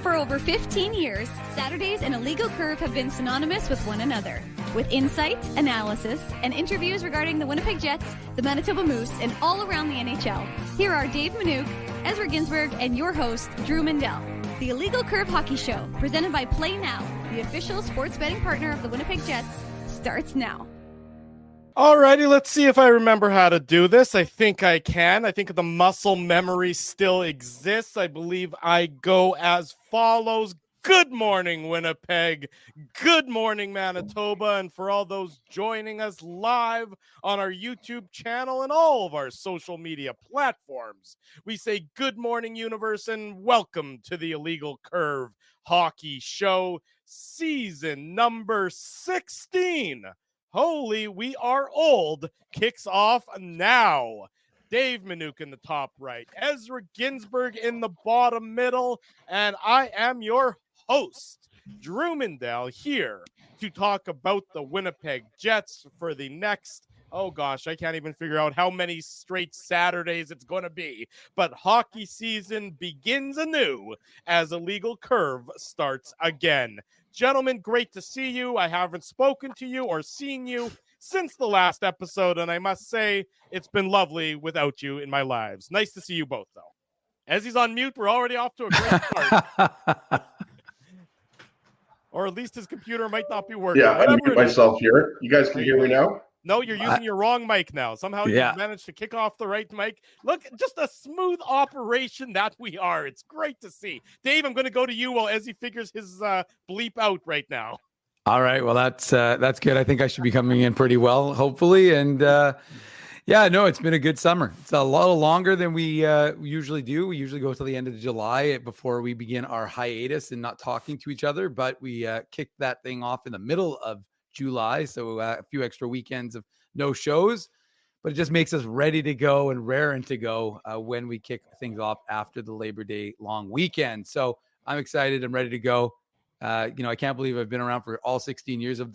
For over 15 years, Saturdays and Illegal Curve have been synonymous with one another. With insight, analysis, and interviews regarding the Winnipeg Jets, the Manitoba Moose, and all around the NHL, here are Dave Manouk, Ezra Ginsburg, and your host, Drew Mindell. The Illegal Curve Hockey Show, presented by Play Now, the official sports betting partner of the Winnipeg Jets, starts now. Alrighty, let's see if I remember how to do this. I think I can. I think the muscle memory still exists. I believe I go as follows. Good morning, Winnipeg. Good morning, Manitoba. And for all those joining us live on our YouTube channel and all of our social media platforms, we say good morning, universe, and welcome to the Illegal Curve Hockey Show, season number 16. Holy, we are old. Kicks off now. Dave Manouk in the top right, Ezra Ginsburg in the bottom middle, and I am your host, Drew Mindell, here to talk about the Winnipeg Jets for the next, oh gosh, I can't even figure out how many straight Saturdays it's going to be, but hockey season begins anew as Illegal Curve starts again. Gentlemen, great to see you. I haven't spoken to you or seen you since the last episode, and I must say it's been lovely without you in my lives. Nice to see you both, though. As he's on mute, we're already off to a great start. Or at least his computer might not be working. Yeah, I mute myself here. You guys can hear me now? No, you're using your wrong mic now. Somehow you managed to kick off the right mic. Look, just a smooth operation that we are. It's great to see. Dave, I'm going to go to you while Ezzy figures his bleep out right now. All right. Well, that's good. I think I should be coming in pretty well, hopefully. And it's been a good summer. It's a little longer than we usually do. We usually go till the end of July before we begin our hiatus and not talking to each other. But we kicked that thing off in the middle of July, so a few extra weekends of no shows, but it just makes us ready to go and raring to go when we kick things off after the Labor Day long weekend. So I'm excited. I'm ready to go. I can't believe I've been around for all 16 years of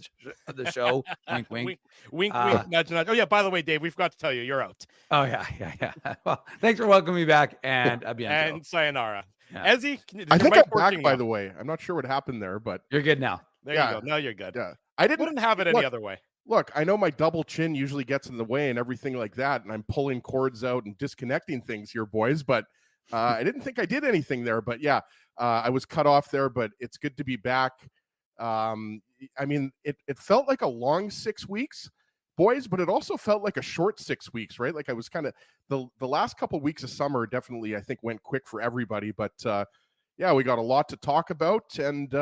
the show. Wink, wink. Wink, nudge, nudge. Oh, yeah, by the way, Dave, we forgot to tell you, you're out. Oh, yeah. Well, thanks for welcoming me back, and and sayonara. Yeah. Ezzy, I think I'm back, by the way. I'm not sure what happened there, but... You're good now. There you go. Now you're good. Yeah. I wouldn't have it any other way. Look, I know my double chin usually gets in the way and everything like that, and I'm pulling cords out and disconnecting things here, boys, but I didn't think I did anything there. But yeah, I was cut off there, but it's good to be back. It felt like a long 6 weeks, boys, but it also felt like a short 6 weeks, right? Like I was kind of the last couple of weeks of summer definitely, I think, went quick for everybody. But we got a lot to talk about, and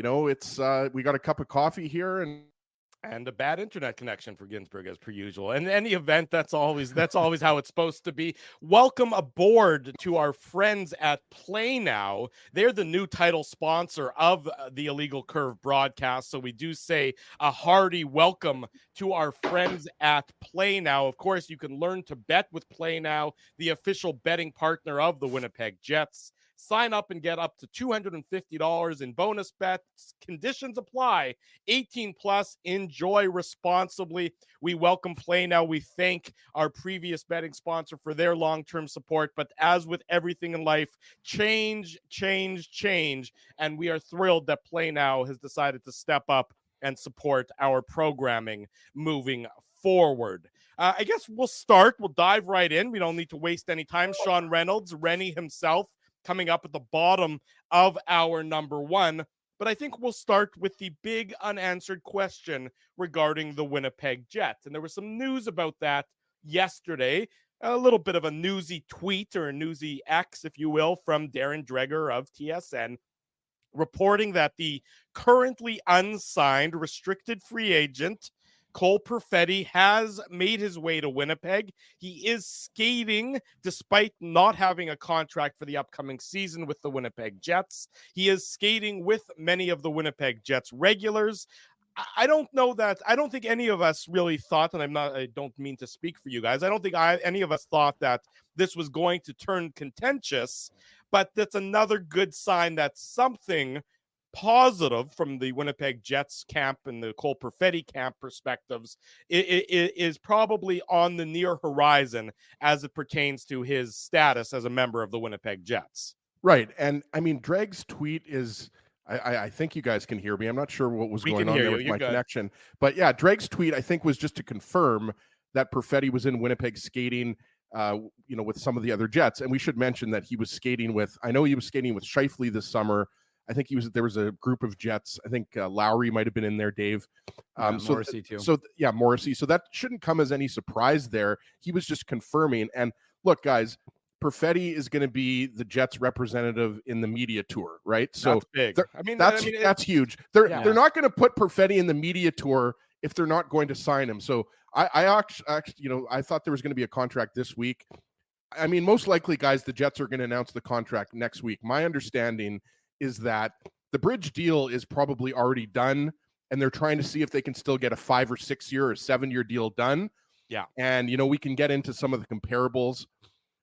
it's we got a cup of coffee here and a bad internet connection for Ginsburg as per usual. And in any event, that's always how it's supposed to be. Welcome aboard to our friends at Play Now. They're the new title sponsor of the Illegal Curve broadcast. So we do say a hearty welcome to our friends at Play Now. Of course, you can learn to bet with Play Now, the official betting partner of the Winnipeg Jets. Sign up and get up to $250 in bonus bets. Conditions apply. 18 plus. Enjoy responsibly. We welcome Play Now. We thank our previous betting sponsor for their long-term support. But as with everything in life, change. And we are thrilled that Play Now has decided to step up and support our programming moving forward. I guess we'll start. We'll dive right in. We don't need to waste any time. Sean Reynolds, Rennie himself, coming up at the bottom of our number one. But I think we'll start with the big unanswered question regarding the Winnipeg Jets. And there was some news about that yesterday, a little bit of a newsy tweet or a newsy X, if you will, from Darren Dreger of TSN, reporting that the currently unsigned restricted free agent Cole Perfetti has made his way to Winnipeg. He is skating despite not having a contract for the upcoming season with the Winnipeg Jets. He is skating with many of the Winnipeg Jets regulars. I don't think any of us really thought, and I don't mean to speak for you guys, I don't think any of us thought that this was going to turn contentious, but that's another good sign that something positive from the Winnipeg Jets camp and the Cole Perfetti camp perspectives is probably on the near horizon as it pertains to his status as a member of the Winnipeg Jets. Right. And I mean, Dreg's tweet is, I think you guys can hear me. I'm not sure what was We going can on hear there you. with You're my good. connection. But yeah, Dreg's tweet, I think, was just to confirm that Perfetti was in Winnipeg skating, with some of the other Jets. And we should mention that he was skating with, I know he was skating with Scheifele this summer. I think there was a group of Jets. I think Lowry might have been in there, Dave. Morrissey too. Morrissey. So that shouldn't come as any surprise there. He was just confirming. And look, guys, Perfetti is going to be the Jets representative in the media tour, right? So That's big. I mean, that's huge. They're not going to put Perfetti in the media tour if they're not going to sign him. So I actually, I thought there was going to be a contract this week. I mean, most likely, guys, the Jets are going to announce the contract next week. My understanding is that the bridge deal is probably already done, and they're trying to see if they can still get a 5 or 6 year or 7 year deal done. Yeah. And, we can get into some of the comparables.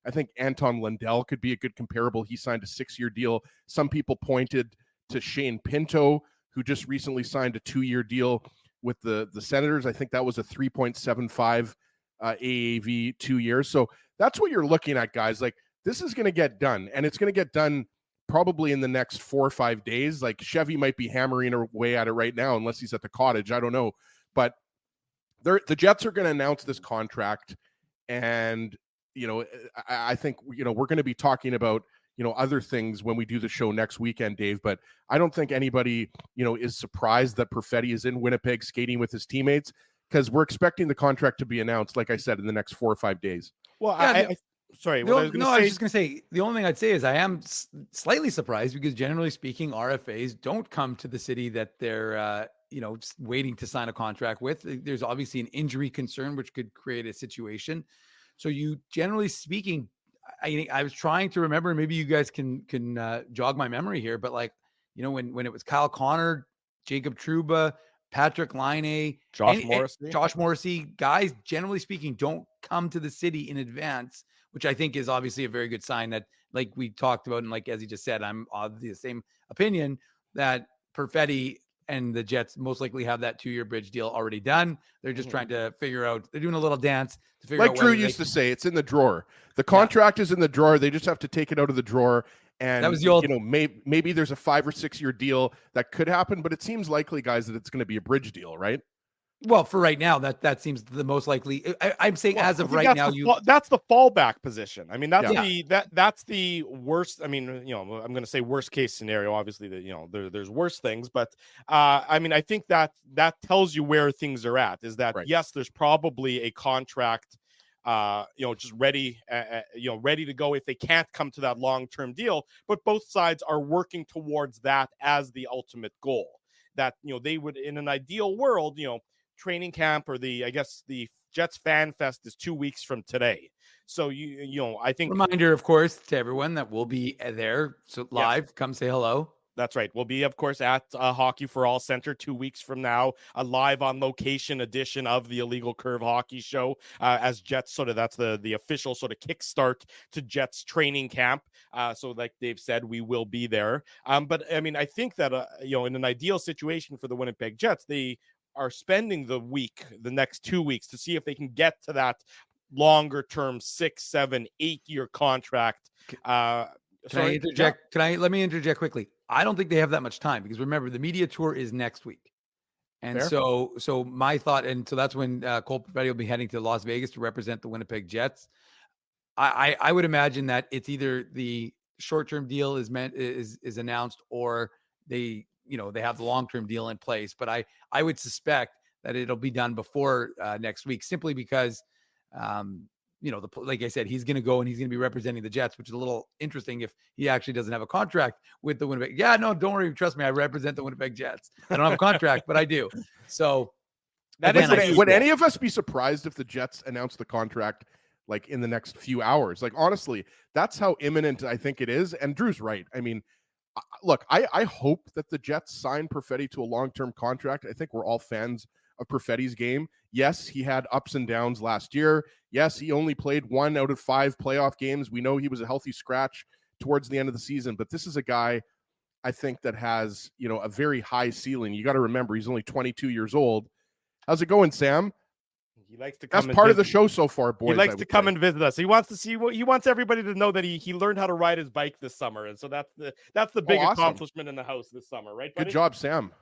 I think Anton Lundell could be a good comparable. He signed a 6-year deal. Some people pointed to Shane Pinto, who just recently signed a 2-year deal with the Senators. I think that was a 3.75 AAV 2 years. So that's what you're looking at, guys. Like, this is going to get done, and it's going to get done probably in the next 4 or 5 days. Like, Chevy might be hammering away at it right now, unless he's at the cottage. I don't know. But the Jets are going to announce this contract, and I think, we're going to be talking about, other things when we do the show next weekend, Dave, but I don't think anybody, is surprised that Perfetti is in Winnipeg skating with his teammates, because we're expecting the contract to be announced, like I said, in the next 4 or 5 days. Well, Yeah, sorry. No, What I was I was just going to say, the only thing I'd say is I am slightly surprised because generally speaking, RFAs don't come to the city that they're, just waiting to sign a contract with. There's obviously an injury concern, which could create a situation. So you, generally speaking, I was trying to remember, maybe you guys can jog my memory here, but like, when it was Kyle Connor, Jacob Trouba, Patrick Laine, Josh Morrissey, guys, generally speaking, don't come to the city in advance, which I think is obviously a very good sign that, like we talked about, and like as he just said, I'm of the same opinion that Perfetti and the Jets most likely have that 2-year bridge deal already done. They're just trying to figure out, they're doing a little dance to figure out. Like Drew used to say, it's in the drawer. The contract is in the drawer. They just have to take it out of the drawer. And that was the old, maybe there's a 5 or 6 year deal that could happen, but it seems likely, guys, that it's going to be a bridge deal, right? Well, for right now, that seems the most likely. I'm saying as of right now, that's the fallback position. I mean, that's that's the worst. I mean, I'm going to say worst case scenario. Obviously, that there's worse things, but I mean, I think that tells you where things are at. Is that yes, there's probably a contract, just ready, ready to go if they can't come to that long-term deal. But both sides are working towards that as the ultimate goal. That they would, in an ideal world, training camp or the Jets Fan Fest is 2 weeks from today. So I think, reminder, of course, to everyone that we'll be there. So live, come say hello. That's right. We'll be, of course, at Hockey for All Center 2 weeks from now, a live on location edition of the Illegal Curve Hockey Show, as Jets that's the official sort of kickstart to Jets training camp. So like Dave said, we will be there. But I mean, I think that, in an ideal situation for the Winnipeg Jets, they are spending the next 2 weeks to see if they can get to that longer term 6, 7, 8 year contract. Let me interject quickly. I don't think they have that much time because remember the media tour is next week. And Fair. so my thought, and so that's when Cole Perfetti will be heading to Las Vegas to represent the Winnipeg Jets. I would imagine that it's either the short-term deal is announced or they have the long-term deal in place. But I would suspect that it'll be done before next week, simply because like I said, he's going to go and he's going to be representing the Jets, which is a little interesting if he actually doesn't have a contract with the Winnipeg. Yeah, no, don't worry. Trust me. I represent the Winnipeg Jets. I don't have a contract, but I do. So would any of us be surprised if the Jets announced the contract like in the next few hours? Like, honestly, that's how imminent I think it is. And Drew's right. I mean, look, I hope that the Jets sign Perfetti to a long-term contract. I think we're all fans of Perfetti's game. Yes, he had ups and downs last year. Yes, he only played 1 out of 5 playoff games. We know he was a healthy scratch towards the end of the season, but this is a guy I think that has, a very high ceiling. You got to remember, he's only 22 years old. How's it going, Sam? He likes to come. That's part of the show so far, boys. He likes to come and visit us. He wants to see what he wants everybody to know that he learned how to ride his bike this summer, and so that's the big awesome. accomplishment in the house this summer, right? Good buddy? job, Sam.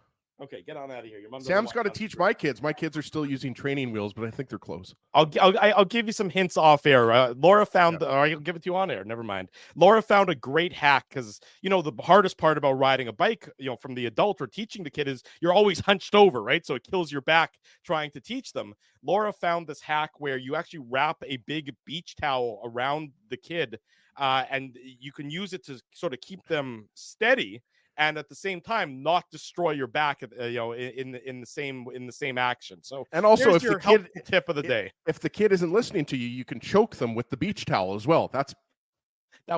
Okay, get on out of here. Your mom. Sam's got to teach my kids. My kids are still using training wheels, but I think they're close. I'll give you some hints off air. Laura found, or I'll give it to you on air. Never mind. Laura found a great hack because the hardest part about riding a bike, from the adult or teaching the kid is you're always hunched over, right? So it kills your back trying to teach them. Laura found this hack where you actually wrap a big beach towel around the kid, and you can use it to sort of keep them steady. And at the same time, not destroy your back, in the same action. So, and also, if your the kid tip of the day, if the kid isn't listening to you, you can choke them with the beach towel as well. That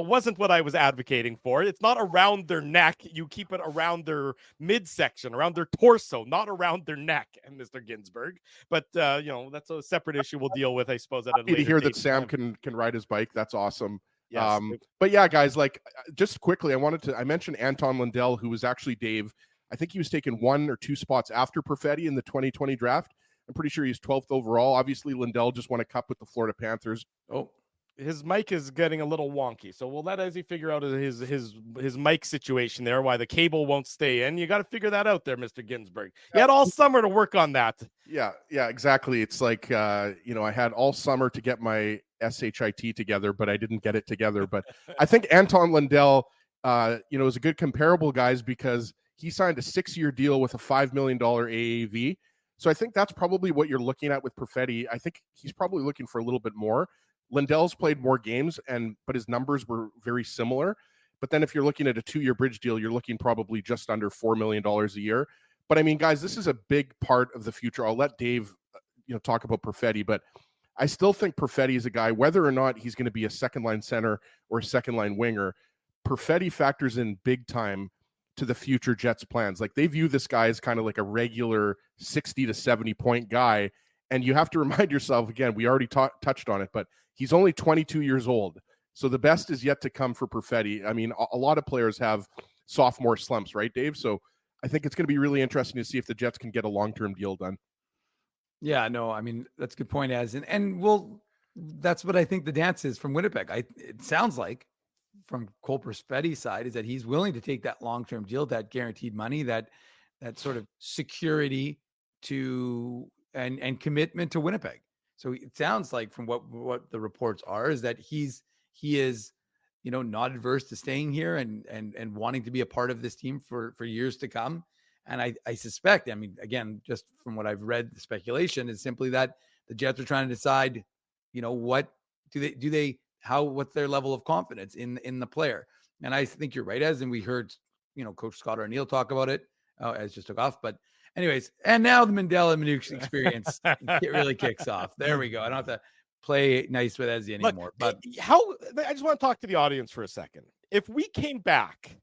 wasn't what I was advocating for. It's not around their neck. You keep it around their midsection, around their torso, not around their neck, and Mr. Ginsburg. But that's a separate issue we'll deal with, I suppose. Happy to hear that Sam can ride his bike. That's awesome. Yes. But yeah, guys, just quickly, I mentioned Anton Lundell, who was actually Dave. I think he was taken 1 or 2 spots after Perfetti in the 2020 draft. I'm pretty sure he's 12th overall. Obviously, Lundell just won a cup with the Florida Panthers. Oh, his mic is getting a little wonky, so we'll let Ezzy figure out his mic situation there, why the cable won't stay in. You got to figure that out there, Mr. Ginsburg. You had all summer to work on that. Yeah, exactly. It's like, I had all summer to get my SHIT together, but I didn't get it together. But I think Anton Lundell, is a good comparable, guys, because he signed a 6-year deal with a $5 million AAV. So I think that's probably what you're looking at with Perfetti. I think he's probably looking for a little bit more. Lundell's played more games, but his numbers were very similar. But then if you're looking at a 2-year bridge deal, you're looking probably just under $4 million a year. But I mean, guys, this is a big part of the future. I'll let Dave, talk about Perfetti, but I still think Perfetti is a guy, whether or not he's going to be a second-line center or a second-line winger, Perfetti factors in big time to the future Jets plans. Like, they view this guy as kind of like a regular 60 to 70 point guy. And you have to remind yourself, again, we already touched on it, but he's only 22 years old. So the best is yet to come for Perfetti. I mean, a lot of players have sophomore slumps, right, Dave? So I think it's going to be really interesting to see if the Jets can get a long-term deal done. Yeah, no, I mean, that's a good point, that's what I think the dance is from Winnipeg. It sounds like from Cole Perfetti's side is that he's willing to take that long-term deal, that guaranteed money, that sort of security to and commitment to Winnipeg. So it sounds like from what the reports are is that he is, not adverse to staying here and wanting to be a part of this team for years to come. And I suspect, I mean, again, just from what I've read, the speculation is simply that the Jets are trying to decide, what's their level of confidence in the player. And I think you're right, and we heard, Coach Scott O'Neill talk about it. As just took off, but anyways, and now the Mandela and Manuk's experience it really kicks off. There we go. I don't have to play nice with Ezzy anymore. But I just want to talk to the audience for a second. If we came back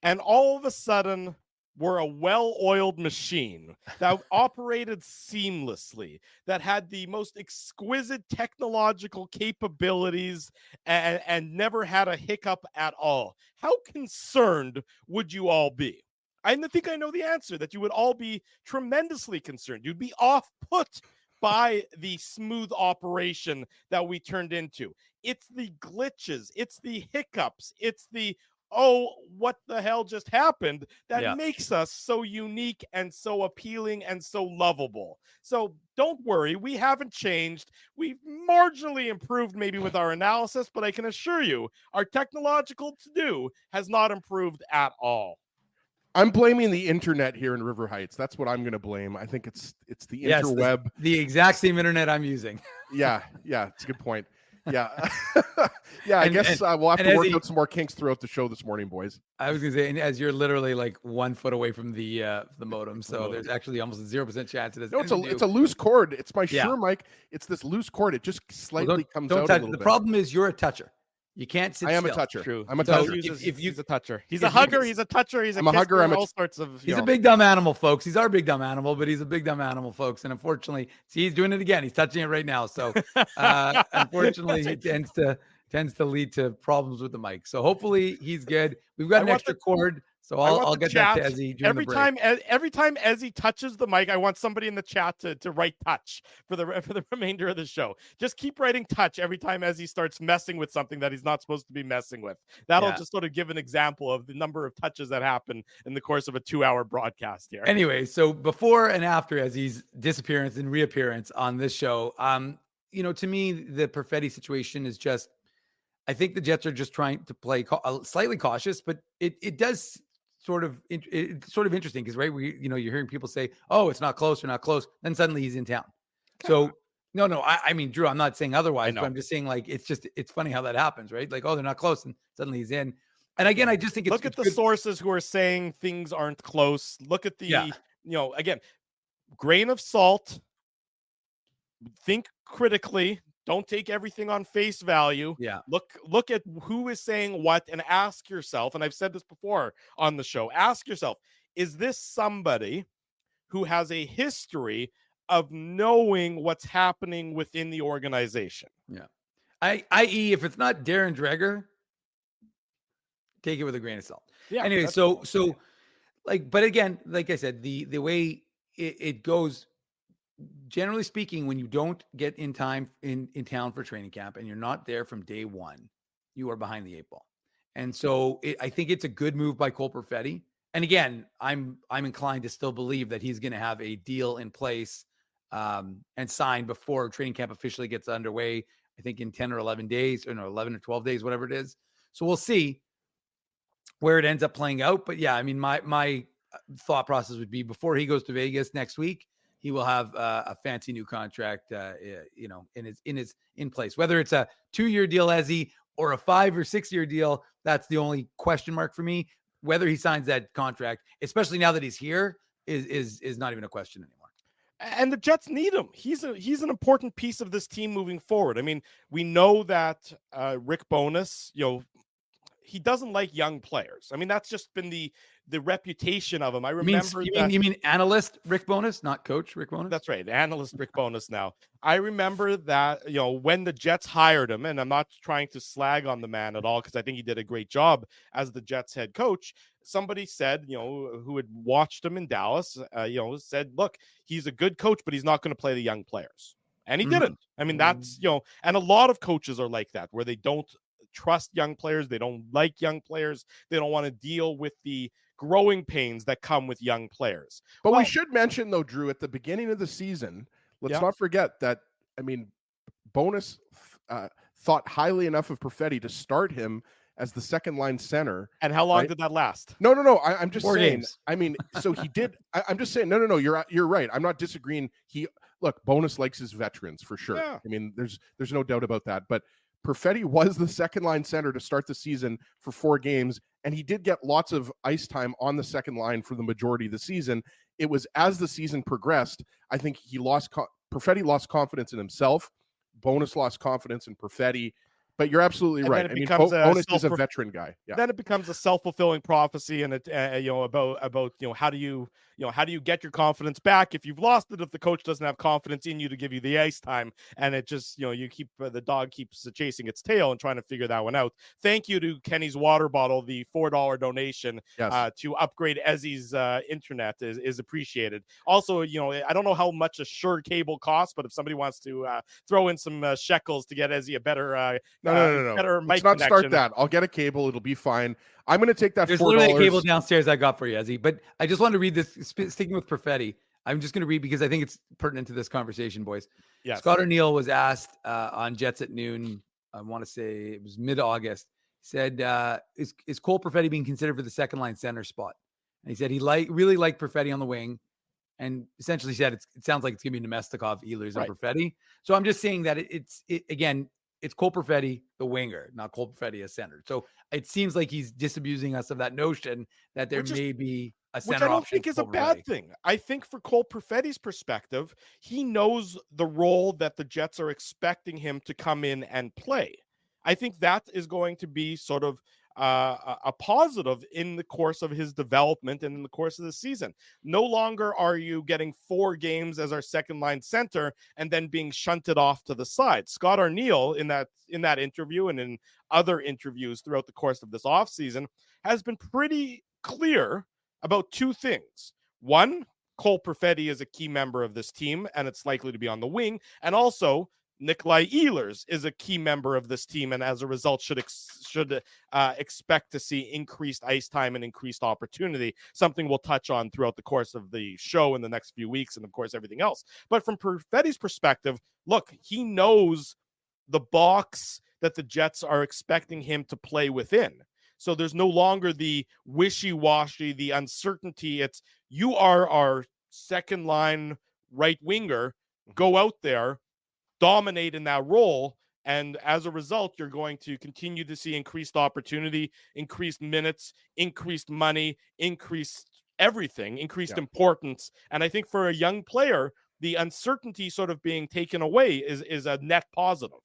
and all of a sudden we're a well-oiled machine that operated seamlessly, that had the most exquisite technological capabilities and never had a hiccup at all, how concerned would you all be? I think I know the answer, that you would all be tremendously concerned. You'd be off-put by the smooth operation that we turned into. It's the glitches, it's the hiccups, it's the, what the hell just happened that makes us so unique and so appealing and so lovable. So don't worry, we haven't changed. We've marginally improved maybe with our analysis, but I can assure you our technological to-do has not improved at all. I'm blaming the internet here in River Heights. That's what I'm going to blame. I think it's the interweb. The exact same internet I'm using. Yeah, it's a good point. Yeah. I guess we'll have to work out some more kinks throughout the show this morning, boys. I was going to say, and as you're literally like 1 foot away from the modem, so there's actually almost a 0% chance it is. No, it's a loose cord. It's my Shure mic. It's this loose cord. It just slightly comes out a little bit. The problem is you're a toucher. You can't sit I am still. A toucher. True. I'm a toucher. He's a toucher. He's a hugger. He's a toucher. I'm a hugger. I'm all sorts of. He's a big dumb animal, folks. He's our big dumb animal, but he's a big dumb animal, folks. And unfortunately, he's doing it again. He's touching it right now. So unfortunately, he tends to lead to problems with the mic. So hopefully he's good. We've got an extra cord, So I want I'll the get chat, that to Ezzy during the break. every time Ezzy touches the mic, I want somebody in the chat to write touch for the remainder of the show. Just keep writing touch every time Ezzy starts messing with something that he's not supposed to be messing with. That'll just sort of give an example of the number of touches that happen in the course of a 2-hour broadcast here. Anyway, so before and after Ezzy's disappearance and reappearance on this show, to me, the Perfetti situation is just, I think the Jets are just trying to play slightly cautious, but it does it's sort of interesting because, right, you're hearing people say, oh, it's not close or not close. Then suddenly he's in town. So no, I mean, Drew, I'm not saying otherwise, but I'm just saying, like, it's funny how that happens, right? Like, oh, they're not close and suddenly he's in. And again, I just think look at the sources who are saying things aren't close. Look at the, again, grain of salt. Think critically. Don't take everything on face value. Yeah. Look at who is saying what and ask yourself, and I've said this before on the show, ask yourself, is this somebody who has a history of knowing what's happening within the organization? Yeah. I.e., if it's not Darren Dreger, take it with a grain of salt. Yeah. Anyway, so but again, like I said, the way it goes, generally speaking, when you don't get in time in town for training camp and you're not there from day one, you are behind the 8 ball. And so I think it's a good move by Cole Perfetti. And again, I'm inclined to still believe that he's going to have a deal in place and signed before training camp officially gets underway. I think in 10 or 11 days, or no, 11 or 12 days, whatever it is. So we'll see where it ends up playing out. But yeah, I mean, my thought process would be before he goes to Vegas next week, he will have a fancy new contract, in place. Whether it's a 2-year deal, Ezzy, or a 5 or 6 year deal, that's the only question mark for me. Whether he signs that contract, especially now that he's here, is not even a question anymore. And the Jets need him. He's an important piece of this team moving forward. I mean, we know that Rick Bowness, he doesn't like young players. I mean, that's just been the reputation of him. I remember you mean analyst Rick Bowness, not coach Rick Bowness? That's right, analyst Rick Bowness now. I remember that, when the Jets hired him, and I'm not trying to slag on the man at all because I think he did a great job as the Jets head coach. Somebody said, who had watched him in Dallas, said, look, he's a good coach, but he's not going to play the young players. And he didn't. I mean, that's, and a lot of coaches are like that, where they don't trust young players. They don't like young players. They don't want to deal with the growing pains that come with young players. But we should mention, though, Drew, at the beginning of the season, let's not forget that, I mean, Bowness thought highly enough of Perfetti to start him as the second line center. And how long did that last? No. I'm just 4 saying. games. I mean, so he did. I'm just saying. No. You're right. I'm not disagreeing. Look, Bowness likes his veterans for sure. Yeah. I mean, there's no doubt about that. But Perfetti was the second line center to start the season for 4 games, and he did get lots of ice time on the second line for the majority of the season. It was as the season progressed, I think Perfetti lost confidence in himself. Bowness lost confidence in Perfetti. But you're absolutely right. I mean, Bowness is a veteran guy. Yeah. Then it becomes a self-fulfilling prophecy, and it about how do you get your confidence back if you've lost it, if the coach doesn't have confidence in you to give you the ice time, and it just you keep the dog keeps chasing its tail and trying to figure that one out. Thank you to Kenny's Water Bottle, the $4 donation to upgrade Ezzy's internet is appreciated. Also, I don't know how much a Shure cable costs, but if somebody wants to throw in some shekels to get Ezzy a better No. Let's not start that. I'll get a cable. It'll be fine. I'm going to take that. There's literally a cable downstairs I got for you, Ezzy. But I just wanted to read this. Sticking with Perfetti, I'm just going to read because I think it's pertinent to this conversation, boys. Yes. Scott O'Neill was asked on Jets at Noon. I want to say it was mid-August. He said, "Is Cole Perfetti being considered for the second line center spot?" And he said he really liked Perfetti on the wing, and essentially said it sounds like it's going to be Nemestikov, Ehlers, and Perfetti. So I'm just saying that again. It's Cole Perfetti, the winger, not Cole Perfetti as center. So it seems like he's disabusing us of that notion that there may be a center option. Which I don't think is a bad thing. I think for Cole Perfetti's perspective, he knows the role that the Jets are expecting him to come in and play. I think that is going to be sort of a positive in the course of his development and in the course of the season. No longer are you getting 4 games as our second line center and then being shunted off to the side. Scott O'Neill in that interview and in other interviews throughout the course of this offseason has been pretty clear about two things. One, Cole Perfetti is a key member of this team, and it's likely to be on the wing. And also, Nikolai Ehlers is a key member of this team, and as a result, should expect to see increased ice time and increased opportunity, something we'll touch on throughout the course of the show in the next few weeks, and of course, everything else. But from Perfetti's perspective, look, he knows the box that the Jets are expecting him to play within. So there's no longer the wishy-washy, the uncertainty. It's, you are our second line right winger. Go out there, dominate in that role, and as a result, you're going to continue to see increased opportunity, increased minutes, increased money, increased everything, increased importance. And I think for a young player, the uncertainty sort of being taken away is a net positive.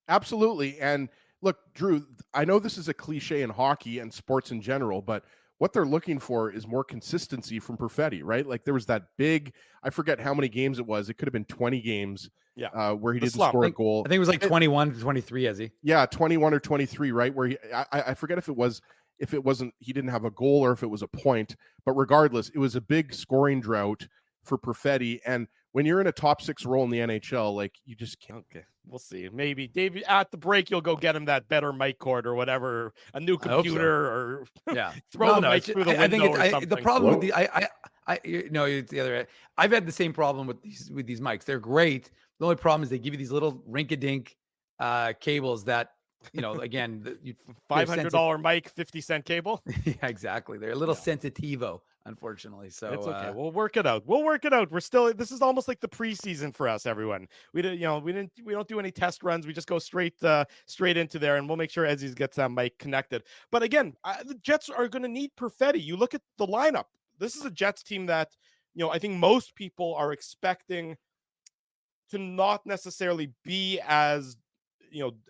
Absolutely. And look, Drew, I know this is a cliche in hockey and sports in general, but what they're looking for is more consistency from Perfetti, right? Like there was that big, I forget how many games it was. It could have been 20 games where he didn't score a goal. I think it was like 21 to 23, Ezzy. Yeah, 21 or 23, right? Where I forget if it wasn't, he didn't have a goal or if it was a point, but regardless, it was a big scoring drought for Perfetti. And when you're in a top 6 role in the NHL, like you just can't. Okay, we'll see. Maybe David at the break, you'll go get him that better mic cord or whatever, a new computer, or throw the mic through the window. I think the problem with it's the other. I've had the same problem with these mics. They're great. The only problem is they give you these little rink-a-dink cables that, again, $500 mic, 50-cent cable. Yeah, exactly. They're a little sensitivo, unfortunately. So it's okay. We'll work it out. We're still. This is almost like the preseason for us, everyone. We don't do any test runs. We just go straight into there, and we'll make sure Ezzy gets that mic connected. But again, the Jets are going to need Perfetti. You look at the lineup. This is a Jets team that I think most people are expecting to not necessarily be as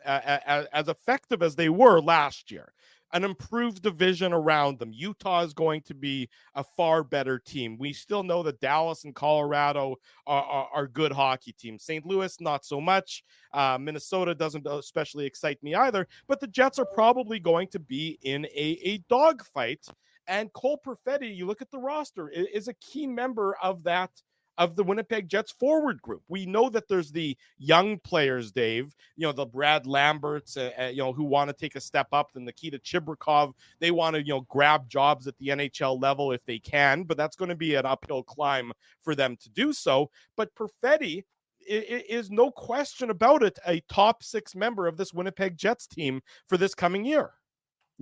as effective as they were last year. An improved division around them. Utah is going to be a far better team. We still know that Dallas and Colorado are good hockey teams. St. Louis, not so much. Minnesota doesn't especially excite me either. But the Jets are probably going to be in a dogfight. And Cole Perfetti, you look at the roster, is a key member of that, of the Winnipeg Jets forward group. We know that there's the young players, Dave, the Brad Lamberts, who want to take a step up, the Nikita Chibrikov. They want to, grab jobs at the NHL level if they can, but that's going to be an uphill climb for them to do so. But Perfetti is no question about it, a top 6 member of this Winnipeg Jets team for this coming year.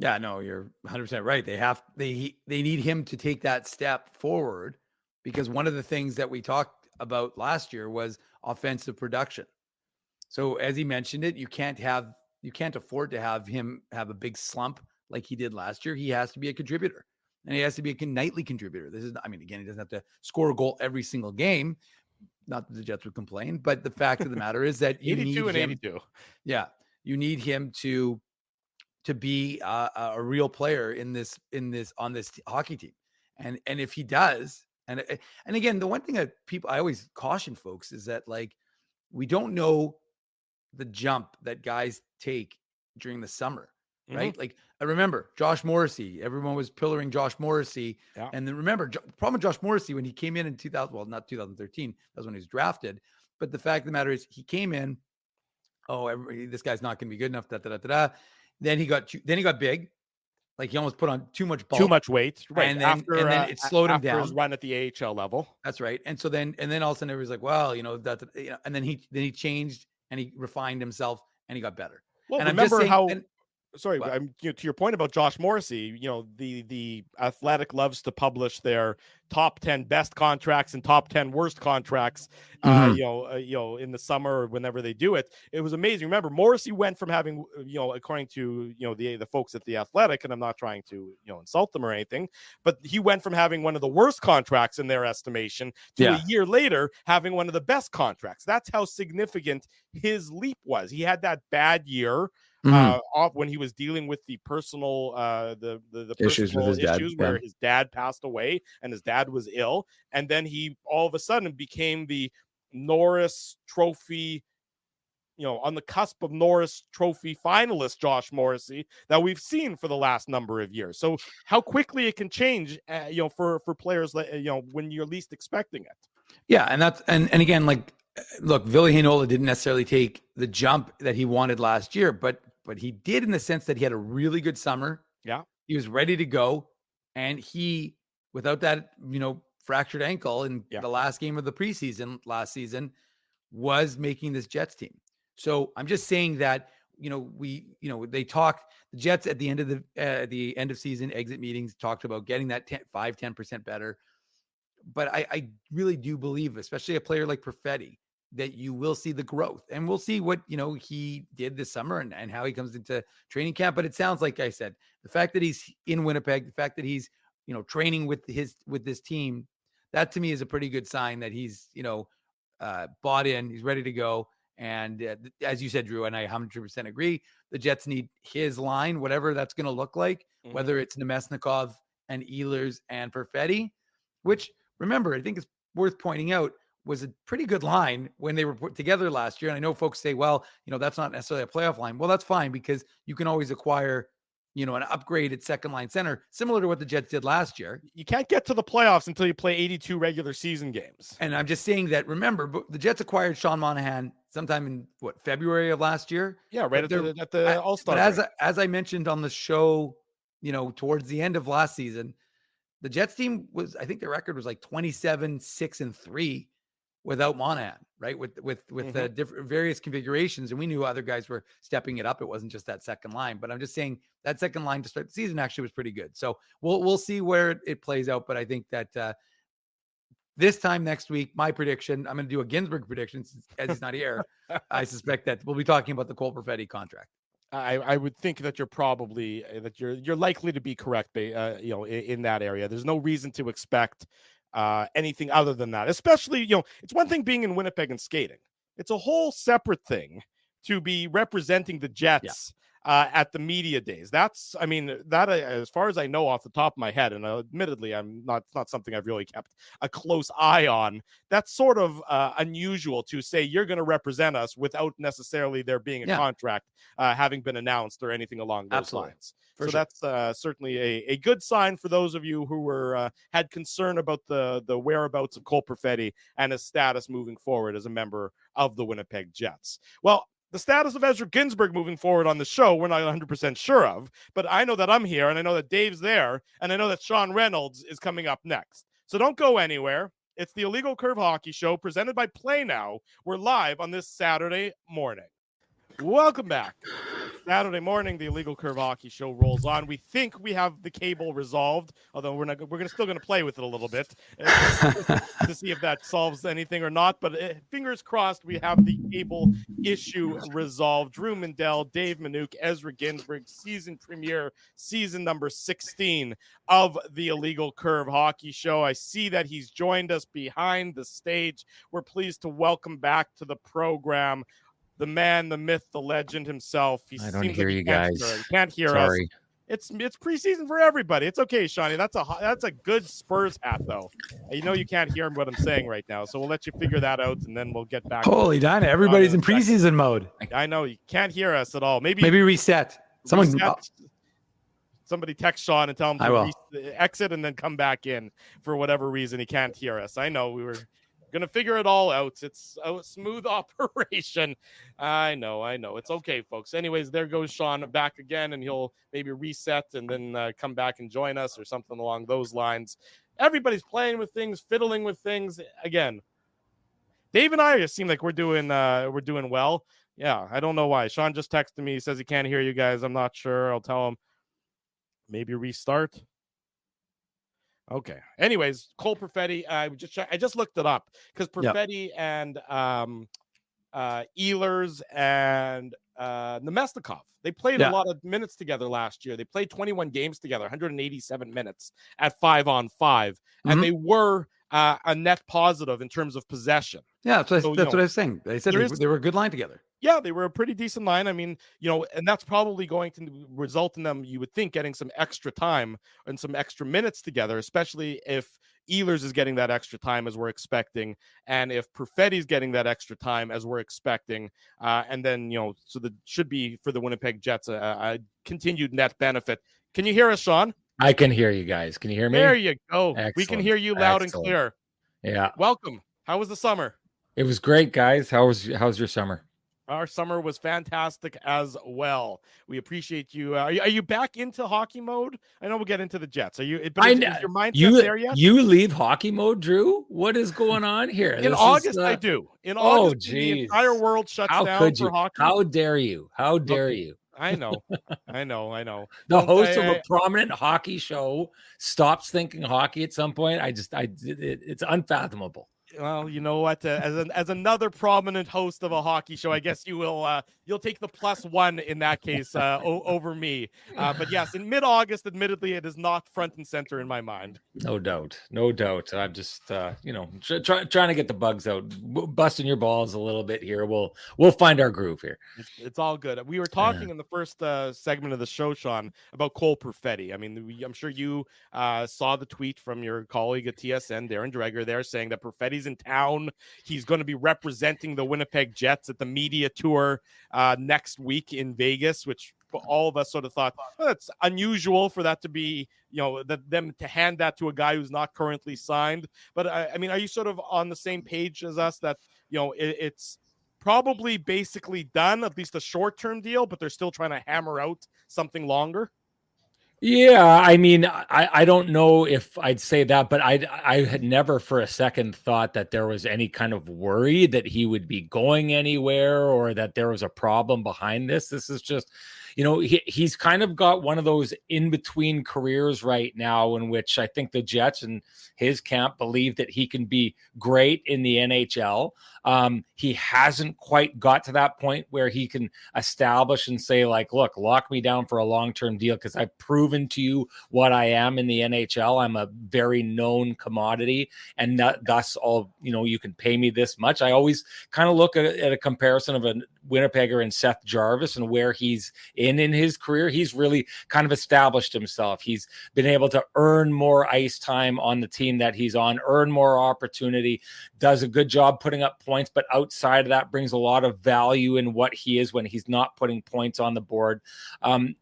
Yeah, no, you're 100% right. They need him to take that step forward, because one of the things that we talked about last year was offensive production. So as he mentioned it, you can't afford to have him have a big slump like he did last year. He has to be a contributor, and he has to be a nightly contributor. Again, he doesn't have to score a goal every single game. Not that the Jets would complain, but the fact of the matter is that you 82 need and him, 82. Yeah, you need him to be a real player on this hockey team, and if he does. And again, the one thing that I always caution folks is that, like, we don't know the jump that guys take during the summer, right? Like, I remember Josh Morrissey. Everyone was pillaring Josh Morrissey. Yeah. And then remember, problem with Josh Morrissey when he came in 2000, well, not 2013, that was when he was drafted. But the fact of the matter is he came in, this guy's not going to be good enough, Then he got big. Like, he almost put on too much bulk, too much weight, right? And then it slowed him down. His run at the AHL level. That's right. And so then all of a sudden everybody's like, well, and then he changed and he refined himself and he got better. Well, and remember to your point about Josh Morrissey, the Athletic loves to publish their top 10 best contracts and top 10 worst contracts, in the summer or whenever they do it. It was amazing. Remember, Morrissey went from having, according to, the folks at the Athletic, and I'm not trying to, insult them or anything, but he went from having one of the worst contracts in their estimation to a year later having one of the best contracts. That's how significant his leap was. He had that bad year off when he was dealing with the personal the issues with his dad, where his dad passed away and his dad was ill, and then he all of a sudden became the Norris Trophy on the cusp of Norris Trophy finalist Josh Morrissey that we've seen for the last number of years. So how quickly it can change, for players that, when you're least expecting it. Yeah, and that's and again, like, look, Ville Heinola didn't necessarily take the jump that he wanted last year, but he did in the sense that he had a really good summer. Yeah, he was ready to go, and he, without that, fractured ankle in the last game of the preseason last season, was making this Jets team. So I'm just saying that they talked, the Jets at the end of the end of season exit meetings talked about getting that 10% better. But I really do believe, especially a player like Perfetti, that you will see the growth, and we'll see what, he did this summer and how he comes into training camp. But it sounds like I said, the fact that he's in Winnipeg, the fact that he's, training with this team, that to me is a pretty good sign that he's, bought in, he's ready to go. And as you said, Drew, and I 100% agree, the Jets need his line, whatever that's going to look like, whether it's Nemesnikov and Ehlers and Perfetti, which, remember, I think it's worth pointing out, was a pretty good line when they were put together last year. And I know folks say, well, that's not necessarily a playoff line. Well, that's fine, because you can always acquire, an upgraded second line center, similar to what the Jets did last year. You can't get to the playoffs until you play 82 regular season games. And I'm just saying that, remember, the Jets acquired Sean Monahan sometime in February of last year. Yeah, right at the All-Star. But as I mentioned on the show, towards the end of last season, the Jets team was, I think their record was like 27-6-3 without Monahan, right? With the different various configurations. And we knew other guys were stepping it up. It wasn't just that second line, but I'm just saying that second line to start the season actually was pretty good. So we'll see where it plays out. But I think that this time next week, my prediction, I'm going to do a Ginsberg prediction as he's not here. I suspect that we'll be talking about the Cole Perfetti contract. I would think that you're likely to be correct, in that area. There's no reason to expect anything other than that, especially, it's one thing being in Winnipeg and skating. It's a whole separate thing to be representing the Jets at the media days. That's, as far as I know off the top of my head, and admittedly, it's not something I've really kept a close eye on. That's sort of unusual to say you're going to represent us without necessarily there being a contract having been announced or anything along those lines. That's certainly a good sign for those of you who were had concern about the whereabouts of Cole Perfetti and his status moving forward as a member of the Winnipeg Jets. Well, the status of Ezra Ginsberg moving forward on the show, we're not 100% sure of, but I know that I'm here, and I know that Dave's there, and I know that Sean Reynolds is coming up next. So don't go anywhere. It's the Illegal Curve Hockey Show presented by Play Now. We're live on this Saturday morning. Welcome back. Saturday morning, the Illegal Curve Hockey Show rolls on. We think we have the cable resolved, although we're still going to play with it a little bit to see if that solves anything or not. But fingers crossed, we have the cable issue resolved. Drew Mindell, Dave Minuk, Ezra Ginsberg, season premiere, season number 16 of the Illegal Curve Hockey Show. I see that he's joined us behind the stage. We're pleased to welcome back to the program the man, the myth, the legend himself. I don't hear you guys. He can't hear us. It's preseason for everybody. It's okay, Shawnee. That's a good Spurs hat, though. You can't hear what I'm saying right now, so we'll let you figure that out, and then we'll get back. Holy Dinah, everybody's in preseason mode. I know you can't hear us at all. Maybe reset. Somebody text Sean and tell him to exit and then come back in for whatever reason he can't hear us. I know we were going to figure it all out. It's a smooth operation. I know. It's okay, folks. Anyways, there goes Sean back again, and he'll maybe reset and then come back and join us or something along those lines. Everybody's playing with things, fiddling with things. Again, Dave and I just seem like we're doing well. Yeah, I don't know why. Sean just texted me. He says he can't hear you guys. I'm not sure. I'll tell him. Maybe restart. Okay. Anyways, Cole Perfetti. I just looked it up because Perfetti and Ehlers and Nemesnikov, they played a lot of minutes together last year. They played 21 games together, 187 minutes at 5-on-5, and they were a net positive in terms of possession. Yeah, that's So, what I was saying. They said there is they were a good line together. Yeah, they were a pretty decent line. I mean, and that's probably going to result in them, you would think, getting some extra time and some extra minutes together, especially if Ehlers is getting that extra time as we're expecting, and if Perfetti's getting that extra time as we're expecting, and then so that should be for the Winnipeg Jets a continued net benefit. Can you hear us, Sean? I can hear you guys. Can you hear me? There you go. Excellent. We can hear you loud and Excellent. clear. Yeah. Welcome. How was the summer? It was great, guys. How's your summer? Our summer was fantastic as well. We appreciate you. Are you back into hockey mode? I know we'll get into the Jets. Are you? But is your mindset there yet? You leave hockey mode, Drew? What is going on here? In August, I do. In August, the entire world shuts down for hockey. How dare you? How dare you? I know. The host of a prominent hockey show stops thinking hockey at some point. It's unfathomable. Well, you know what? As another prominent host of a hockey show, I guess you'll take the +1 in that case over me. But yes, in mid-August, admittedly, it is not front and center in my mind. No doubt. I'm just trying to get the bugs out, busting your balls a little bit here. We'll find our groove here. It's all good. We were talking in the first segment of the show, Sean, about Cole Perfetti. I mean, I'm sure you saw the tweet from your colleague at TSN, Darren Dreger, there saying that Perfetti's in town. He's going to be representing the Winnipeg Jets at the media tour next week in Vegas, which all of us sort of thought, well, that's unusual for that to be, them to hand that to a guy who's not currently signed. But I mean, are you sort of on the same page as us that, it's probably basically done, at least a short-term deal, but they're still trying to hammer out something longer? Yeah, I mean, I don't know if I'd say that, but I had never for a second thought that there was any kind of worry that he would be going anywhere or that there was a problem behind this. This is just, he's kind of got one of those in-between careers right now in which I think the Jets and his camp believe that he can be great in the NHL. He hasn't quite got to that point where he can establish and say, like, look, lock me down for a long-term deal because I've proven to you what I am in the NHL. I'm a very known commodity, and thus all, you can pay me this much. I always kind of look at a comparison of a Winnipegger and Seth Jarvis and where he's in his career. He's really kind of established himself. He's been able to earn more ice time on the team that he's on, earn more opportunity, does a good job putting up points, but outside of that brings a lot of value in what he is when he's not putting points on the board. And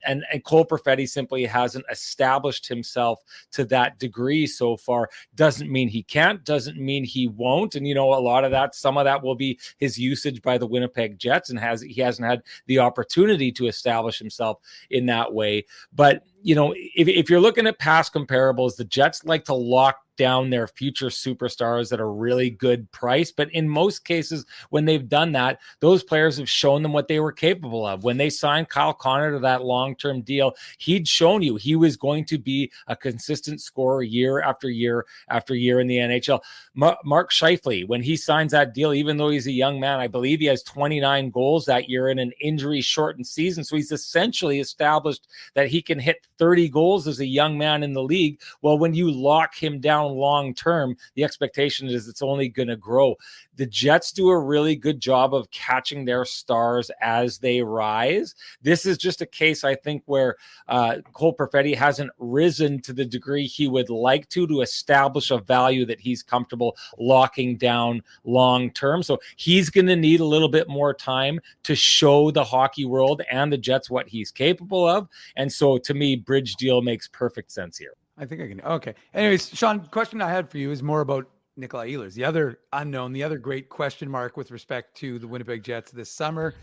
Cole Perfetti simply hasn't established himself to that degree so far. Doesn't mean he can't, doesn't mean he won't. And, a lot of that, some of that will be his usage by the Winnipeg Jets, and he hasn't had the opportunity to establish himself in that way. But, if you're looking at past comparables, the Jets like to lock down their future superstars at a really good price. But in most cases, when they've done that, those players have shown them what they were capable of. When they signed Kyle Connor to that long-term deal, he'd shown you he was going to be a consistent scorer year after year after year in the NHL. Mark Scheifele, when he signs that deal, even though he's a young man, I believe he has 29 goals that year in an injury-shortened season. So he's essentially established that he can hit 30 goals as a young man in the league. Well, when you lock him down long term, the expectation is it's only going to grow. The Jets do a really good job of catching their stars as they rise. This is just a case, I think, where Cole Perfetti hasn't risen to the degree he would like to establish a value that he's comfortable locking down long term. So he's going to need a little bit more time to show the hockey world and the Jets what he's capable of. And so to me, bridge deal makes perfect sense here. I think I can. Okay. Anyways, Sean, question I had for you is more about Nikolai Ehlers, the other unknown, the other great question mark with respect to the Winnipeg Jets this summer.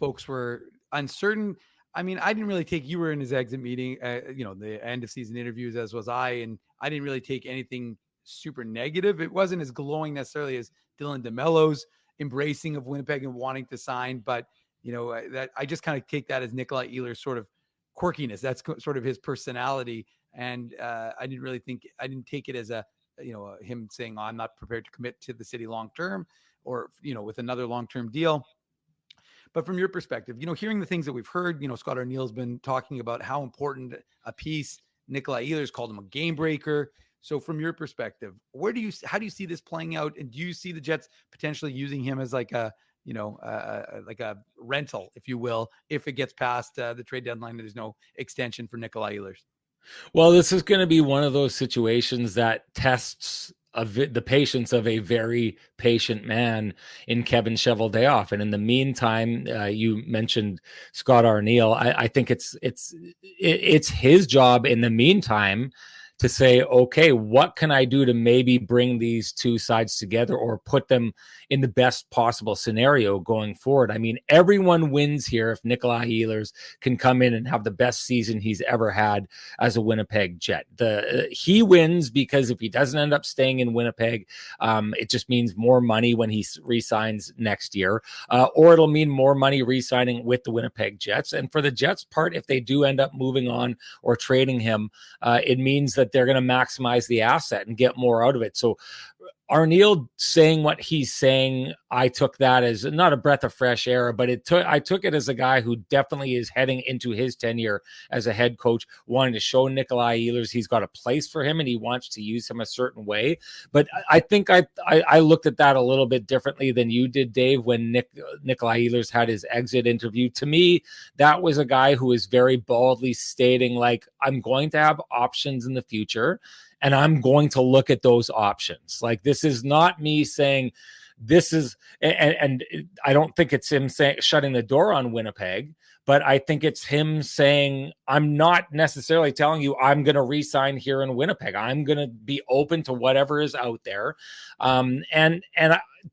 Folks were uncertain. I mean, I didn't really take, you were in his exit meeting, the end of season interviews, as was I, and I didn't really take anything super negative. It wasn't as glowing necessarily as Dylan DeMello's embracing of Winnipeg and wanting to sign, but that I just kind of take that as Nikolai Ehlers' sort of quirkiness. That's sort of his personality. And I didn't take it as him saying, I'm not prepared to commit to the city long-term or, with another long-term deal. But from your perspective, hearing the things that we've heard, Scott Arniel's been talking about how important a piece Nikolai Ehlers called him a game breaker. So from your perspective, how do you see this playing out? And do you see the Jets potentially using him as like a, like a rental, if you will, if it gets past the trade deadline and there's no extension for Nikolai Ehlers? Well, this is going to be one of those situations that tests the patience of a very patient man in Kevin Cheveldayoff. And in the meantime, you mentioned Scott Arniel. I think it's his job in the meantime to say, okay, what can I do to maybe bring these two sides together or put them in the best possible scenario going forward? I mean, everyone wins here if Nikolai Ehlers can come in and have the best season he's ever had as a Winnipeg Jet. He wins because if he doesn't end up staying in Winnipeg, it just means more money when he re-signs next year, or it'll mean more money re-signing with the Winnipeg Jets. And for the Jets part, if they do end up moving on or trading him, it means that they're going to maximize the asset and get more out of it. So Arniel saying what he's saying, I took that as not a breath of fresh air, but I took it as a guy who definitely is heading into his tenure as a head coach, wanting to show Nikolai Ehlers he's got a place for him and he wants to use him a certain way. But I think I looked at that a little bit differently than you did, Dave, when Nikolai Ehlers had his exit interview. To me, that was a guy who is very baldly stating, like, I'm going to have options in the future, and I'm going to look at those options. Like, this is not me saying this is, and I don't think it's him saying shutting the door on Winnipeg, but I think it's him saying, I'm not necessarily telling you I'm going to re-sign here in Winnipeg. I'm going to be open to whatever is out there. And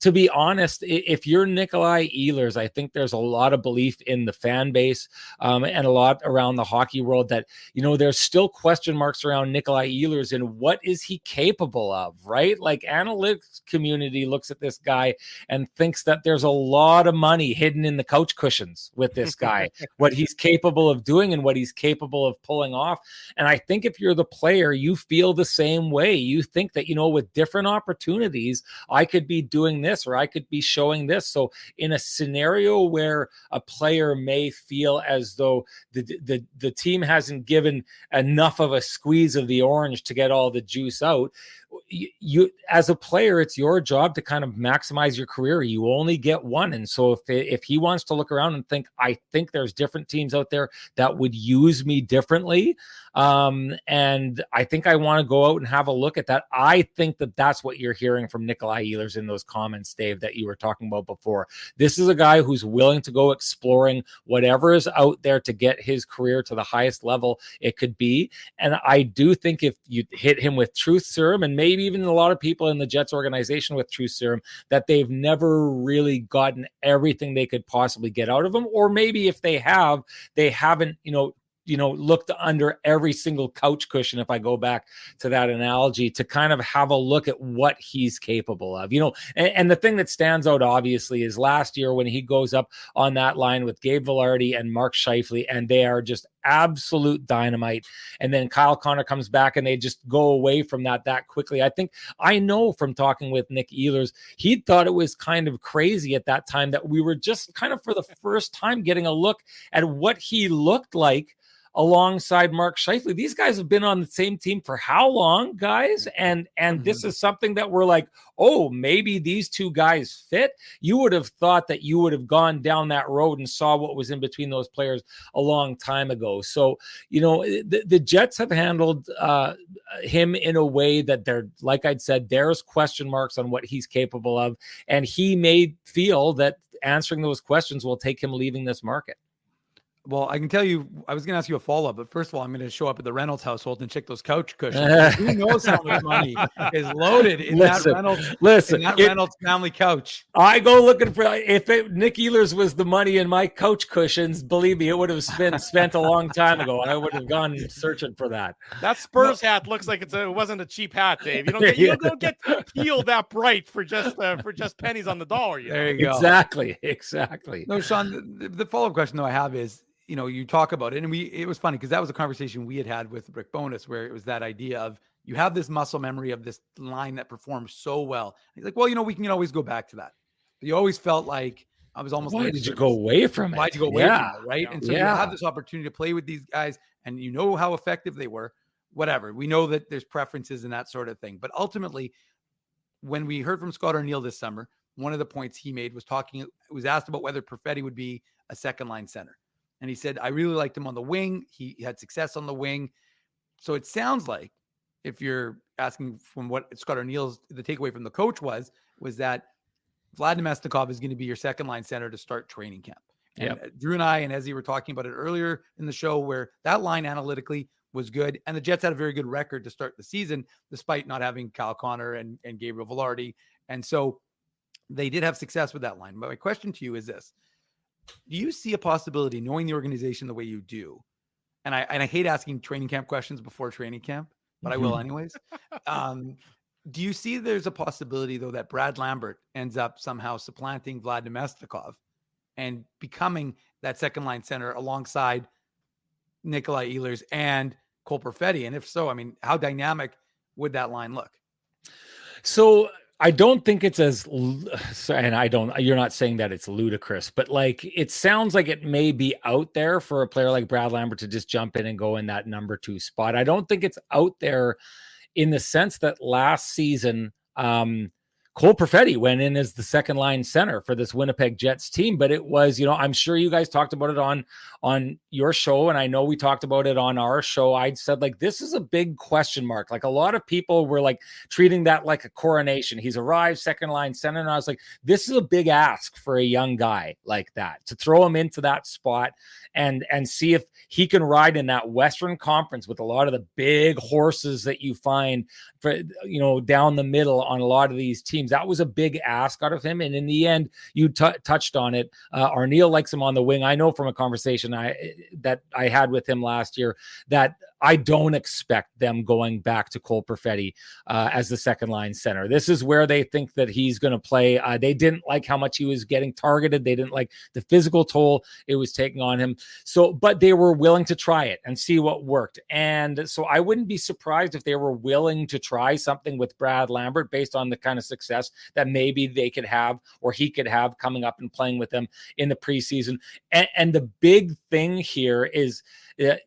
to be honest, if you're Nikolai Ehlers, I think there's a lot of belief in the fan base and a lot around the hockey world that, there's still question marks around Nikolai Ehlers and what is he capable of, right? Like, analytics community looks at this guy and thinks that there's a lot of money hidden in the couch cushions with this guy, what he's capable of doing and what he's capable of pulling off. And I think if you're the player, you feel the same way. You think that, with different opportunities, I could be doing this or I could be showing this. So in a scenario where a player may feel as though the team hasn't given enough of a squeeze of the orange to get all the juice out, you as a player, it's your job to kind of maximize your career. You only get one. And so if he wants to look around and think, I think there's different teams out there that would use me differently, and I think I want to go out and have a look at that. I think that that's what you're hearing from Nikolai Ehlers in those comments, Dave, that you were talking about before. This is a guy who's willing to go exploring whatever is out there to get his career to the highest level it could be. And I do think if you hit him with truth serum, and maybe even a lot of people in the Jets organization with truth serum, that they've never really gotten everything they could possibly get out of him, or maybe if they have, they haven't, looked under every single couch cushion, if I go back to that analogy, to kind of have a look at what he's capable of, and the thing that stands out obviously is last year when he goes up on that line with Gabe Vilardi and Mark Scheifele, and they are just absolute dynamite. And then Kyle Connor comes back and they just go away from that quickly. I know from talking with Nick Ehlers, he thought it was kind of crazy at that time that we were just kind of for the first time getting a look at what he looked like alongside Mark Scheifele. These guys have been on the same team for how long, guys? And this is something that we're like, oh, maybe these two guys fit. You would have thought that you would have gone down that road and saw what was in between those players a long time ago. So, the Jets have handled him in a way that like I'd said, there's question marks on what he's capable of. And he may feel that answering those questions will take him leaving this market. Well, I can tell you, I was going to ask you a follow-up, but first of all, I'm going to show up at the Reynolds household and check those couch cushions. Who knows how much money is loaded in that Reynolds family couch? I go looking for, Nick Ehlers was the money in my couch cushions, believe me, it would have been spent a long time ago. I would have gone searching for that. That Spurs hat looks like it wasn't a cheap hat, Dave. You don't get peeled that bright for just pennies on the dollar. There you go. Exactly. No, Sean, the follow-up question though I have is, you talk about it, and it was funny because that was a conversation we had with Rick Bowness, where it was that idea of you have this muscle memory of this line that performs so well. He's like, well, we can always go back to that. But you always felt like I was almost. Why did you go away from it? Why'd you go away from it, right? And so you have this opportunity to play with these guys, and how effective they were. whatever. We know that there's preferences and that sort of thing. But ultimately, when we heard from Scott Arniel this summer, one of the points he made was asked about whether Perfetti would be a second line center. And he said, I really liked him on the wing. He had success on the wing. So it sounds like, if you're asking from what Scott Arniel's, the takeaway from the coach was that Vlad Namestnikov is going to be your second line center to start training camp. And Drew and I and Ezzy were talking about it earlier in the show, where that line analytically was good. And the Jets had a very good record to start the season, despite not having Kyle Connor and Gabriel Velarde. And so they did have success with that line. But my question to you is this: do you see a possibility, knowing the organization the way you do, and I hate asking training camp questions before training camp, but I will anyways. Do you see there's a possibility, though, that Brad Lambert ends up somehow supplanting Vlad Namestnikov and becoming that second line center alongside Nikolai Ehlers and Cole Perfetti? And if so, I mean, how dynamic would that line look? So I don't think it's you're not saying that it's ludicrous, but like, it sounds like it may be out there for a player like Brad Lambert to just jump in and go in that number 2 spot. I don't think it's out there in the sense that last season, Cole Perfetti went in as the second line center for this Winnipeg Jets team, but it was, I'm sure you guys talked about it on your show, and I know we talked about it on our show. I'd said, like, this is a big question mark. Like, a lot of people were like treating that like a coronation. He's arrived second line center, and I was like, this is a big ask for a young guy like that, to throw him into that spot and see if he can ride in that Western Conference with a lot of the big horses that you find for, down the middle on a lot of these teams. That was a big ask out of him. And in the end, you touched on it. Arniel likes him on the wing. I know from a conversation that I had with him last year that I don't expect them going back to Cole Perfetti as the second line center. This is where they think that he's going to play. They didn't like how much he was getting targeted. They didn't like the physical toll it was taking on him. So, but they were willing to try it and see what worked. And so I wouldn't be surprised if they were willing to try something with Brad Lambert based on the kind of success that maybe they could have, or he could have, coming up and playing with them in the preseason. And the big thing here is,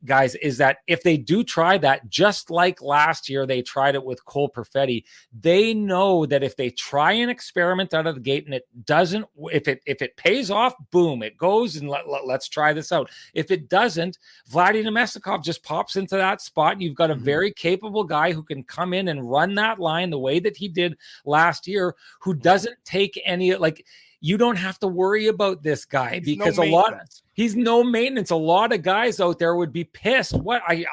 guys, is that if they do try that, just like last year they tried it with Cole Perfetti, they know that if they try an experiment out of the gate and it doesn't, if it pays off, boom, it goes, and let's try this out. If it doesn't, Vladimir Namestnikov just pops into that spot, and you've got a very capable guy who can come in and run that line the way that he did last year, who doesn't take any, like, you don't have to worry about this guy because he's no maintenance. A lot of guys out there would be pissed.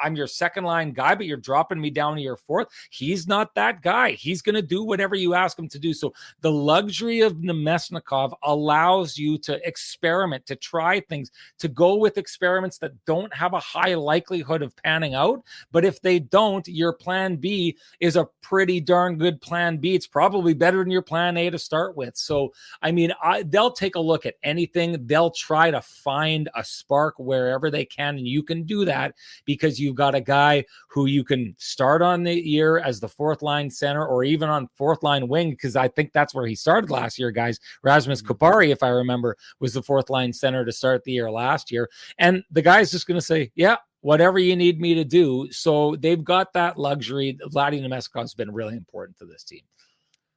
I'm your second line guy, but you're dropping me down to your fourth. He's not that guy. He's going to do whatever you ask him to do. So the luxury of Namestnikov allows you to experiment, to try things, to go with experiments that don't have a high likelihood of panning out. But if they don't, your plan B is a pretty darn good plan B. It's probably better than your plan A to start with. So, I mean, they'll take a look at anything. They'll try to find a spark wherever they can, and you can do that because you've got a guy who you can start on the year as the fourth line center, or even on fourth line wing, because I think that's where he started last year, guys. Rasmus Kupari, if I remember, was the fourth line center to start the year last year, and the guy's just going to say, yeah, whatever you need me to do. So they've got that luxury. Vladimir Namestnikov has been really important to this team.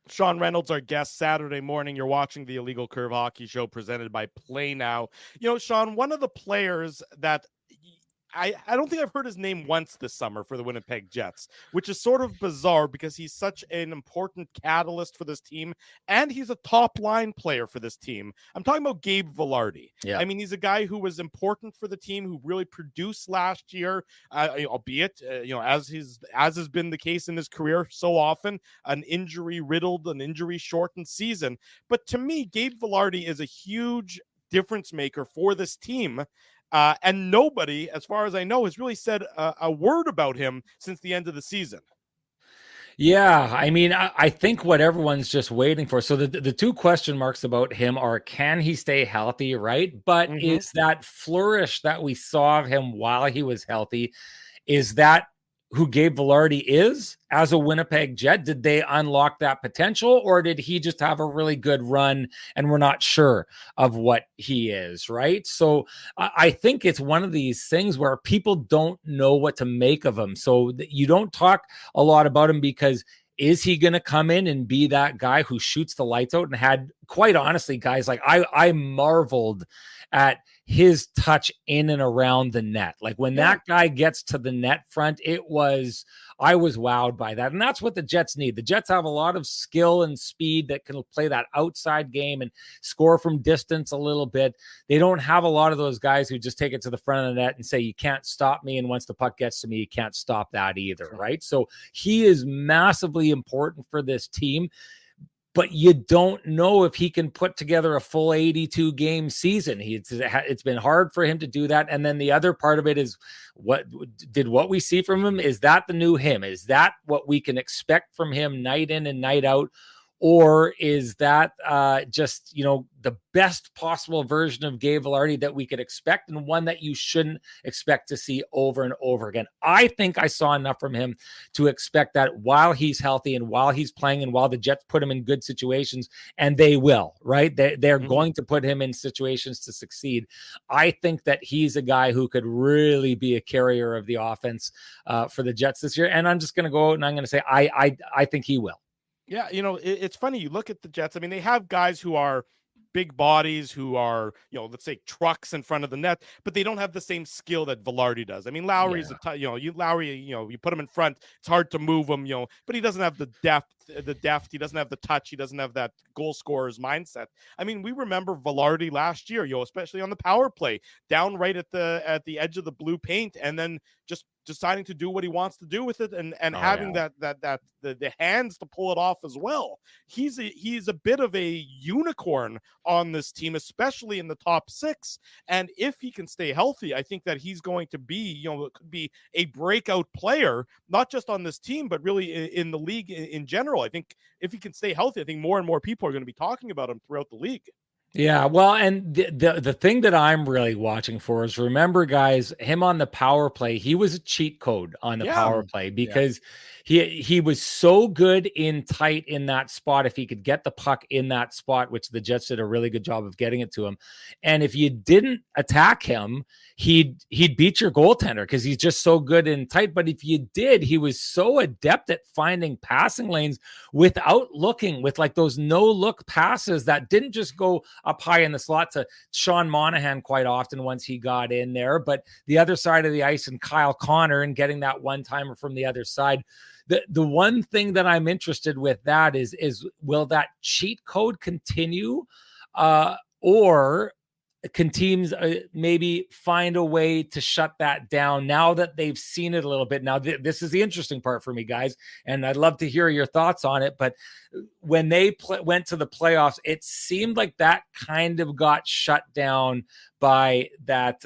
Sean Reynolds, our guest Saturday morning. You're watching the Illegal Curve Hockey Show presented by Play Now. Sean, one of the players that I don't think I've heard his name once this summer for the Winnipeg Jets, which is sort of bizarre because he's such an important catalyst for this team, and he's a top line player for this team. I'm talking about Gabe Velarde. Yeah. I mean, he's a guy who was important for the team, who really produced last year, albeit, as has been the case in his career so often, an injury-riddled, an injury-shortened season. But to me, Gabe Velarde is a huge difference maker for this team. And nobody, as far as I know, has really said a word about him since the end of the season. Yeah, I mean, I think what everyone's just waiting for. So the two question marks about him are, can he stay healthy, right? But is that flourish that we saw of him while he was healthy, is that who Gabe Vilardi is as a Winnipeg Jet? Did they unlock that potential, or did he just have a really good run and we're not sure of what he is, right? So I think it's one of these things where people don't know what to make of him. So you don't talk a lot about him because is he going to come in and be that guy who shoots the lights out? And had, quite honestly, guys, like I marveled at his touch in and around the net. Like when that guy gets to the net front, I was wowed by that. And that's what the Jets need. The Jets have a lot of skill and speed that can play that outside game and score from distance a little bit. They don't have a lot of those guys who just take it to the front of the net and say, you can't stop me. And once the puck gets to me, you can't stop that either. Right. So he is massively important for this team. But you don't know if he can put together a full 82 game season. It's been hard for him to do that. And then the other part of it is what we see from him? Is that the new him? Is that what we can expect from him night in and night out? Or is that just, the best possible version of Gabe Vilardi that we could expect, and one that you shouldn't expect to see over and over again? I think I saw enough from him to expect that while he's healthy and while he's playing and while the Jets put him in good situations, and they will, right? They're going to put him in situations to succeed. I think that he's a guy who could really be a carrier of the offense for the Jets this year. And I'm just going to go out and I'm going to say, I think he will. Yeah, it's funny. You look at the Jets. I mean, they have guys who are big bodies, who are, let's say trucks in front of the net, but they don't have the same skill that Vilardi does. I mean, Lowry's Lowry, you put him in front, it's hard to move him, but he doesn't have the depth. He doesn't have the touch. He doesn't have that goal scorer's mindset. I mean, we remember Vilardi last year, especially on the power play, down right at the edge of the blue paint, and then just deciding to do what he wants to do with it, and having the hands to pull it off as well. He's a bit of a unicorn on this team, especially in the top six. And if he can stay healthy, I think that he's going to be, could be a breakout player, not just on this team, but really in the league in general. I think if he can stay healthy, I think more and more people are going to be talking about him throughout the league. Yeah, well, and the thing that I'm really watching for is, remember, guys, him on the power play, he was a cheat code on the power play because he was so good in tight in that spot. If he could get the puck in that spot, which the Jets did a really good job of getting it to him, and if you didn't attack him, he'd beat your goaltender because he's just so good in tight. But if you did, he was so adept at finding passing lanes without looking, with like those no look passes that didn't just go up high in the slot to Sean Monahan quite often once he got in there, but the other side of the ice and Kyle Connor and getting that one-timer from the other side. The one thing that I'm interested with that is will that cheat code continue, or can teams maybe find a way to shut that down now that they've seen it a little bit? Now, this is the interesting part for me, guys, and I'd love to hear your thoughts on it. But when they went to the playoffs, it seemed like that kind of got shut down by that.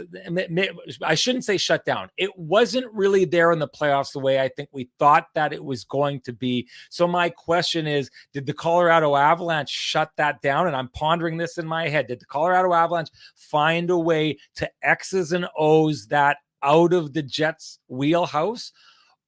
I shouldn't say shut down. It wasn't really there in the playoffs the way I think we thought that it was going to be. So my question is, did the Colorado Avalanche shut that down? And I'm pondering this in my head. Did the Colorado Avalanche find a way to X's and O's that out of the Jets' wheelhouse?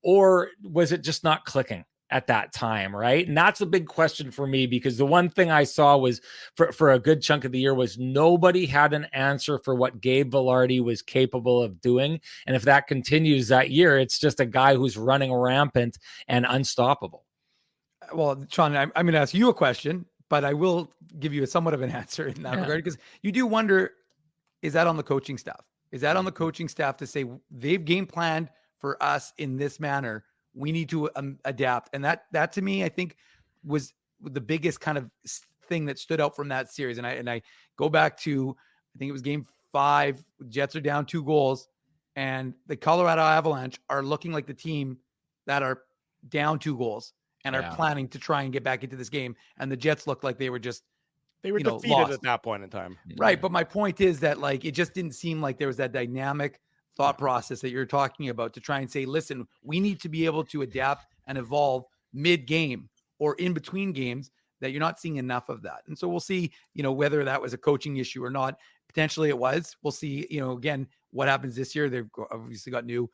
Or was it just not clicking at that time, right? And that's a big question for me, because the one thing I saw was for a good chunk of the year was nobody had an answer for what Gabe Vilardi was capable of doing. And if that continues that year, it's just a guy who's running rampant and unstoppable. Well, Sean, I'm going to ask you a question, but I will give you somewhat of an answer in that regard, because you do wonder, is that on the coaching staff? Is that on the coaching staff to say they've game planned for us in this manner? We need to adapt. And that to me, I think, was the biggest kind of thing that stood out from that series. And I go back to, I think it was game 5, Jets are down 2 goals, and the Colorado Avalanche are looking like the team that are down 2 goals and are planning to try and get back into this game. And the Jets looked like they were defeated lost at that point in time. Right. But my point is that, like, it just didn't seem like there was that dynamic thought process that you're talking about to try and say, listen, we need to be able to adapt and evolve mid-game or in between games, that you're not seeing enough of that. And so we'll see, whether that was a coaching issue or not. Potentially it was. We'll see, again, what happens this year. They've obviously got new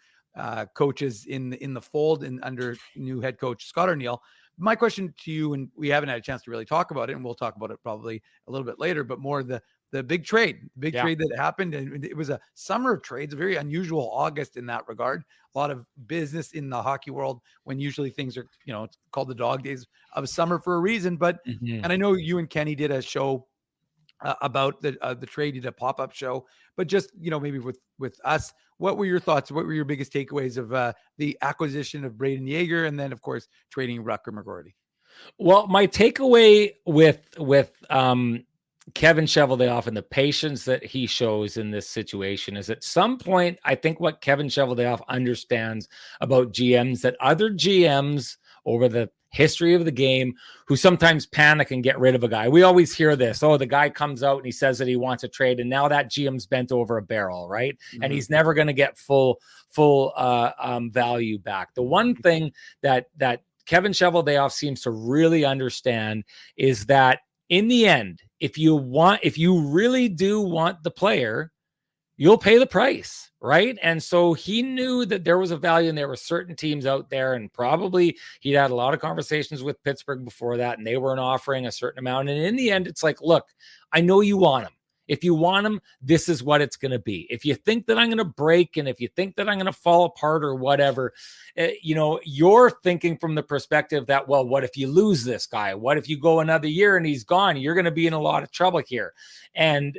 coaches in the fold and under new head coach Scott Arniel. My question to you, and we haven't had a chance to really talk about it, and we'll talk about it probably a little bit later, but more the big trade that happened. And it was a summer of trades, a very unusual August in that regard. A lot of business in the hockey world when usually things are, it's called the dog days of summer for a reason. But, and I know you and Kenny did a show about the trade, you did a pop-up show, but just, maybe with us, what were your thoughts? What were your biggest takeaways of the acquisition of Brayden Yager and then, of course, trading Rutger McGroarty? Well, my takeaway with Kevin Cheveldayoff and the patience that he shows in this situation is at some point, I think what Kevin Cheveldayoff understands about GMs that other GMs over the history of the game who sometimes panic and get rid of a guy. We always hear this. Oh, the guy comes out and he says that he wants a trade, and now that GM's bent over a barrel, right? Mm-hmm. And he's never going to get full value back. The one thing that Kevin Cheveldayoff seems to really understand is that in the end, if you really do want the player, you'll pay the price, right? And so he knew that there was a value and there were certain teams out there, and probably he'd had a lot of conversations with Pittsburgh before that, and they weren't offering a certain amount. And in the end, it's like, look, I know you want him. If you want him, this is what it's going to be. If you think that I'm going to break, and if you think that I'm going to fall apart or whatever, you're thinking from the perspective that, well, what if you lose this guy? What if you go another year and he's gone? You're going to be in a lot of trouble here.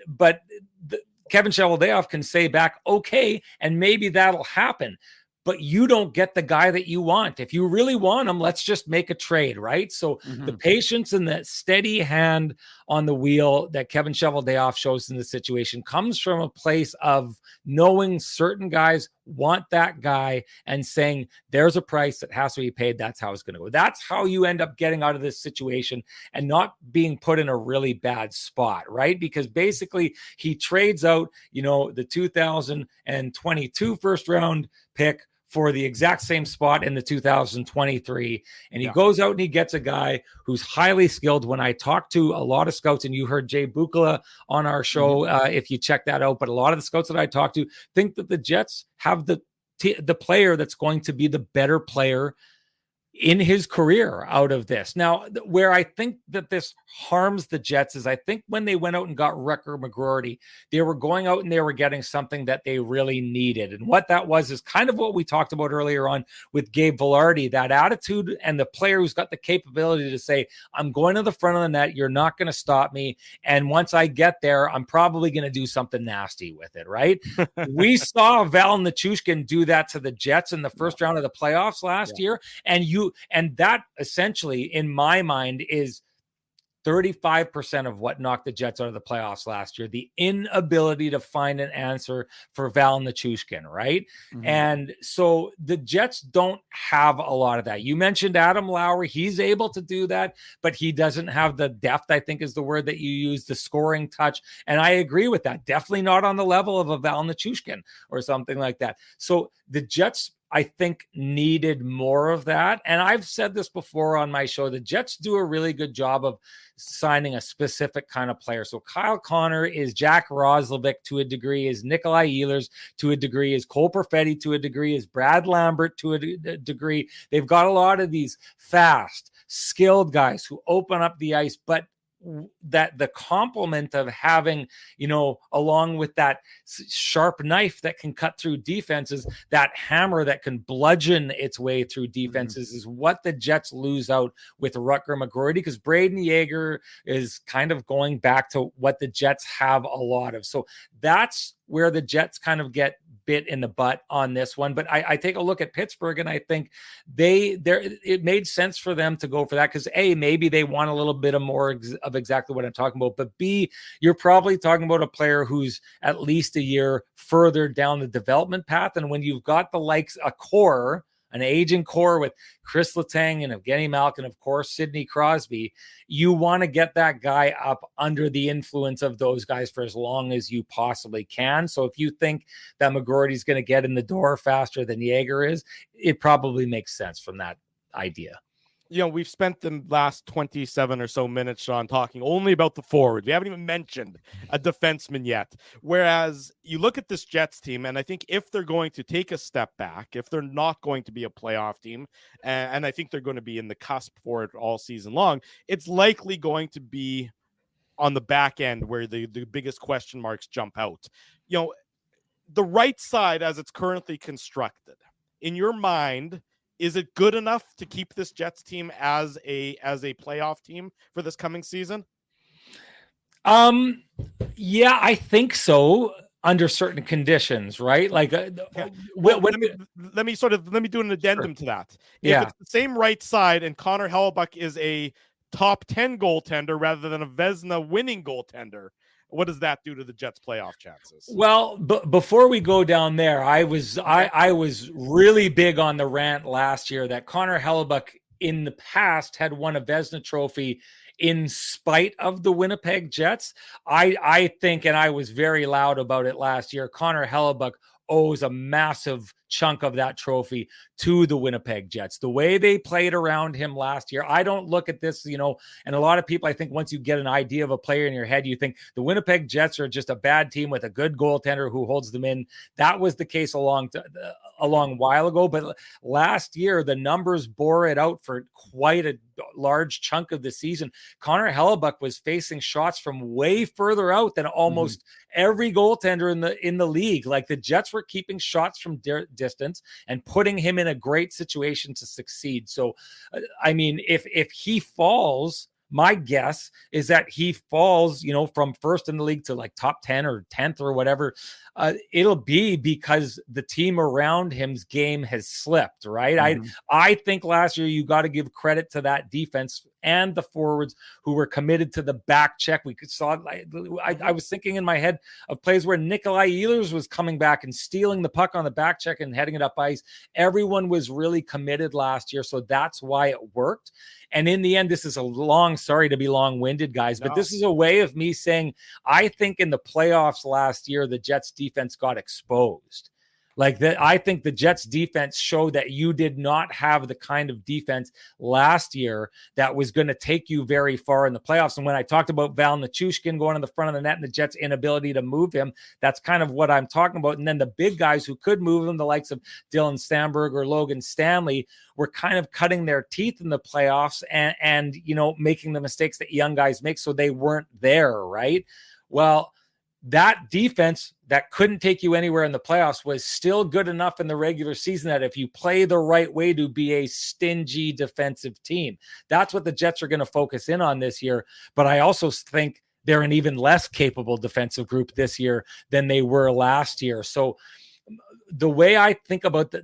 But Kevin Cheveldayoff can say back, okay, and maybe that'll happen. But you don't get the guy that you want. If you really want him, let's just make a trade, right? So the patience and the steady hand on the wheel that Kevin Cheveldayoff shows in this situation comes from a place of knowing certain guys want that guy and saying there's a price that has to be paid. That's how it's going to go. That's how you end up getting out of this situation and not being put in a really bad spot, right? Because basically he trades out, the 2022 first round pick for the exact same spot in the 2023. And he goes out and he gets a guy who's highly skilled. When I talked to a lot of scouts, and you heard Jay Bukala on our show, if you check that out, but a lot of the scouts that I talked to think that the Jets have the player that's going to be the better player in his career out of this. Now, where I think that this harms the Jets is I think when they went out and got Rutger McGroarty, they were going out and they were getting something that they really needed. And what that was is kind of what we talked about earlier on with Gabe Vilardi, that attitude and the player who's got the capability to say, I'm going to the front of the net, you're not going to stop me. And once I get there, I'm probably going to do something nasty with it, right? We saw Val Nichushkin do that to the Jets in the first round of the playoffs last year. And that essentially, in my mind, is 35% of what knocked the Jets out of the playoffs last year, the inability to find an answer for Val Nichushkin, right? And so the Jets don't have a lot of that. You mentioned Adam Lowry. He's able to do that, but he doesn't have the depth, I think is the word that you use, the scoring touch. And I agree with that. Definitely not on the level of a Val Nichushkin or something like that. So the Jets, I think, needed more of that. And I've said this before on my show, the Jets do a really good job of signing a specific kind of player. So Kyle Connor is Jack Roslovic to a degree, is Nikolai Ehlers to a degree, is Cole Perfetti to a degree, is Brad Lambert to a degree. They've got a lot of these fast, skilled guys who open up the ice, but that the complement of having, along with that sharp knife that can cut through defenses, that hammer that can bludgeon its way through defenses is what the Jets lose out with Rutger McGroarty, because Brayden Yager is kind of going back to what the Jets have a lot of. So that's where the Jets kind of get bit in the butt on this one. But I take a look at Pittsburgh and I think it made sense for them to go for that because A, maybe they want a little bit of more of exactly what I'm talking about, but B, you're probably talking about a player who's at least a year further down the development path. And when you've got the likes, an aging core with Chris Letang and Evgeny Malkin, of course, Sidney Crosby, you want to get that guy up under the influence of those guys for as long as you possibly can. So if you think that McGroarty's going to get in the door faster than Yager is, it probably makes sense from that idea. we've spent the last 27 or so minutes, Sean, talking only about the forwards. We haven't even mentioned a defenseman yet. Whereas you look at this Jets team, and I think if they're going to take a step back, if they're not going to be a playoff team, and I think they're going to be in the cusp for it all season long, it's likely going to be on the back end where the biggest question marks jump out. The right side as it's currently constructed, in your mind, is it good enough to keep this Jets team as a playoff team for this coming season? Yeah, I think so under certain conditions, right? Like, let me do an addendum to that. If it's the same right side and Connor Hellebuyck is a top 10 goaltender rather than a Vezina winning goaltender, what does that do to the Jets' playoff chances? Well, before we go down there, I was really big on the rant last year that Connor Hellebuyck in the past had won a Vezina trophy in spite of the Winnipeg Jets. I think, and I was very loud about it last year, Connor Hellebuyck owes a massive chunk of that trophy to the Winnipeg Jets. The way they played around him last year, I don't look at this, and a lot of people, I think once you get an idea of a player in your head, you think the Winnipeg Jets are just a bad team with a good goaltender who holds them in. That was the case a long while ago, but last year the numbers bore it out for quite a large chunk of the season. Connor Hellebuyck was facing shots from way further out than almost every goaltender in the league. Like, the Jets were keeping shots from distance and putting him in a great situation to succeed. So, I mean, if he falls, my guess is that he falls, from first in the league to like top 10 or 10th or whatever. It'll be because the team around him's game has slipped, right? I think last year you got to give credit to that defense and the forwards who were committed to the back check. We saw, I was thinking in my head of plays where Nikolai Ehlers was coming back and stealing the puck on the back check and heading it up ice. Everyone was really committed last year, so that's why it worked. And in the end, this is sorry to be long-winded, guys, but this is a way of me saying, I think in the playoffs last year, the Jets defense got exposed. Like that, I think the Jets defense showed that you did not have the kind of defense last year that was going to take you very far in the playoffs. And when I talked about Val Nichushkin going in the front of the net and the Jets' inability to move him, that's kind of what I'm talking about. And then the big guys who could move him, the likes of Dylan Stamberg or Logan Stanley, were kind of cutting their teeth in the playoffs and making the mistakes that young guys make. So they weren't there, right? Well, that defense that couldn't take you anywhere in the playoffs was still good enough in the regular season that if you play the right way to be a stingy defensive team, that's what the Jets are going to focus in on this year. But I also think they're an even less capable defensive group this year than they were last year. So the way I think about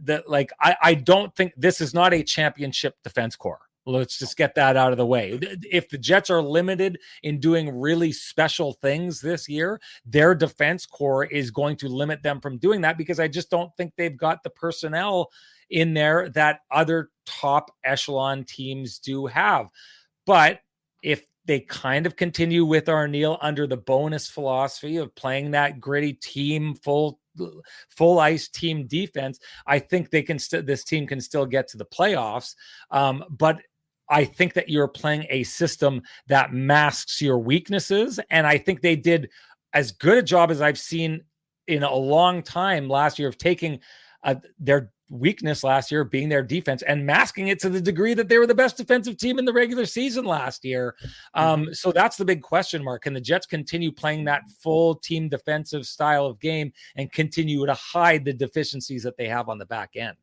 I don't think this is not a championship defense core. Let's just get that out of the way. If the Jets are limited in doing really special things this year, their defense core is going to limit them from doing that, because I just don't think they've got the personnel in there that other top echelon teams do have. But if they kind of continue with Arniel under the bonus philosophy of playing that gritty team, full ice team defense, I think this team can still get to the playoffs. But I think that you're playing a system that masks your weaknesses. And I think they did as good a job as I've seen in a long time last year of taking their weakness last year being their defense and masking it to the degree that they were the best defensive team in the regular season last year. So that's the big question mark. Can the Jets continue playing that full team defensive style of game and continue to hide the deficiencies that they have on the back end?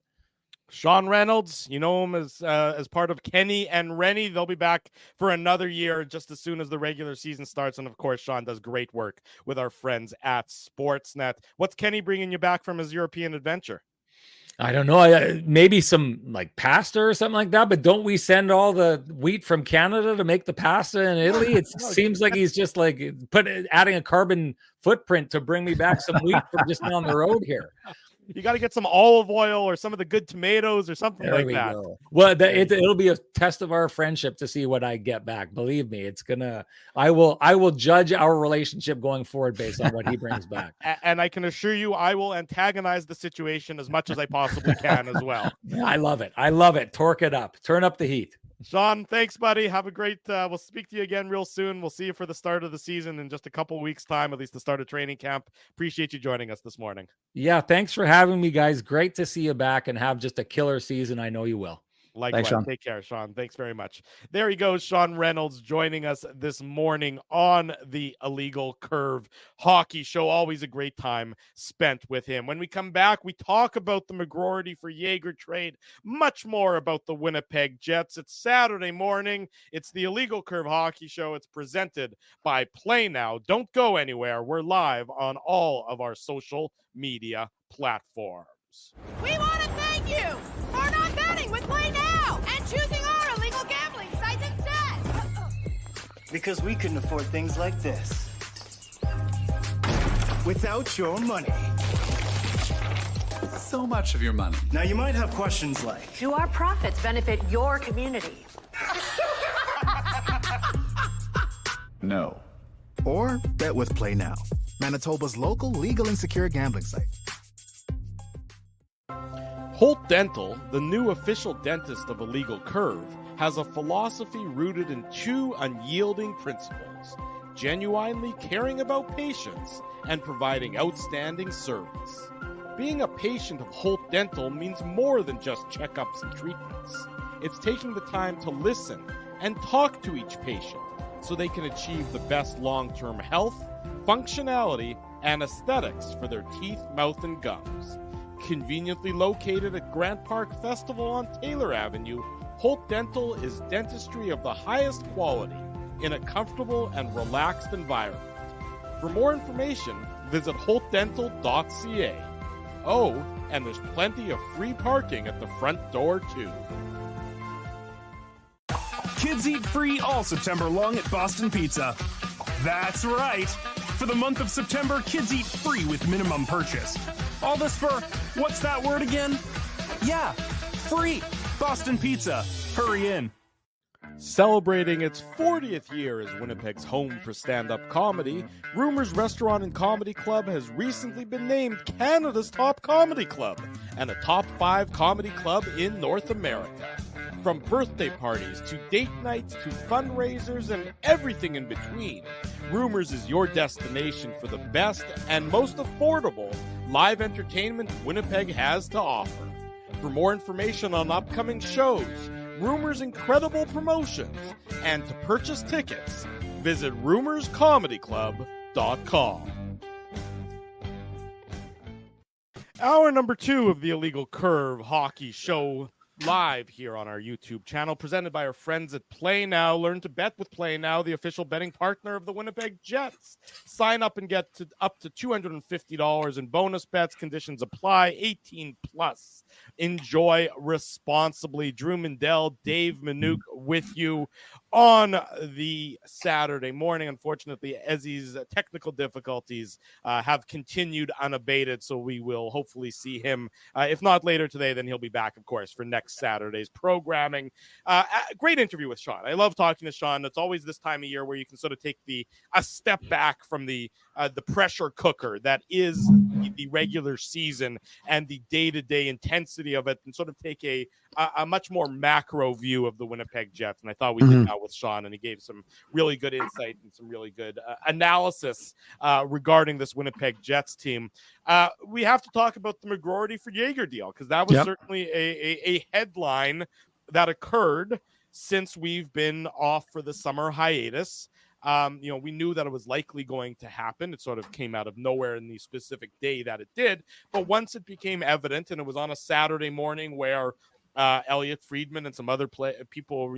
Sean Reynolds, you know him as part of Kenny and Rennie. They'll be back for another year just as soon as the regular season starts. And of course, Sean does great work with our friends at Sportsnet. What's Kenny bringing you back from his European adventure? I don't know. Maybe some like pasta or something like that. But don't we send all the wheat from Canada to make the pasta in Italy? It seems like he's just like adding a carbon footprint to bring me back some wheat from just down the road here. You got to get some olive oil or some of the good tomatoes or something there like we that. Go. Well, it'll be a test of our friendship to see what I get back. Believe me, I will judge our relationship going forward based on what he brings back. And I can assure you, I will antagonize the situation as much as I possibly can as well. I love it. I love it. Torque it up. Turn up the heat. Sean, thanks, buddy. Have a great. We'll speak to you again real soon. We'll see you for the start of the season in just a couple weeks' time, at least the start of training camp. Appreciate you joining us this morning. Yeah, thanks for having me, guys. Great to see you back and have just a killer season. I know you will. Likewise. Thanks, Sean. Take care, Sean. Thanks very much. There he goes, Sean Reynolds, joining us this morning on the Illegal Curve Hockey Show. Always a great time spent with him. When we come back, we talk about the McGroarty for Yeager trade, much more about the Winnipeg Jets. It's Saturday morning. It's the Illegal Curve Hockey Show. It's presented by Play Now. Don't go anywhere. We're live on all of our social media platforms. We want to thank you for not betting with Play Now and choosing our illegal gambling site instead. Because we couldn't afford things like this without your money. So much of your money. Now you might have questions like, Do our profits benefit your community? No. Or bet with Play Now, Manitoba's local legal and secure gambling site. Holt Dental, the new official dentist of Illegal Curve, has a philosophy rooted in two unyielding principles: genuinely caring about patients and providing outstanding service. Being a patient of Holt Dental means more than just checkups and treatments. It's taking the time to listen and talk to each patient so they can achieve the best long-term health, functionality, and aesthetics for their teeth, mouth, and gums. Conveniently located at Grant Park Festival on Taylor Avenue, Holt Dental is dentistry of the highest quality in a comfortable and relaxed environment. For more information, visit holtdental.ca. Oh, and there's plenty of free parking at the front door, too. Kids eat free all September long at Boston Pizza. That's right. For the month of September, kids eat free with minimum purchase. All this for, what's that word again? Yeah, free. Boston Pizza. Hurry in. Celebrating its 40th year as Winnipeg's home for stand-up comedy, Rumors Restaurant and Comedy Club has recently been named Canada's top comedy club and a top 5 comedy club in North America. From birthday parties to date nights to fundraisers and everything in between, Rumors is your destination for the best and most affordable live entertainment Winnipeg has to offer. For more information on upcoming shows, Rumors' incredible promotions, and to purchase tickets, visit rumorscomedyclub.com. Hour number 2 of the Illegal Curve Hockey Show, live here on our YouTube channel, presented by our friends at Play Now. Learn to bet with Play Now, the official betting partner of the Winnipeg Jets. Sign up and get up to $250 in bonus bets. Conditions apply. 18 plus. Enjoy responsibly. Drew Mindell, Dave Minuk with you on the Saturday morning. Unfortunately, Ezzy's technical difficulties have continued unabated, so we will hopefully see him, if not later today, then he'll be back, of course, for next Saturday's programming. Great interview with Sean. I love talking to Sean. It's always this time of year where you can sort of take a step back from the pressure cooker that is the regular season and the day-to-day intensity of it, and sort of take a much more macro view of the Winnipeg Jets. And I thought we did that with Sean, and he gave some really good insight and some really good analysis regarding this Winnipeg Jets team. We have to talk about the McGroarty for Yeager deal, because that was certainly a headline that occurred since we've been off for the summer hiatus. We knew that it was likely going to happen. It sort of came out of nowhere in the specific day that it did. But once it became evident, and it was on a Saturday morning where Elliot Friedman and some other people,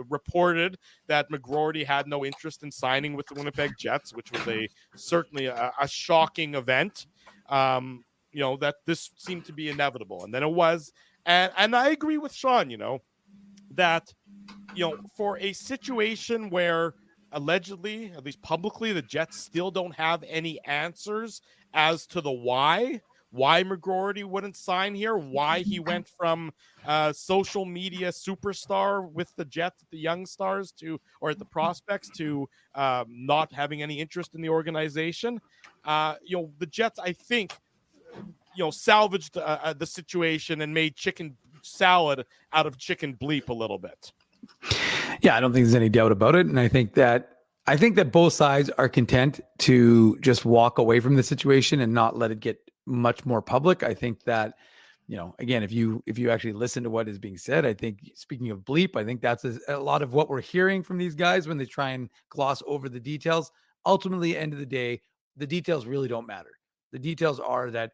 reported that McGroarty had no interest in signing with the Winnipeg Jets, which was certainly a shocking event. That this seemed to be inevitable, and then it was. And I agree with Sean, that for a situation where allegedly, at least publicly, the Jets still don't have any answers as to the why McGroarty wouldn't sign here, why he went from social media superstar with the Jets, the young stars, or at the prospects, to not having any interest in the organization. The Jets, I think, salvaged the situation and made chicken salad out of Chicken Bleep a little bit. Yeah, I don't think there's any doubt about it. And I think that both sides are content to just walk away from the situation and not let it get much more public. I think that, again, if you actually listen to what is being said, I think, speaking of Bleep, I think that's a lot of what we're hearing from these guys when they try and gloss over the details. Ultimately, end of the day, the details really don't matter. The details are that,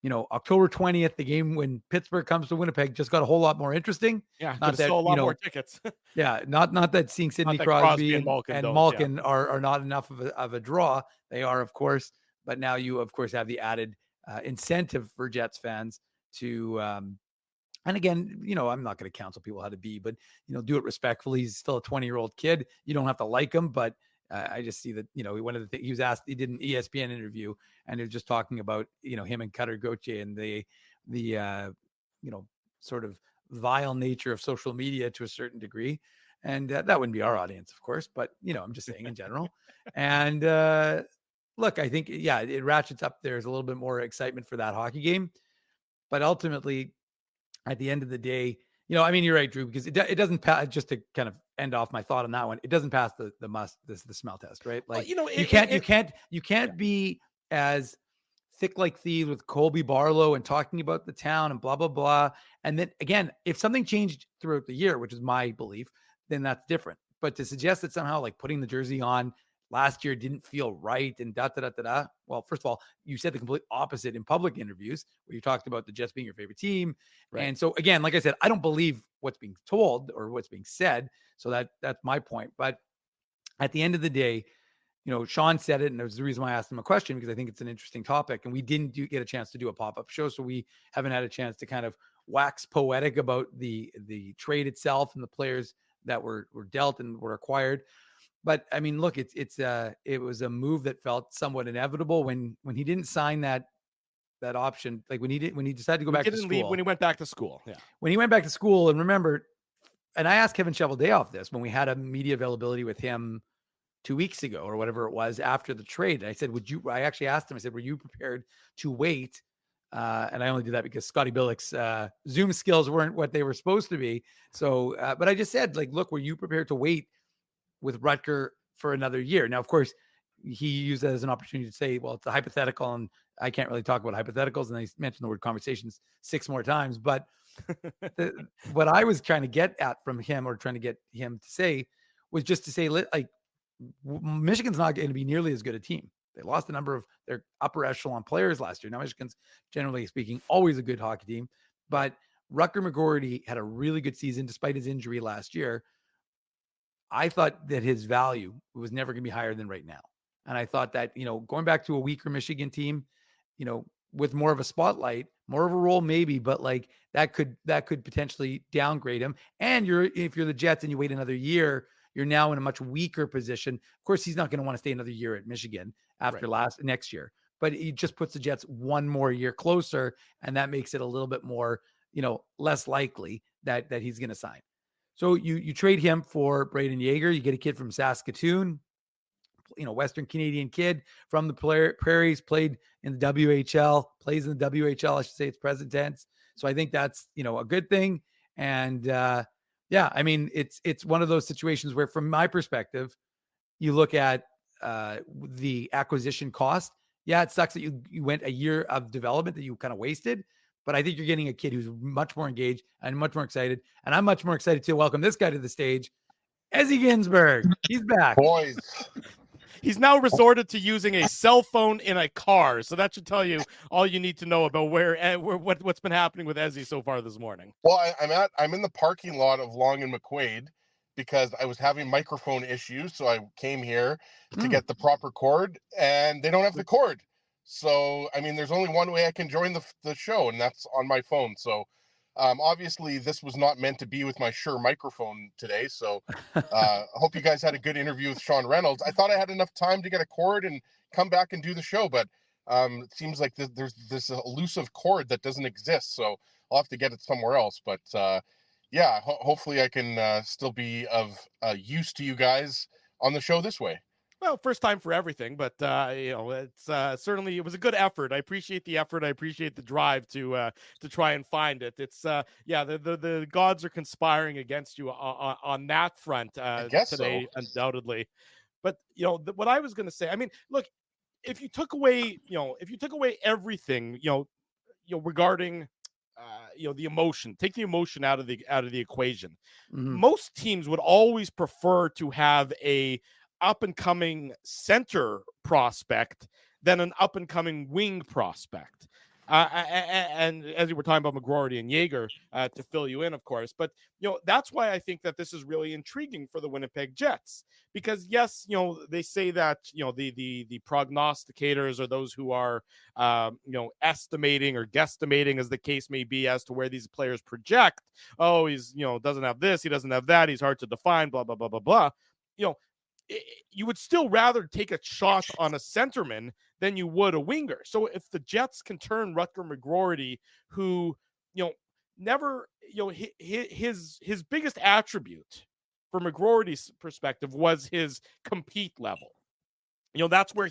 October 20th, the game when Pittsburgh comes to Winnipeg just got a whole lot more interesting. Yeah, not that a lot more tickets. Yeah, not that seeing Sidney that Crosby and Malkin Malkin are not enough of a draw. They are, of course, but now you, of course, have the added incentive for Jets fans to, and again, I'm not going to counsel people how to be, but do it respectfully. He's still a 20-year-old kid. You don't have to like him, but I just see that, one of the things he was asked, he did an ESPN interview and he was just talking about, him and Cutter Gauthier and the sort of vile nature of social media to a certain degree. And that wouldn't be our audience, of course, but I'm just saying in general. And look, I think, it ratchets up. There's a little bit more excitement for that hockey game, but ultimately at the end of the day, you're right, Drew, because it doesn't pass, just to kind of end off my thought on that one. It doesn't pass the smell test, right? Like, you can't be as thick like thieves with Colby Barlow and talking about the town and blah, blah, blah. And then again, if something changed throughout the year, which is my belief, then that's different. But to suggest that somehow like putting the jersey on last year didn't feel right and well, first of all, you said the complete opposite in public interviews where you talked about the Jets being your favorite team. Right. And so again, like I said, I don't believe what's being told or what's being said. So that's my point. But at the end of the day, Sean said it, and it was the reason why I asked him a question, because I think it's an interesting topic, and we didn't get a chance to do a pop-up show, so we haven't had a chance to kind of wax poetic about the trade itself and the players that were dealt and were acquired. But I mean, look, it was a move that felt somewhat inevitable when he didn't sign that option, like when he decided to go back to school. Leave when he went back to school. Yeah. When he went back to school, and remember, and I asked Kevin Cheveldayoff this when we had a media availability with him 2 weeks ago or whatever it was after the trade. And I said, I actually asked him, I said, were you prepared to wait? And I only did that because Scotty Billick's Zoom skills weren't what they were supposed to be. So, but I just said, like, look, were you prepared to wait with Rutger for another year? Now, of course, he used that as an opportunity to say, well, it's a hypothetical, and I can't really talk about hypotheticals. And I mentioned the word conversations 6 more times. But what I was trying to get at from him, or trying to get him to say, was just to say, like, Michigan's not going to be nearly as good a team. They lost a number of their upper echelon players last year. Now, Michigan's, generally speaking, always a good hockey team. But Rutger McGroarty had a really good season despite his injury last year. I thought that his value was never going to be higher than right now. And I thought that, going back to a weaker Michigan team, with more of a spotlight, more of a role maybe, but like that could potentially downgrade him. And if you're the Jets and you wait another year, you're now in a much weaker position. Of course, he's not going to want to stay another year at Michigan after next year, but he just puts the Jets one more year closer. And that makes it a little bit more, less likely that he's going to sign. So you trade him for Braden Yeager. You get a kid from Saskatoon, Western Canadian kid from the Prairies, played in the WHL, plays in the WHL. I should say it's present tense. So I think that's, a good thing. And I mean, it's one of those situations where, from my perspective, you look at the acquisition cost. Yeah, it sucks that you went a year of development that you kind of wasted. But I think you're getting a kid who's much more engaged and much more excited. And I'm much more excited to welcome this guy to the stage, Ezzy Ginsberg. He's back. Boys. He's now resorted to using a cell phone in a car. So that should tell you all you need to know about what's been happening with Ezzy so far this morning. Well, I'm in the parking lot of Long and McQuaid because I was having microphone issues. So I came here to get the proper cord, and they don't have the cord. So, I mean, there's only one way I can join the show, and that's on my phone. So, obviously, this was not meant to be with my Shure microphone today. So, I hope you guys had a good interview with Sean Reynolds. I thought I had enough time to get a cord and come back and do the show, but it seems like there's this elusive cord that doesn't exist. So, I'll have to get it somewhere else. But, hopefully I can still be of use to you guys on the show this way. Well, first time for everything, but it's certainly it was a good effort. I appreciate the effort. I appreciate the drive to try and find it. It's the gods are conspiring against you on that front today, so. undoubtedly. But what I was going to say, I mean, look, if you took away everything, regarding the emotion, take the emotion out of the equation. Most teams would always prefer to have a up and coming center prospect than an up and coming wing prospect. And as you were talking about McGroarty and Yeager, to fill you in, of course, but that's why I think that this is really intriguing for the Winnipeg Jets, because yes, they say that the prognosticators are those who are estimating or guesstimating, as the case may be, as to where these players project. Oh, he's doesn't have this, he doesn't have that, he's hard to define, blah blah blah blah blah. You would still rather take a shot on a centerman than you would a winger. So if the Jets can turn Rutger McGroarty, who, never, his biggest attribute from McGroarty's perspective was his compete level. That's where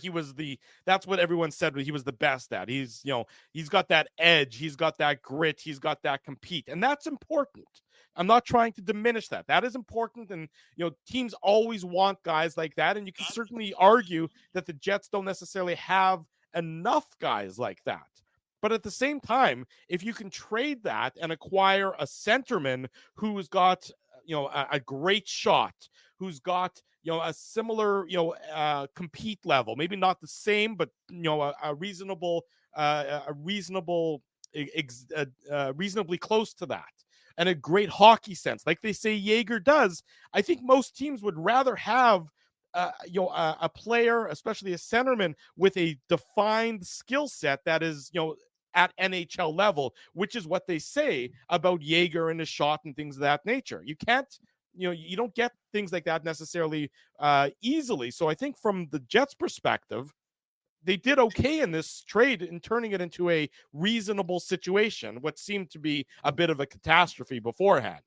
that's what everyone said he was the best at. He's got that edge, he's got that grit, he's got that compete. And that's important. I'm not trying to diminish that. That is important. And, teams always want guys like that. And you can certainly argue that the Jets don't necessarily have enough guys like that. But at the same time, if you can trade that and acquire a centerman who's got, a great shot, who's got, a similar, compete level, maybe not the same, but, reasonably close to that, and a great hockey sense, like they say Yeager does, I think most teams would rather have a player, especially a centerman, with a defined skill set that is, at NHL level, which is what they say about Yeager and his shot and things of that nature. You can't, you don't get things like that necessarily easily. So I think from the Jets' perspective, they did okay in this trade in turning it into a reasonable situation, what seemed to be a bit of a catastrophe beforehand.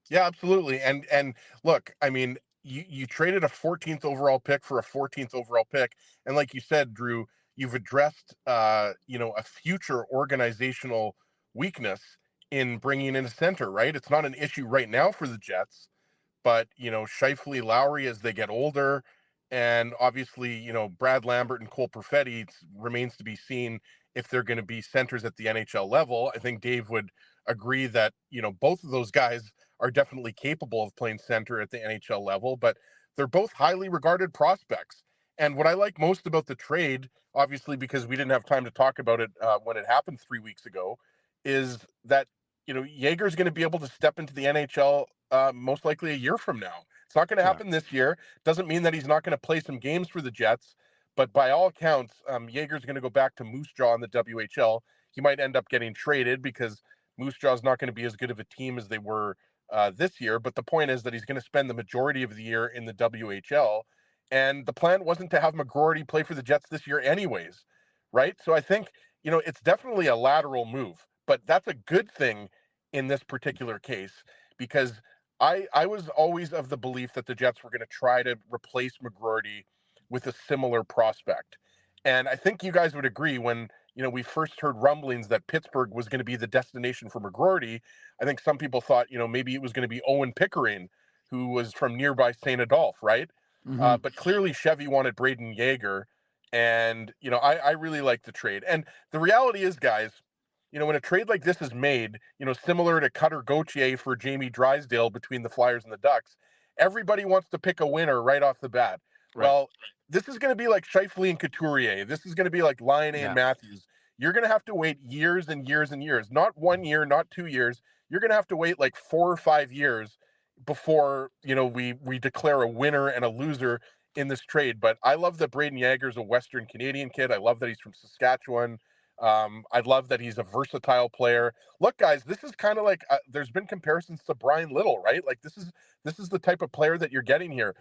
Yeah, absolutely. And look, I mean, you traded a 14th overall pick for a 14th overall pick. And like you said, Drew, you've addressed, a future organizational weakness in bringing in a center, right? It's not an issue right now for the Jets, but, Scheifele, Lowry, as they get older, and obviously, Brad Lambert and Cole Perfetti, remains to be seen if they're going to be centers at the NHL level. I think Dave would agree that, both of those guys are definitely capable of playing center at the NHL level, but they're both highly regarded prospects. And what I like most about the trade, obviously, because we didn't have time to talk about it when it happened 3 weeks ago, is that, Yeager's going to be able to step into the NHL most likely a year from now. It's not going to happen this year. Doesn't mean that he's not going to play some games for the Jets, but by all accounts, Yeager's going to go back to Moose Jaw in the WHL. He might end up getting traded because Moose Jaw is not going to be as good of a team as they were this year. But the point is that he's going to spend the majority of the year in the WHL. And the plan wasn't to have McGroarty play for the Jets this year anyways, right? So I think, it's definitely a lateral move, but that's a good thing in this particular case, because I was always of the belief that the Jets were going to try to replace McGroarty with a similar prospect. And I think you guys would agree when, we first heard rumblings that Pittsburgh was going to be the destination for McGroarty. I think some people thought, maybe it was going to be Owen Pickering, who was from nearby St. Adolphe, right? But clearly Chevy wanted Braden Yeager. And, I really like the trade. And the reality is, guys, when a trade like this is made, similar to Cutter Gauthier for Jamie Drysdale between the Flyers and the Ducks, everybody wants to pick a winner right off the bat. Right. Well, this is going to be like Scheifele and Couturier. This is going to be like Laine and Matthews. You're going to have to wait years and years and years, not 1 year, not 2 years. You're going to have to wait like 4 or 5 years before, we declare a winner and a loser in this trade. But I love that Braden Yeager's a Western Canadian kid. I love that he's from Saskatchewan. I love that he's a versatile player. Look, guys, this is kind of like there's been comparisons to Brian Little, right? Like this is the type of player that you're getting here.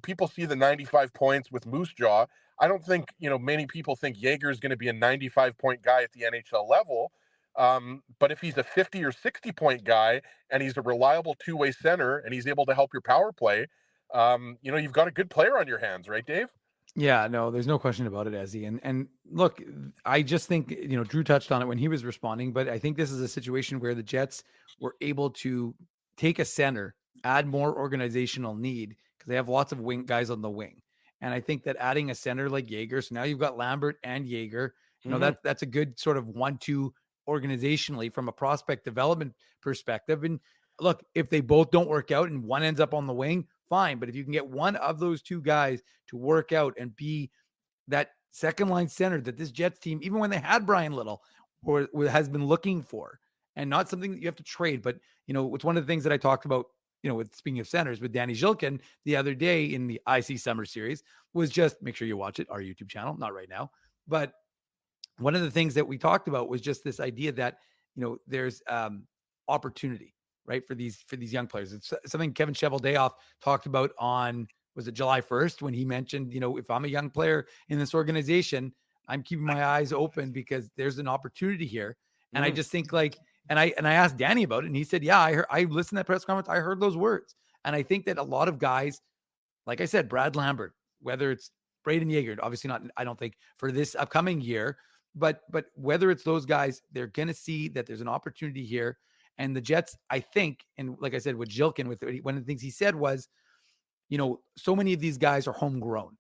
People see the 95 points with Moose Jaw. I don't think many people think Yeager is going to be a 95-point guy at the NHL level. But if he's a 50 or 60-point guy and he's a reliable two-way center and he's able to help your power play, You've got a good player on your hands, right, Dave? Yeah, no, there's no question about it, Ezzy. And look, I just think, Drew touched on it when he was responding, but I think this is a situation where the Jets were able to take a center, add more organizational need because they have lots of wing guys on the wing. And I think that adding a center like Jaeger, so now you've got Lambert and Jaeger, that's a good sort of 1-2 organizationally from a prospect development perspective. And look, if they both don't work out and one ends up on the wing, fine. But if you can get one of those two guys to work out and be that second line center that this Jets team, even when they had Brian Little, has been looking for, and not something that you have to trade. But, it's one of the things that I talked about, with speaking of centers with Danny Zhilkin the other day in the IC Summer Series was just make sure you watch it, our YouTube channel, not right now. But one of the things that we talked about was just this idea that, there's opportunity, right, for these young players. It's something Kevin Cheveldayoff talked about on, was it July 1st, when he mentioned, if I'm a young player in this organization, I'm keeping my eyes open because there's an opportunity here. And I just think and I asked Danny about it, and he said, yeah, I listened to that press conference. I heard those words. And I think that a lot of guys, like I said, Brad Lambert, whether it's Braden Jaeger, obviously not, I don't think for this upcoming year, but whether it's those guys, they're going to see that there's an opportunity here. And the Jets, I think, and like I said, with Zhilkin, one of the things he said was, so many of these guys are homegrown,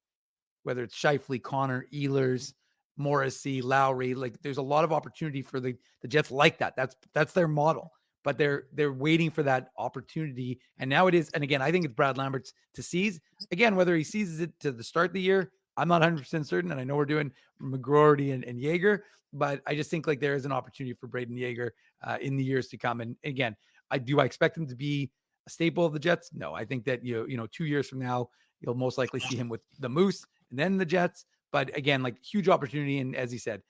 whether it's Scheifele, Connor, Ehlers, Morrissey, Lowry. Like there's a lot of opportunity for the Jets like that. That's their model, but they're waiting for that opportunity. And now it is. And again, I think it's Brad Lambert's to seize. Again, whether he seizes it to the start of the year, I'm not 100% certain. And I know we're doing McGroarty and Jaeger, but I just think there is an opportunity for Braden Jaeger in the years to come. And again, I expect him to be a staple of the Jets? No, I think that, 2 years from now, you'll most likely see him with the Moose and then the Jets. But again, huge opportunity. And as he said,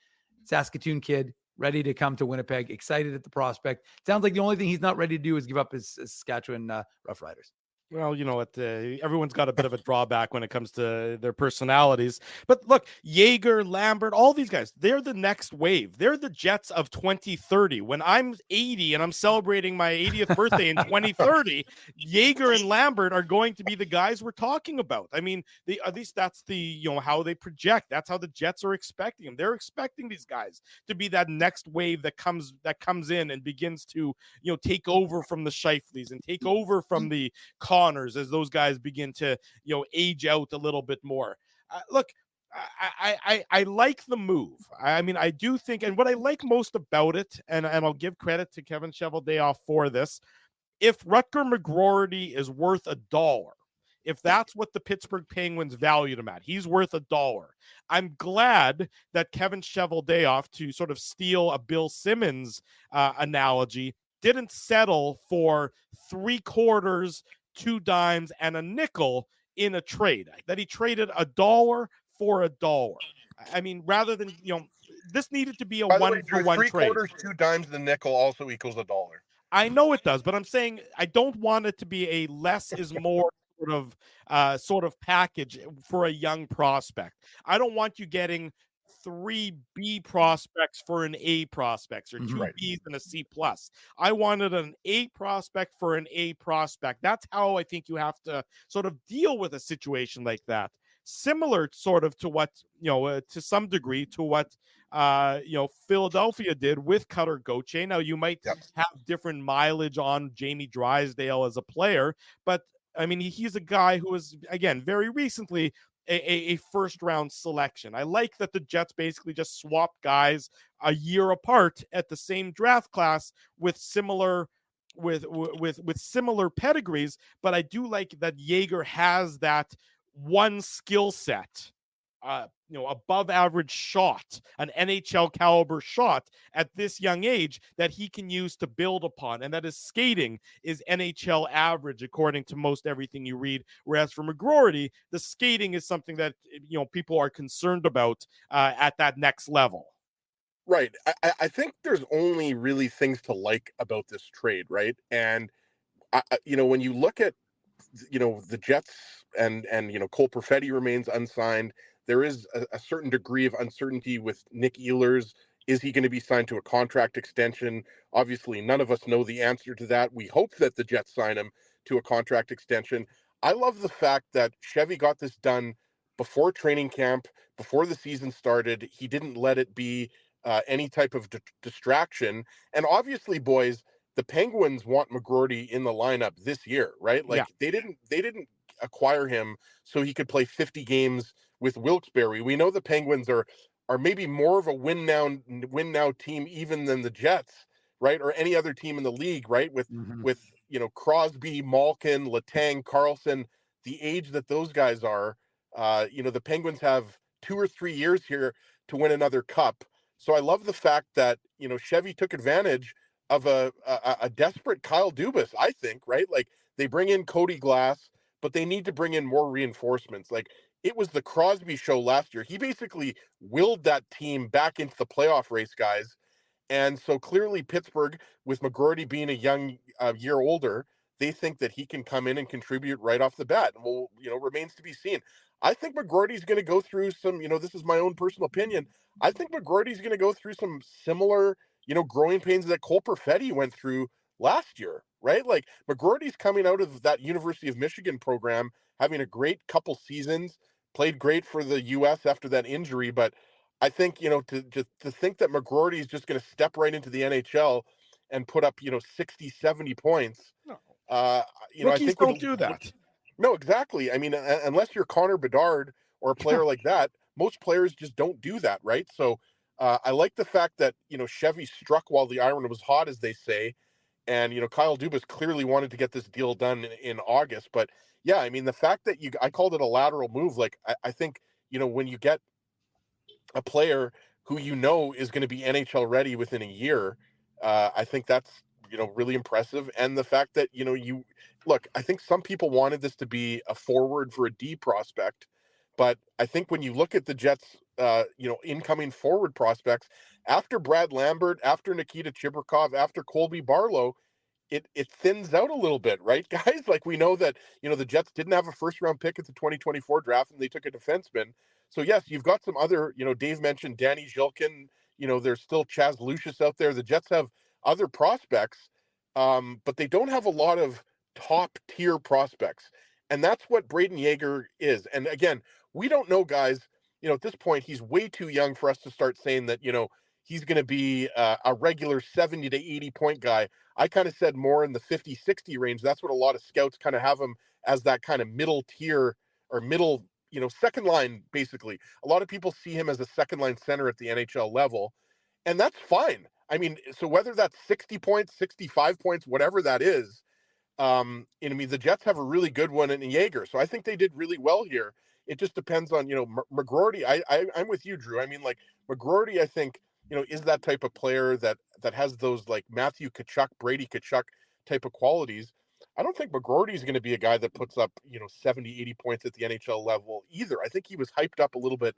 Saskatoon kid, ready to come to Winnipeg, excited at the prospect. Sounds like the only thing he's not ready to do is give up his Saskatchewan Rough Riders. Well, you know what? Everyone's got a bit of a drawback when it comes to their personalities. But look, Jaeger, Lambert, all these guys, they're the next wave. They're the Jets of 2030. When I'm 80 and I'm celebrating my 80th birthday in 2030, Jaeger and Lambert are going to be the guys we're talking about. I mean, at least that's the, how they project. That's how the Jets are expecting them. They're expecting these guys to be that next wave that comes in and begins to, take over from the Scheifeles and take over from the Connors as those guys begin to, age out a little bit more. Look, I like the move. I mean, I do think, and what I like most about it, and I'll give credit to Kevin Cheveldayoff for this, if Rutger McGroarty is worth $1, if that's what the Pittsburgh Penguins valued him at, he's worth $1. I'm glad that Kevin Cheveldayoff, to sort of steal a Bill Simmons analogy, didn't settle for 3/4, 2 dimes, and a nickel in a trade, that he traded $1 for $1. I mean, rather than, this needed to be a 1-for-1 trade. 3/4, 2 dimes, the nickel also equals $1. I know it does, but I'm saying I don't want it to be a less is more sort of package for a young prospect. I don't want you getting 3 B prospects for an A prospects or 2 Bs and a C plus. I wanted an A prospect for an A prospect. That's how I think you have to sort of deal with a situation like that. Similar sort of to what, to some degree to what, Philadelphia did with Cutter Gauthier. Now you might have different mileage on Jamie Drysdale as a player, but I mean, he's a guy who was, again, very recently a first-round selection. I like that the Jets basically just swapped guys a year apart at the same draft class with similar similar pedigrees, but I do like that Jaeger has that one skill set, above average shot, an NHL caliber shot at this young age that he can use to build upon, and that his skating is NHL average according to most everything you read. Whereas for McGroarty, the skating is something that people are concerned about at that next level. Right. I think there's only really things to like about this trade, right? And when you look at the Jets and Cole Perfetti remains unsigned. There is a certain degree of uncertainty with Nick Ehlers. Is he going to be signed to a contract extension? Obviously, none of us know the answer to that. We hope that the Jets sign him to a contract extension. I love the fact that Chevy got this done before training camp, before the season started. He didn't let it be any type of distraction. And obviously, boys, the Penguins want McGroarty in the lineup this year, right? Like they didn't acquire him so he could play 50 games with Wilkes-Barre. We know the Penguins are maybe more of a win now team even than the Jets, right? Or any other team in the league, right? With Crosby, Malkin, Letang, Carlson, the age that those guys are, the Penguins have 2 or 3 years here to win another cup. So I love the fact that, Chevy took advantage of a desperate Kyle Dubas, I think, right? Like they bring in Cody Glass, but they need to bring in more reinforcements. Like it was the Crosby show last year. He basically willed that team back into the playoff race, guys. And so clearly Pittsburgh, with McGroarty being a young year older, they think that he can come in and contribute right off the bat. And remains to be seen. I think McGroarty's going to go through some, this is my own personal opinion. I think McGroarty's going to go through some similar, growing pains that Cole Perfetti went through last year, right? Like McGroarty's coming out of that University of Michigan program, having a great couple seasons, played great for the U.S. after that injury. But I think, to think that McGroarty is just going to step right into the NHL and put up, 60, 70 points. No. I think don't do that. No, exactly. I mean, unless you're Connor Bedard or a player like that, most players just don't do that, right? So I like the fact that, Chevy struck while the iron was hot, as they say. And, Kyle Dubas clearly wanted to get this deal done in August. But, yeah, I mean, the fact that I called it a lateral move, like I think, when you get a player who is going to be NHL ready within a year, I think that's, really impressive. And the fact that, I think some people wanted this to be a forward for a D prospect, but I think when you look at the Jets, incoming forward prospects, after Brad Lambert, after Nikita Chibrikov, after Colby Barlow, it thins out a little bit, right, guys? Like we know that, the Jets didn't have a first round pick at the 2024 draft and they took a defenseman. So yes, you've got some other, Dave mentioned Danny Zhilkin, there's still Chaz Lucius out there. The Jets have other prospects, but they don't have a lot of top tier prospects. And that's what Braden Yeager is. And again, we don't know, guys, at this point, he's way too young for us to start saying that, he's going to be a regular 70 to 80 point guy. I kind of said more in the 50, 60 range. That's what a lot of scouts kind of have him as, that kind of middle tier or middle, second line, basically. A lot of people see him as a second line center at the NHL level, and that's fine. I mean, so whether that's 60 points, 65 points, whatever that is, the Jets have a really good one in Yeager. So I think they did really well here. It just depends on, McGroarty. I'm with you, Drew. I mean, like McGroarty, I think, is that type of player that has those like Matthew Tkachuk, Brady Tkachuk type of qualities. I don't think McGroarty is going to be a guy that puts up, 70, 80 points at the NHL level either. I think he was hyped up a little bit,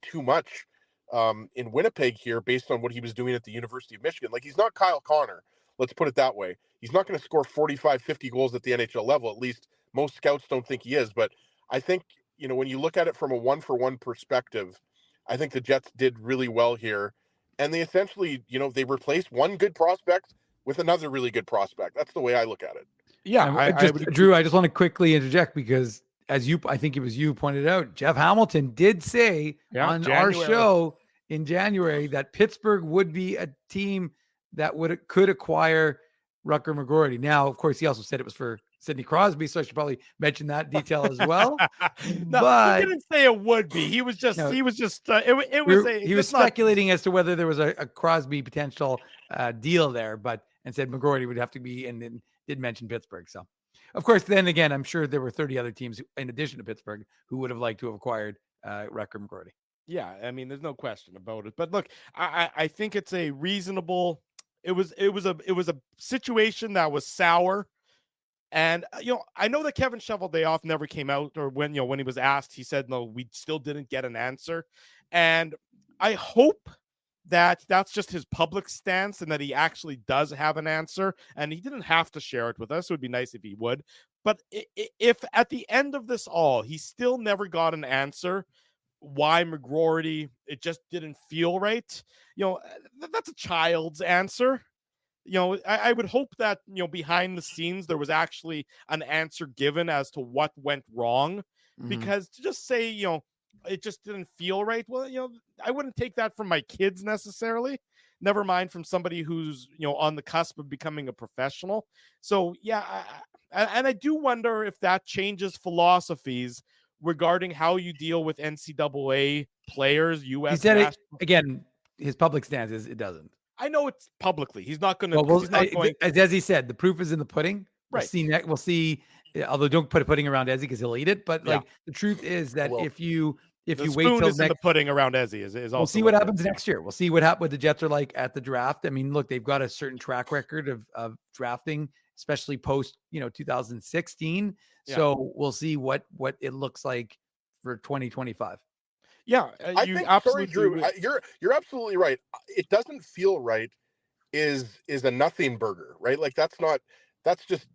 too much in Winnipeg here based on what he was doing at the University of Michigan. Like he's not Kyle Connor. Let's put it that way. He's not going to score 45, 50 goals at the NHL level. At least most scouts don't think he is. But I think, when you look at it from a 1-for-1 perspective, I think the Jets did really well here. And they essentially, they replaced one good prospect with another really good prospect. That's the way I look at it. Yeah. Drew, I just want to quickly interject because I think it was you pointed out, Jeff Hamilton did say on our show in January that Pittsburgh would be a team that could acquire Rutger McGroarty. Now, of course, he also said it was for Sidney Crosby, so I should probably mention that detail as well. No, but he didn't say it would be. He was just. He was speculating as to whether there was a Crosby potential deal there, and said McGroarty would have to be, and then did mention Pittsburgh. So, of course, then again, I'm sure there were 30 other teams in addition to Pittsburgh who would have liked to have acquired Rutger McGroarty. Yeah, I mean, there's no question about it. But look, I think it's a reasonable. It was a situation that was sour. And, I know that Kevin Cheveldayoff never came out, or when he was asked, he said, no, we still didn't get an answer. And I hope that that's just his public stance and that he actually does have an answer. And he didn't have to share it with us. It would be nice if he would. But if at the end of this all, he still never got an answer, why McGroarty, it just didn't feel right. That's a child's answer. I would hope that, behind the scenes, there was actually an answer given as to what went wrong, because to just say, it just didn't feel right. Well, I wouldn't take that from my kids necessarily. Never mind from somebody who's, on the cusp of becoming a professional. So, yeah, I do wonder if that changes philosophies regarding how you deal with NCAA players, U.S. He said it again. His public stance is it doesn't. I know it's publicly. He's not going to. Well, as he said, the proof is in the pudding. Right. We'll see. Although don't put a pudding around Ezzy because he'll eat it. But the truth is that if you wait till next, the pudding around Ezzy is also. We'll see what happens next year. We'll see what the Jets are like at the draft. I mean, look, they've got a certain track record of drafting, especially post 2016. Yeah. So we'll see what it looks like for 2025. Yeah, I think, sorry, Drew, you're absolutely right. It doesn't feel right is a nothing burger, right? Like that's just,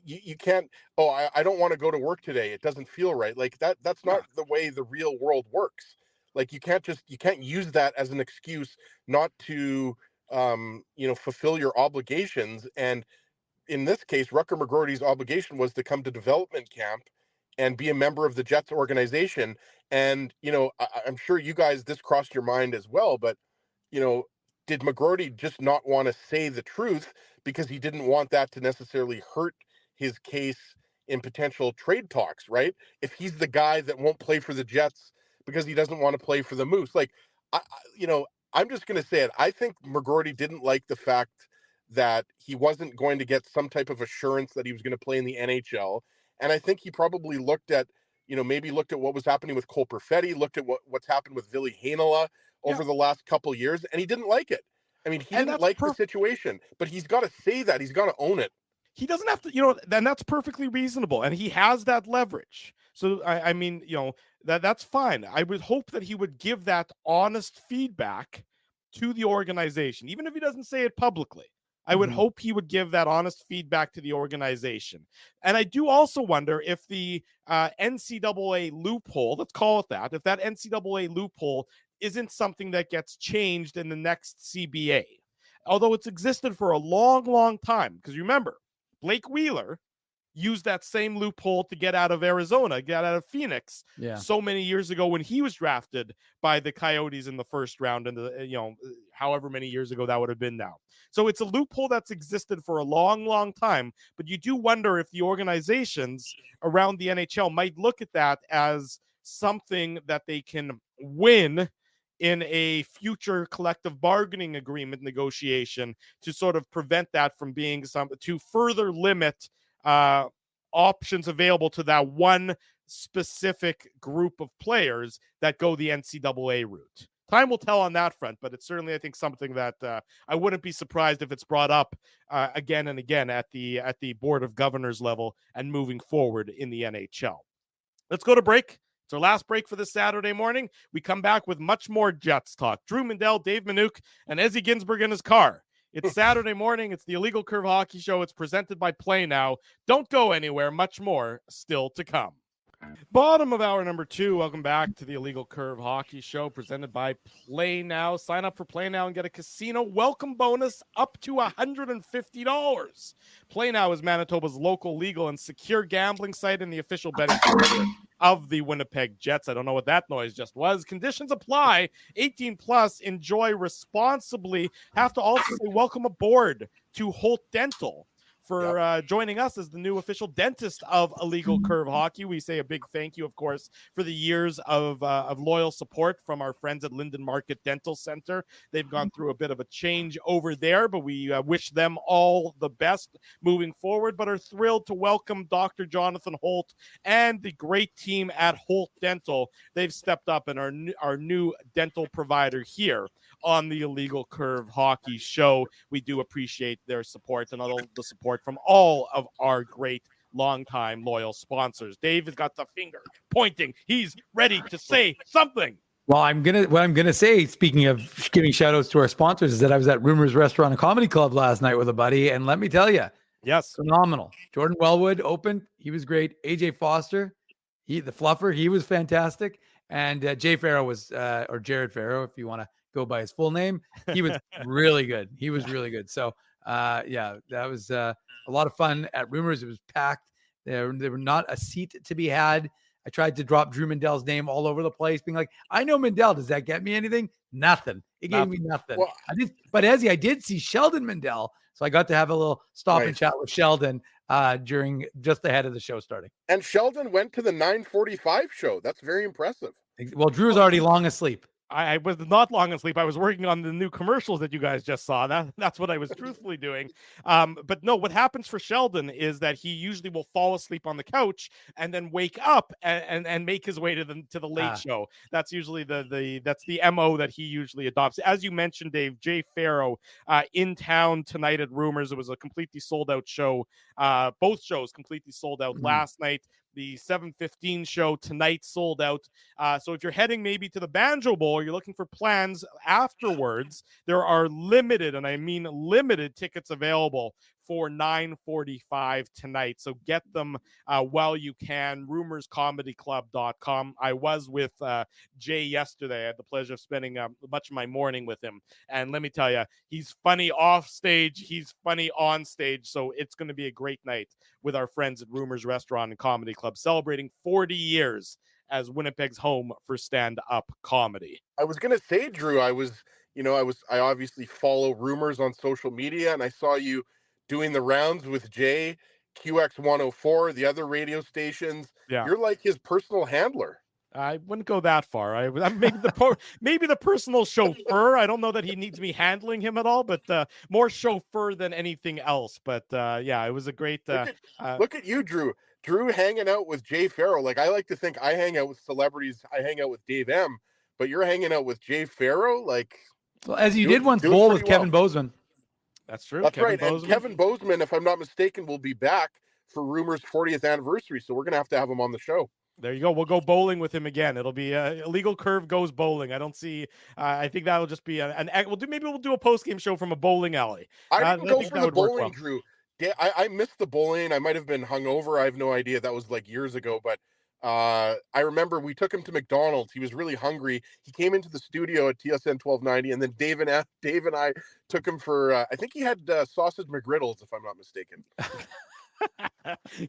you can't, I don't want to go to work today. It doesn't feel right. Like that's not the way the real world works. Like you can't use that as an excuse not to, fulfill your obligations. And in this case, Rutger McGroarty's obligation was to come to development camp and be a member of the Jets organization. And, I'm sure you guys, this crossed your mind as well, but, did McGroarty just not want to say the truth because he didn't want that to necessarily hurt his case in potential trade talks, right? If he's the guy that won't play for the Jets because he doesn't want to play for the Moose, like, I'm just going to say it. I think McGroarty didn't like the fact that he wasn't going to get some type of assurance that he was going to play in the NHL. And I think he probably looked at what was happening with Cole Perfetti, looked at what's happened with Ville Heinola over the last couple years, and he didn't like it. I mean, he didn't like the situation, but he's got to say that. He's got to own it. He doesn't have to, then that's perfectly reasonable, and he has that leverage. So, I mean, that's fine. I would hope that he would give that honest feedback to the organization, even if he doesn't say it publicly. I would hope he would give that honest feedback to the organization. And I do also wonder if the NCAA loophole, let's call it that, if that NCAA loophole isn't something that gets changed in the next CBA. Although it's existed for a long, long time. Because remember, Blake Wheeler used that same loophole to get out of Arizona, get out of Phoenix so many years ago when he was drafted by the Coyotes in the first round, and however many years ago that would have been now. So it's a loophole that's existed for a long, long time, but you do wonder if the organizations around the NHL might look at that as something that they can win in a future collective bargaining agreement negotiation to sort of prevent that from being to further limit options available to that one specific group of players that go the NCAA route. Time will tell on that front, but it's certainly, I think, something that I wouldn't be surprised if it's brought up again and again at the Board of Governors level and moving forward in the NHL. Let's go to break. It's our last break for this Saturday morning. We come back with much more Jets talk. Drew Mindell, Dave Minuk, and Ezzy Ginsberg in his car. It's Saturday morning. It's the Illegal Curve Hockey Show. It's presented by Play Now. Don't go anywhere. Much more still to come. Bottom of hour number 2. Welcome back to the Illegal Curve Hockey Show presented by Play Now. Sign up for Play Now and get a casino welcome bonus up to $150. Play Now is Manitoba's local, legal, and secure gambling site and the official betting partner of the Winnipeg Jets. I don't know what that noise just was. Conditions apply. 18 plus. Enjoy responsibly. Have to also say welcome aboard to Holt Dental for joining us as the new official dentist of Illegal Curve Hockey. We say a big thank you, of course, for the years of loyal support from our friends at Linden Market Dental Center. They've gone through a bit of a change over there, but we wish them all the best moving forward, but are thrilled to welcome Dr. Jonathan Holt and the great team at Holt Dental. They've stepped up and are our new dental provider here on the Illegal Curve Hockey Show. We do appreciate their support and all the support from all of our great longtime loyal sponsors. Dave has got the finger pointing. He's ready to say something. Well, what I'm gonna say, speaking of giving shout outs to our sponsors, is that I was at Rumors Restaurant and Comedy Club last night with a buddy, and let me tell you, yes, phenomenal. Jordan Wellwood opened, he was great. AJ Foster, the fluffer, he was fantastic. And Jay Farrow was, or Jared Farrow, if you want to go by his full name, he was really good. He was really good. So Yeah, that was a lot of fun at Rumors. It was packed. There were not a seat to be had. I tried to drop Drew Mindell's name all over the place, being like, I know Mindell. Does that get me anything? Nothing. It gave me nothing. Well, But Ezzy, I did see Sheldon Mindell. So I got to have a little stop and chat with Sheldon during just ahead of the show starting. And Sheldon went to the 9:45 show. That's very impressive. Well, Drew's already long asleep. I was not long asleep. I was working on the new commercials that you guys just saw. That's what I was truthfully doing. But no, what happens for Sheldon is that he usually will fall asleep on the couch and then wake up and make his way to the late show. That's usually that's the MO that he usually adopts. As you mentioned, Dave, Jay Farrow in town tonight at Rumors. It was a completely sold out show. Both shows completely sold out last night. The 7:15 show tonight sold out. So if you're heading maybe to the Banjo Bowl, you're looking for plans afterwards, there are limited, and I mean limited, tickets available for 9:45 tonight. So get them while you can. Rumorscomedyclub.com. I was with Jay yesterday. I had the pleasure of spending much of my morning with him. And let me tell you, he's funny off stage. He's funny on stage. So it's going to be a great night with our friends at Rumors Restaurant and Comedy Club, celebrating 40 years as Winnipeg's home for stand-up comedy. I was going to say, Drew, I obviously follow Rumors on social media, and I saw you doing the rounds with Jay, QX 104, the other radio stations. Yeah. You're like his personal handler. I wouldn't go that far. I'm maybe the personal chauffeur. I don't know that he needs me handling him at all, but more chauffeur than anything else. But yeah, it was a great. Look at you, Drew. Drew hanging out with Jay Farrow. Like, I like to think I hang out with celebrities. I hang out with Dave M. But you're hanging out with Jay Farrow. Like, well, as you did once bowl with Kevin Bozeman. That's true. That's right. And Kevin Bozeman, if I'm not mistaken, will be back for Rumors 40th anniversary. So we're going to have him on the show. There you go. We'll go bowling with him again. It'll be Illegal Curve goes bowling. I don't see. I think that'll just be maybe we'll do a post game show from a bowling alley. I didn't go for the bowling, Drew. Yeah, I missed the bowling. I might have been hungover. I have no idea. That was like years ago. But I remember we took him to McDonald's. He was really hungry. He came into the studio at TSN 1290, and then Dave and I took him for. I think he had sausage McGriddles, if I'm not mistaken.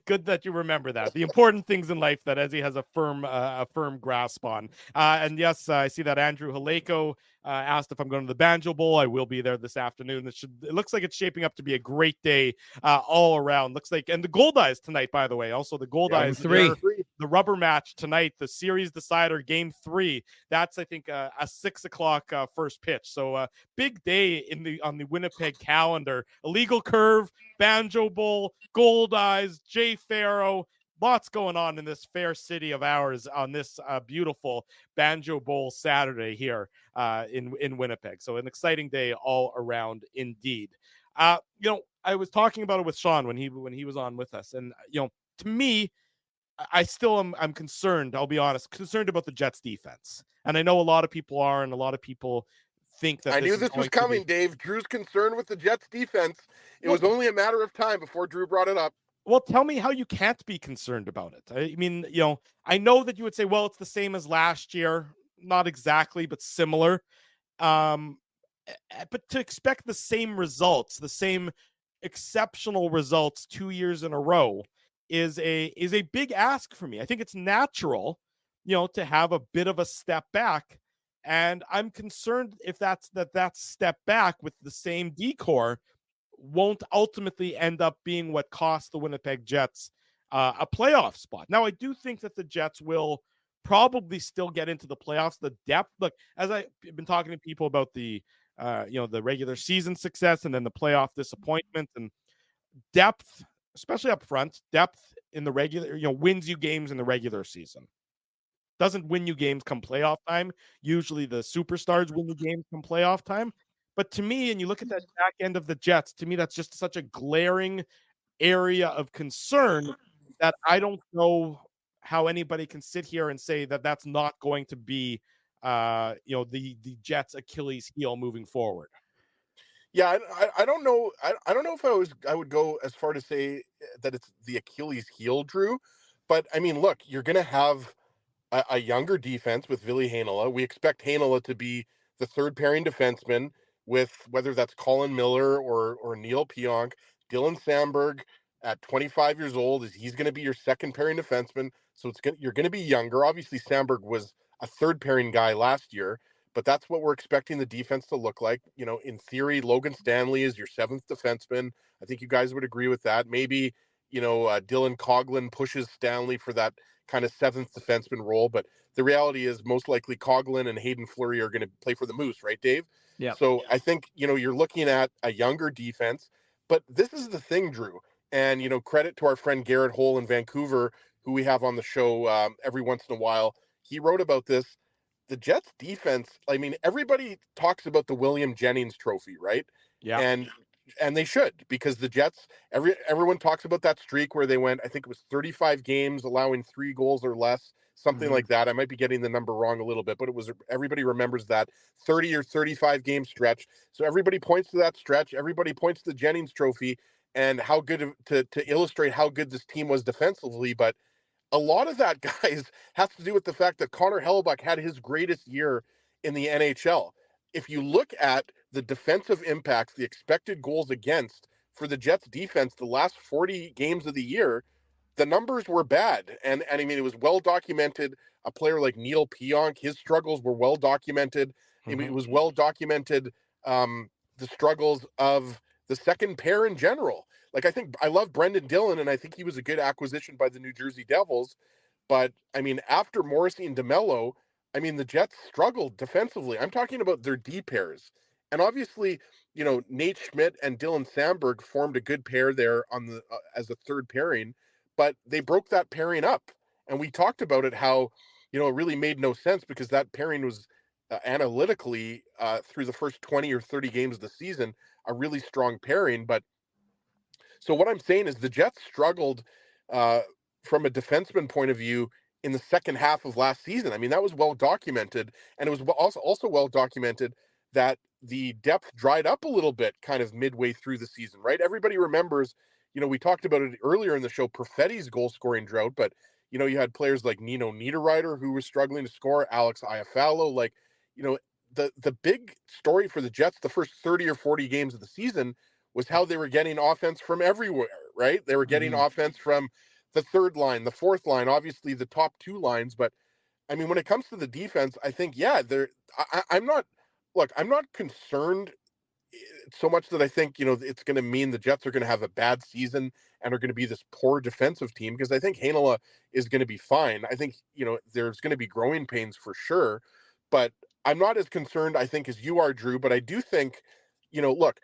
Good that you remember that. The important things in life that Ezzy has a firm grasp on. And yes, I see that Andrew Haleko asked if I'm going to the Banjo Bowl. I will be there this afternoon. It looks like it's shaping up to be a great day all around. Looks like, and the Gold Eyes tonight, by the way. Also the Gold Eyes, the rubber match tonight, the series decider, game 3. That's, I think, a 6:00 first pitch. So big day on the Winnipeg calendar. Illegal Curve, Banjo Bowl, Gold Eyes, Jay Farrow. Lots going on in this fair city of ours on this beautiful Banjo Bowl Saturday here in Winnipeg. So an exciting day all around indeed. I was talking about it with Sean when he was on with us, and to me, I still I'm concerned. I'll be honest, concerned about the Jets defense, and I know a lot of people are, and a lot of people think that I knew this was coming, Dave. Drew's concerned with the Jets defense. It was only a matter of time before Drew brought it up. Well, tell me how you can't be concerned about it. I mean, I know that you would say, well, it's the same as last year. Not exactly, but similar. But to expect the same results, the same exceptional results 2 years in a row is a big ask for me. I think it's natural, to have a bit of a step back. And I'm concerned if that step back with the same decor won't ultimately end up being what cost the Winnipeg Jets a playoff spot. Now, I do think that the Jets will probably still get into the playoffs. The depth, look, as I've been talking to people about the regular season success and then the playoff disappointment, and depth, especially up front, depth in the regular, wins you games in the regular season. Doesn't win you games come playoff time. Usually the superstars win the games come playoff time. But to me, and you look at that back end of the Jets, to me, that's just such a glaring area of concern that I don't know how anybody can sit here and say that that's not going to be, the Jets' Achilles heel moving forward. Yeah, I don't know. I don't know if I would go as far to say that it's the Achilles heel, Drew. But I mean, look, you're going to have a younger defense with Ville Heinola. We expect Heinola to be the third pairing defenseman. with whether that's Colin Miller or Neil Pionk. Dylan Samberg at 25 years old he's going to be your second pairing defenseman. So you're going to be younger. Obviously, Samberg was a third pairing guy last year, but that's what we're expecting the defense to look like. You know, in theory, Logan Stanley is your seventh defenseman. I think you guys would agree with that. Maybe, Dylan Coghlan pushes Stanley for that kind of seventh defenseman role, but the reality is most likely Coghlan and Hayden Fleury are going to play for the Moose, right, Dave? Yeah. So I think, you're looking at a younger defense, but this is the thing, Drew, and, credit to our friend Garrett Hole in Vancouver, who we have on the show every once in a while. He wrote about this. The Jets defense, I mean, everybody talks about the William Jennings trophy, right? Yeah. And they should, because the Jets, everyone talks about that streak where they went, I think it was 35 games, allowing 3 goals or less, something like that. I might be getting the number wrong a little bit, but everybody remembers that 30 or 35 game stretch. So everybody points to that stretch. Everybody points to the Jennings trophy and how good to illustrate how good this team was defensively. But a lot of that, guys, has to do with the fact that Connor Hellebuyck had his greatest year in the NHL. If you look at the defensive impacts, the expected goals against for the Jets defense, the last 40 games of the year, the numbers were bad. And I mean, it was well documented. A player like Neil Pionk, his struggles were well documented. I mean, it was well documented, the struggles of the second pair in general. Like, I love Brendan Dillon, and I think he was a good acquisition by the New Jersey Devils. But, I mean, after Morrissey and DeMello, I mean, the Jets struggled defensively. I'm talking about their D pairs. And obviously, Nate Schmidt and Dylan Samberg formed a good pair there on the as a third pairing, but they broke that pairing up. And we talked about it, how, it really made no sense because that pairing was analytically through the first 20 or 30 games of the season, a really strong pairing. But so what I'm saying is the Jets struggled from a defenseman point of view in the second half of last season. I mean, that was well documented. And it was also well documented that the depth dried up a little bit kind of midway through the season, right? Everybody remembers, we talked about it earlier in the show, Perfetti's goal scoring drought, but, you had players like Nino Niederreiter who was struggling to score, Alex Iafallo, like, the big story for the Jets the first 30 or 40 games of the season was how they were getting offense from everywhere, right? They were getting offense from the third line, the fourth line, obviously the top 2 lines. But I mean, when it comes to the defense, I think, I'm not concerned so much that I think, it's going to mean the Jets are going to have a bad season and are going to be this poor defensive team, because I think Heinola is going to be fine. I think, there's going to be growing pains for sure, but I'm not as concerned, I think, as you are, Drew. But I do think, look,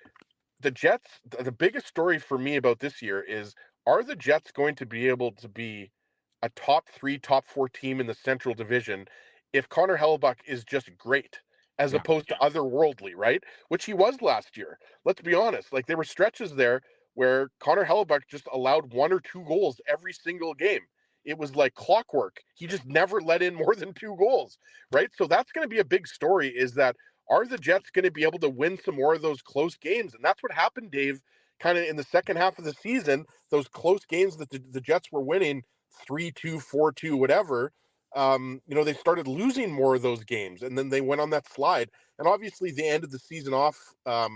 the Jets, the biggest story for me about this year is, are the Jets going to be able to be a top 3, top 4 team in the Central Division if Connor Hellebuyck is just great, as opposed to otherworldly, right? Which he was last year. Let's be honest. Like, there were stretches there where Connor Hellebuyck just allowed 1 or 2 goals every single game. It was like clockwork. He just never let in more than 2 goals, right? So that's going to be a big story, is that, are the Jets going to be able to win some more of those close games? And that's what happened, Dave, kind of in the second half of the season, those close games that the Jets were winning 3-2, 4-2, whatever. They started losing more of those games, and then they went on that slide. And obviously they ended the season off, I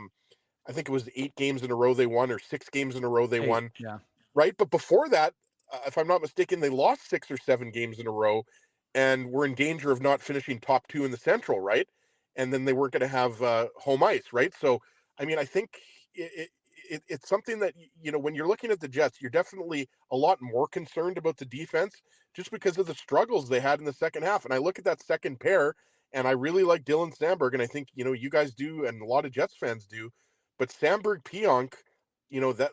think it was 8 games in a row they won, or 6 games in a row they won. Yeah. Right. But before that, if I'm not mistaken, they lost 6 or 7 games in a row and were in danger of not finishing top 2 in the Central, right? And then they weren't going to have home ice, right? So, I mean, I think it's something that, when you're looking at the Jets, you're definitely a lot more concerned about the defense just because of the struggles they had in the second half. And I look at that second pair, and I really like Dylan Samberg, and I think, you guys do, and a lot of Jets fans do. But Samberg, Pionk, that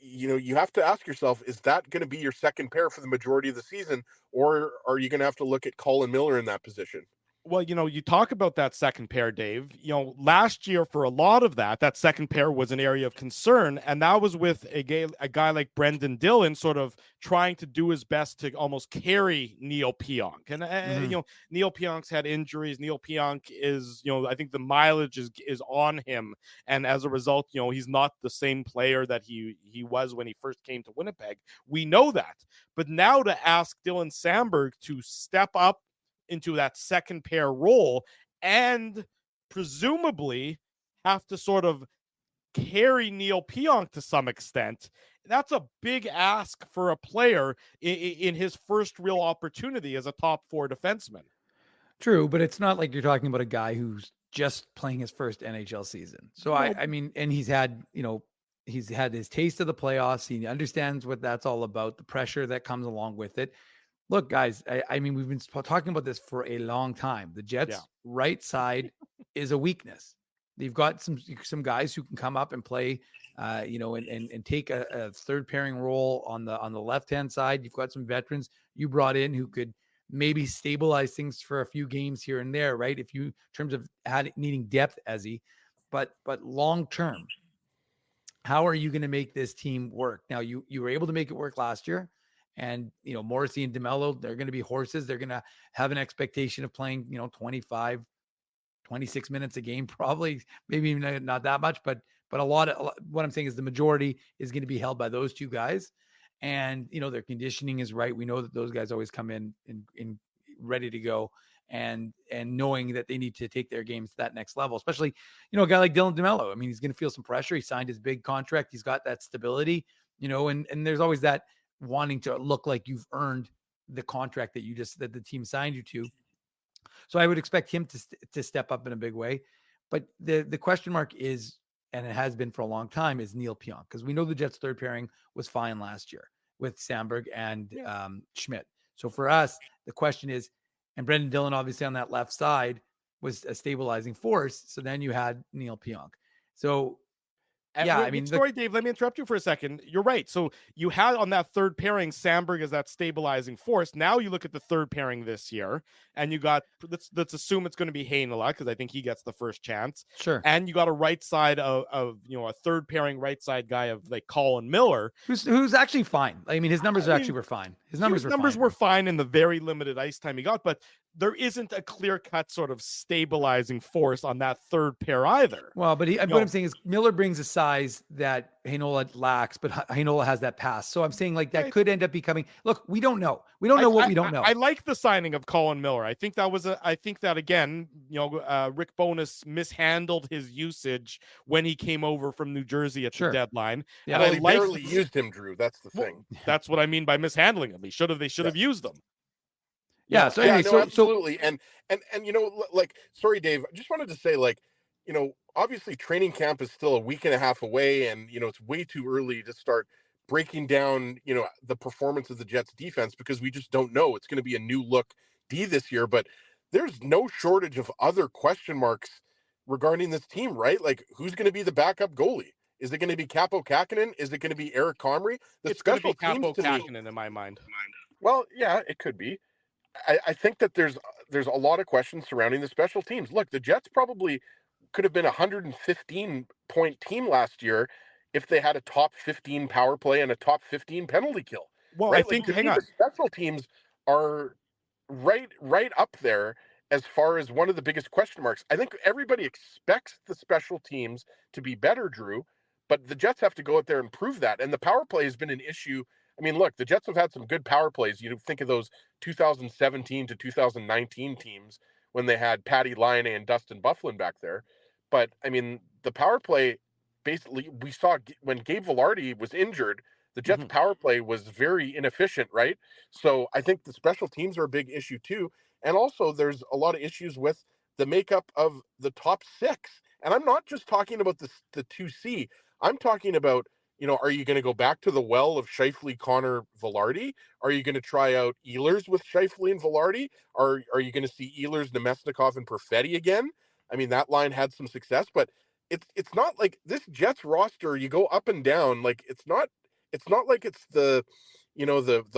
you have to ask yourself, is that going to be your second pair for the majority of the season, or are you going to have to look at Colin Miller in that position? Well, you talk about that second pair, Dave. Last year for a lot of that second pair was an area of concern, and that was with a guy like Brendan Dillon sort of trying to do his best to almost carry Neil Pionk. And Neil Pionk's had injuries. Neil Pionk is, I think the mileage is on him, and as a result, he's not the same player that he was when he first came to Winnipeg. We know that, but now to ask Dylan Samberg to step up into that second pair role and presumably have to sort of carry Neil Pionk to some extent. That's a big ask for a player in his first real opportunity as a top 4 defenseman. True, but it's not like you're talking about a guy who's just playing his first NHL season. So I mean, and he's had his taste of the playoffs. He understands what that's all about, the pressure that comes along with it. Look, guys, I mean, we've been talking about this for a long time. The Jets' right side is a weakness. They've got some guys who can come up and play, and take a third pairing role on the left-hand side. You've got some veterans you brought in who could maybe stabilize things for a few games here and there, right? If you, in terms of needing depth, Ezzy, but long term, how are you going to make this team work? Now, you were able to make it work last year, and Morrissey and DeMello, they're going to be horses. They're going to have an expectation of playing 25, 26 minutes a game, probably, maybe even not that much, but a lot of what I'm saying is the majority is going to be held by those two guys. And, their conditioning is right. We know that those guys always come in ready to go, and knowing that they need to take their games to that next level, especially, a guy like Dylan DeMello. I mean, he's going to feel some pressure. He signed his big contract. He's got that stability, and there's always that wanting to look like you've earned the contract that the team signed you to. So I would expect him to step up in a big way. But the question mark is, and it has been for a long time, is Neil Pionk, because we know the Jets' third pairing was fine last year with Sandberg and Schmidt. So for us, the question is, and Brendan Dillon obviously on that left side was a stabilizing force. So then you had Neil Pionk. So sorry, Dave, let me interrupt you for a second. You're right. So you had on that third pairing, Sandberg as that stabilizing force. Now you look at the third pairing this year, and you got, let's assume it's going to be Heinola, because I think he gets the first chance. Sure. And you got a right side of a third pairing right side guy of like Colin Miller, who's actually fine. I mean, his numbers were fine. His numbers were fine in the very limited ice time he got, but there isn't a clear-cut sort of stabilizing force on that third pair either. Well, but what I'm saying is Miller brings a size that Heinola lacks, but Heinola has that pass. So I'm saying like that could end up becoming. Look, we don't know. We don't know what we don't know. I like the signing of Colin Miller. I think that again, Rick Bowness mishandled his usage when he came over from New Jersey at the deadline. Yeah, and I barely used him, Drew. That's the thing. That's what I mean by mishandling him. They should have used him. Yeah. So anyway, absolutely. And sorry, Dave, I just wanted to say, obviously training camp is still a week and a half away, and it's way too early to start breaking down, the performance of the Jets defense, because we just don't know. It's going to be a new look D this year, but there's no shortage of other question marks regarding this team, right? Like, who's going to be the backup goalie? Is it going to be Capo Kakkonen? Is it going to be Eric Comrie? It's going to be Capo Kakkonen in my mind. Well, yeah, it could be. I think that there's a lot of questions surrounding the special teams. Look, the Jets probably could have been a 115-point team last year if they had a top 15 power play and a top 15 penalty kill. Well, right? I think, hang on, the special teams are right up there as far as one of the biggest question marks. I think everybody expects the special teams to be better, Drew, but the Jets have to go out there and prove that. And the power play has been an issue. I mean, look, the Jets have had some good power plays. You think of those 2017 to 2019 teams when they had Patty Laine and Dustin Byfuglien back there. But, I mean, the power play, basically, we saw when Gabe Vilardi was injured, the Jets' power play was very inefficient, right? So I think the special teams are a big issue, too. And also, there's a lot of issues with the makeup of the top six. And I'm not just talking about the 2C. I'm talking about, are you going to go back to the well of Scheifele, Connor, Vilardi? Are you going to try out Ehlers with Scheifele and Vilardi? Are you going to see Ehlers, Nemesnikov, and Perfetti again? I mean, that line had some success, but it's not like this Jets roster, you go up and down. Like, it's not like it's the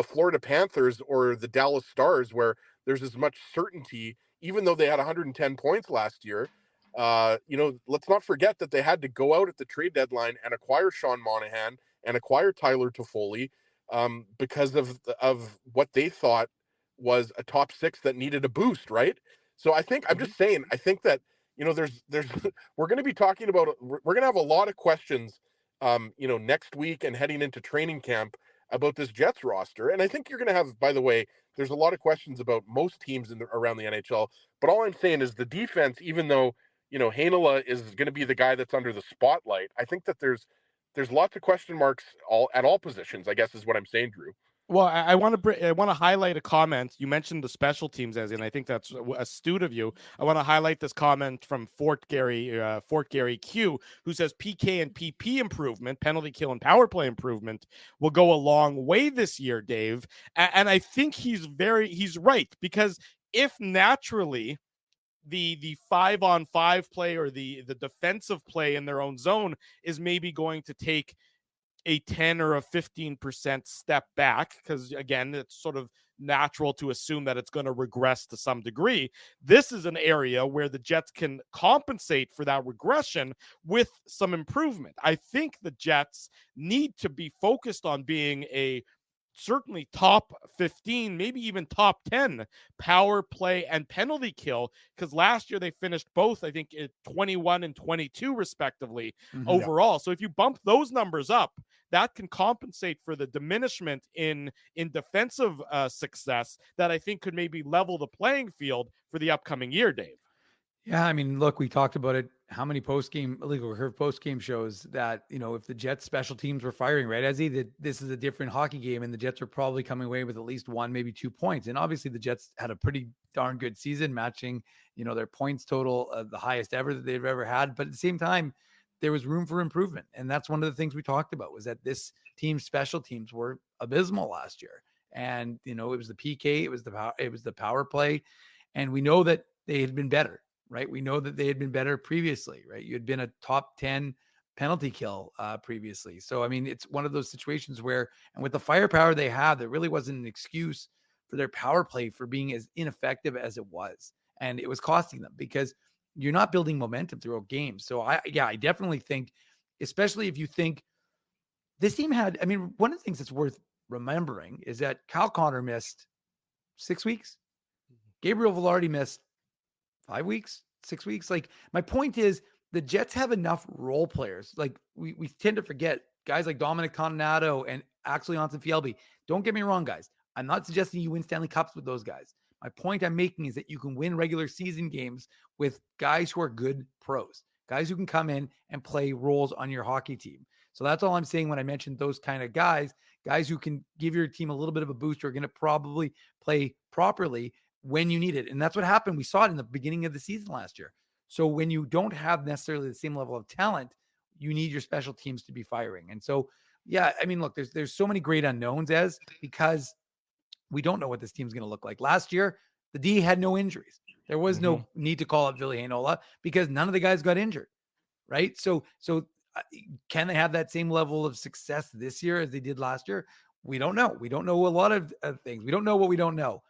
Florida Panthers or the Dallas Stars where there's as much certainty, even though they had 110 points last year. Let's not forget that they had to go out at the trade deadline and acquire Sean Monahan and acquire Tyler Toffoli because of what they thought was a top six that needed a boost, right? So I'm just saying, I think that, there's we're going to be talking about, we're going to have a lot of questions, next week and heading into training camp about this Jets roster. And I think you're going to have, by the way, there's a lot of questions about most teams around the NHL, but all I'm saying is the defense, even though, Heinola is going to be the guy that's under the spotlight. I think that there's lots of question marks at all positions, I guess is what I'm saying, Drew. Well, I want to highlight a comment. You mentioned the special teams, and I think that's astute of you. I want to highlight this comment from Fort Gary Q, who says PK and PP improvement, penalty kill and power play improvement, will go a long way this year, Dave. And I think he's right, because if naturally the 5-on-5 play or the defensive play in their own zone is maybe going to take a 10 or a 15% step back, because again, it's sort of natural to assume that it's going to regress to some degree. This is an area where the Jets can compensate for that regression with some improvement. I think the Jets need to be focused on being a certainly top 15, maybe even top 10 power play and penalty kill, because last year they finished both, I think, at 21 and 22 respectively overall. So if you bump those numbers up, that can compensate for the diminishment in defensive success that I think could maybe level the playing field for the upcoming year, Dave. Yeah, I mean, look, we talked about it. How many illegal curve post-game shows that, if the Jets special teams were firing, right, Ezzy, that this is a different hockey game and the Jets are probably coming away with at least 1, maybe 2 points. And obviously the Jets had a pretty darn good season, matching, their points total, the highest ever that they've ever had. But at the same time, there was room for improvement. And that's one of the things we talked about, was that this team's special teams were abysmal last year. And, it was the PK, it was the power play. And we know that they had been better. Right. We know that they had been better previously, right? You had been a top 10 penalty kill previously. So, I mean, it's one of those situations where, and with the firepower they have, there really wasn't an excuse for their power play for being as ineffective as it was. And it was costing them, because you're not building momentum throughout games. So I definitely think, especially if you think this team had, I mean, one of the things that's worth remembering is that Kyle Connor missed 6 weeks. Gabriel Velarde missed 5 weeks, 6 weeks. Like, my point is, the Jets have enough role players. Like, we tend to forget guys like Dominic Conato and Axel Jonsson-Fjällby. Don't get me wrong, guys. I'm not suggesting you win Stanley Cups with those guys. My point I'm making is that you can win regular season games with guys who are good pros, guys who can come in and play roles on your hockey team. So that's all I'm saying when I mentioned those kind of guys who can give your team a little bit of a boost, are going to probably play properly when you need it. And that's what happened. We saw it in the beginning of the season last year. So when you don't have necessarily the same level of talent, you need your special teams to be firing. And so, yeah, I mean, look, there's so many great unknowns, because we don't know what this team's going to look like. Last year, the D had no injuries. There was no need to call up Ville Heinola because none of the guys got injured, right? So can they have that same level of success this year as they did last year? We don't know. We don't know a lot of things. We don't know what we don't know.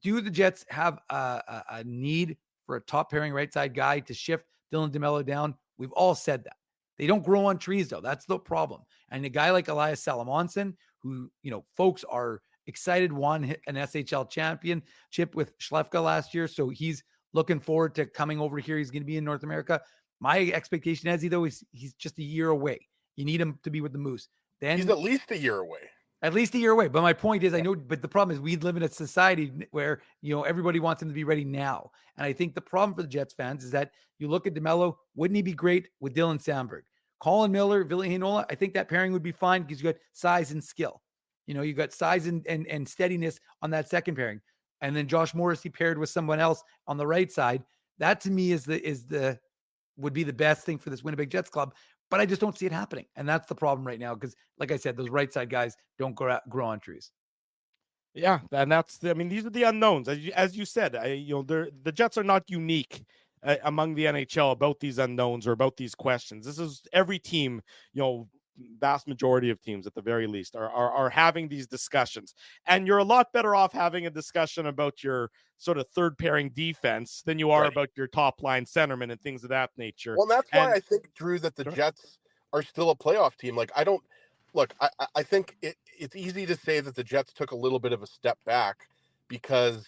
Do the Jets have a need for a top pairing right side guy to shift Dylan DeMello down? We've all said that. They don't grow on trees, though. That's the problem. And a guy like Elias Salomonsson, who, folks are excited, won an SHL championship with Schlefka last year. So he's looking forward to coming over here. He's going to be in North America. My expectation, Ezzy, though, is he's just a year away. You need him to be with the Moose. Then he's at least a year away. At least a year away. But my point is, I know, but the problem is we live in a society where, everybody wants him to be ready now. And I think the problem for the Jets fans is that you look at DeMello, wouldn't he be great with Dylan Sandberg? Colin Miller, Ville Heinola, I think that pairing would be fine because you got size and skill. You got size and steadiness on that second pairing. And then Josh Morrissey paired with someone else on the right side. That to me would be the best thing for this Winnipeg Jets club. But I just don't see it happening. And that's the problem right now. Because like I said, those right side guys don't grow on trees. Yeah. And these are the unknowns. As you said, the Jets are not unique among the NHL about these unknowns or about these questions. This is every team, vast majority of teams at the very least are having these discussions. And you're a lot better off having a discussion about your sort of third pairing defense than you are about your top line centerman and things of that nature. Well, that's why I think, Drew, that the Jets are still a playoff team. Like, I think it's easy to say that the Jets took a little bit of a step back because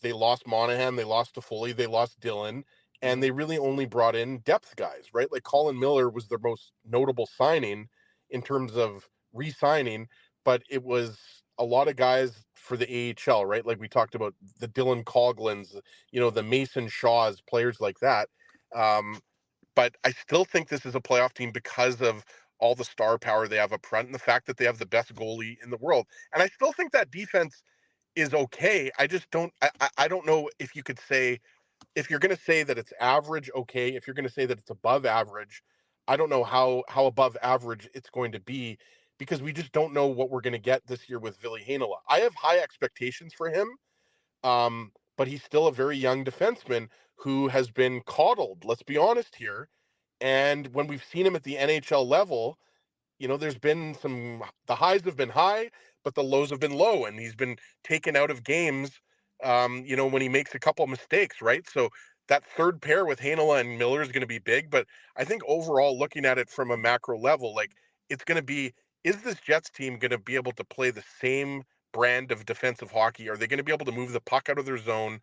they lost Monahan, they lost Toffoli, they lost Dylan, and they really only brought in depth guys, right? Like Colin Miller was their most notable signing in terms of re-signing, but it was a lot of guys for the AHL, right? Like we talked about the Dylan Couglins, the Mason Shaws, players like that. But I still think this is a playoff team because of all the star power they have up front and the fact that they have the best goalie in the world. And I still think that defense is okay. I just don't. I don't know if you could say, if you're going to say that it's average, okay. If you're going to say that it's above average, I don't know how above average it's going to be, because we just don't know what we're going to get this year with Ville Heinola. I have high expectations for him, but he's still a very young defenseman who has been coddled. Let's be honest here. And when we've seen him at the NHL level, you know, there's been the highs have been high, but the lows have been low, and he's been taken out of games, you know, when he makes a couple mistakes, right? So that third pair with Heinola and Miller is going to be big, but I think overall, looking at it from a macro level, like, it's going to be, is this Jets team going to be able to play the same brand of defensive hockey? Are they going to be able to move the puck out of their zone?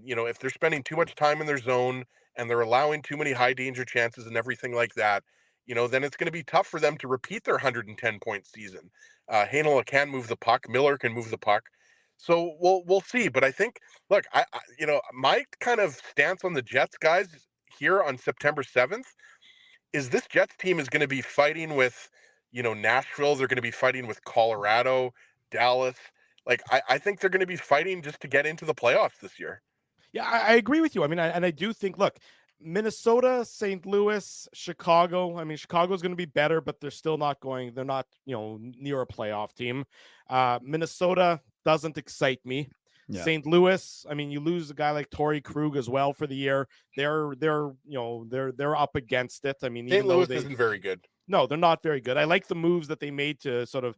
You know, if they're spending too much time in their zone and they're allowing too many high danger chances and everything like that, you know, then it's going to be tough for them to repeat their 110-point season. Heinola can move the puck. Miller can move the puck. So we'll see. But I think, look, I you know, my kind of stance on the Jets, guys, here on September 7th is this Jets team is going to be fighting with, you know, Nashville. They're going to be fighting with Colorado, Dallas. Like, I think they're going to be fighting just to get into the playoffs this year. Yeah, I agree with you. I mean, I do think, look, Minnesota, St. Louis, Chicago. I mean, Chicago's going to be better, but they're still not going. They're not, you know, near a playoff team. Minnesota doesn't excite me. Yeah. St. Louis, I mean, you lose a guy like Torrey Krug as well for the year. They're you know, they're up against it. I mean, St. Louis isn't very good. No, they're not very good. I like the moves that they made to sort of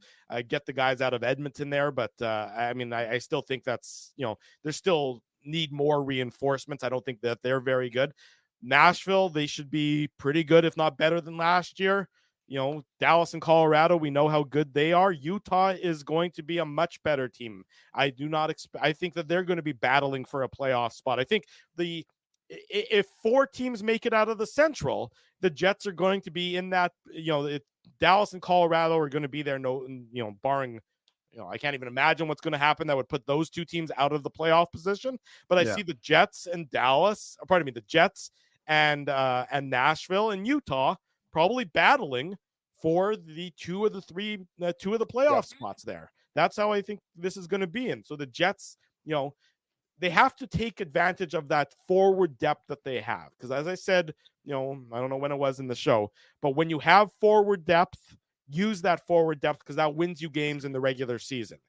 get the guys out of Edmonton there, but I mean, I still think that's, you know, they're still need more reinforcements. I don't think that they're very good. Nashville, they should be pretty good, if not better than last year. You know, Dallas and Colorado, we know how good they are. Utah is going to be a much better team. I do not expect, I think that they're going to be battling for a playoff spot. I think if 4 teams make it out of the Central, the Jets are going to be in that, you know, Dallas and Colorado are going to be there, no, you know, barring, you know, I can't even imagine what's going to happen that would put those 2 teams out of the playoff position. But I see the Jets and the Jets and Nashville and Utah probably battling for the two of the playoff spots there. That's how I think this is going to be. And so the Jets, you know, they have to take advantage of that forward depth that they have. Because as I said, you know, I don't know when it was in the show, but when you have forward depth, use that forward depth, because that wins you games in the regular season.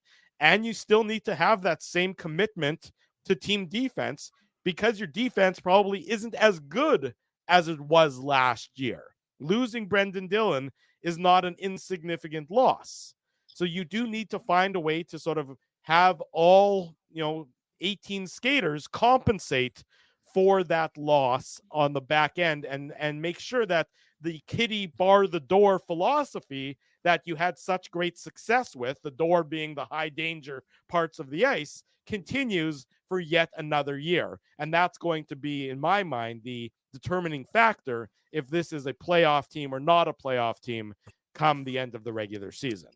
And you still need to have that same commitment to team defense, because your defense probably isn't as good as it was last year. Losing Brendan Dillon is not an insignificant loss. So you do need to find a way to sort of have all, you know, 18 skaters compensate for that loss on the back end, and make sure that the kitty bar the door philosophy that you had such great success with, the door being the high danger parts of the ice, continues for yet another year. And that's going to be, in my mind, the determining factor if this is a playoff team or not a playoff team come the end of the regular season.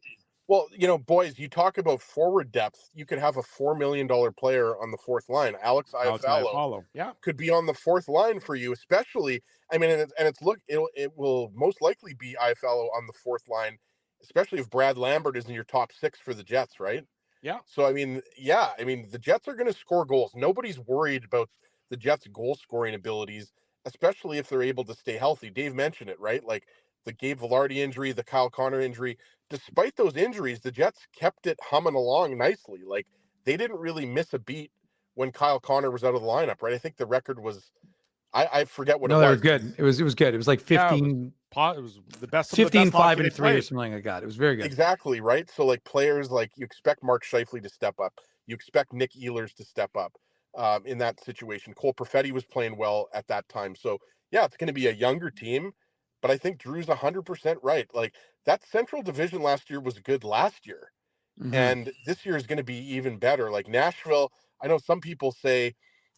Well, you know, boys, you talk about forward depth. You could have a $4 million player on the 4th line. Alex Iafallo could be on the 4th line for you, especially. I mean, it will most likely be Iafallo on the 4th line, especially if Brad Lambert is in your top 6 for the Jets, right? Yeah. So, I mean, the Jets are going to score goals. Nobody's worried about the Jets' goal scoring abilities, especially if they're able to stay healthy. Dave mentioned it, right? Like the Gabe Vilardi injury, the Kyle Connor injury. Despite those injuries, the Jets kept it humming along nicely. Like, they didn't really miss a beat when Kyle Connor was out of the lineup, right? I think the record was, I forget what it was. No, they were good. It was good. It was like 15. Yeah, it was the best. 15, 5, and 3 or something like that. It was very good. Exactly, right? So, like, players, like, you expect Mark Scheifele to step up. You expect Nick Ehlers to step up in that situation. Cole Perfetti was playing well at that time. So, yeah, it's going to be a younger team. But I think Drew's 100% right. Like, that Central Division last year was good last year. Mm-hmm. And this year is going to be even better. Like Nashville, I know some people say,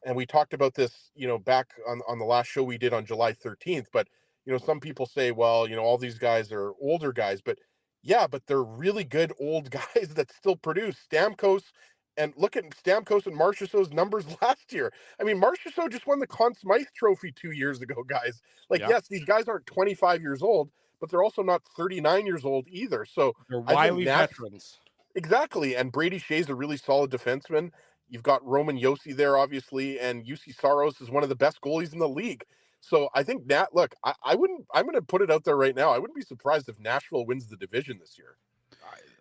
and we talked about this, you know, back on the last show we did on July 13th, but, you know, some people say, well, you know, all these guys are older guys, but yeah, but they're really good old guys that still produce. Stamkos And look at Stamkos and Marchessault's numbers last year. I mean, Marchessault just won the Conn Smythe Trophy 2 years ago, guys. Like, yes, these guys aren't 25 years old, but they're also not 39 years old either. So they're wily veterans. Exactly. And Brady Shea's a really solid defenseman. You've got Roman Josi there, obviously, and UC Saros is one of the best goalies in the league. So I think look, I'm going to put it out there right now. I wouldn't be surprised if Nashville wins the division this year.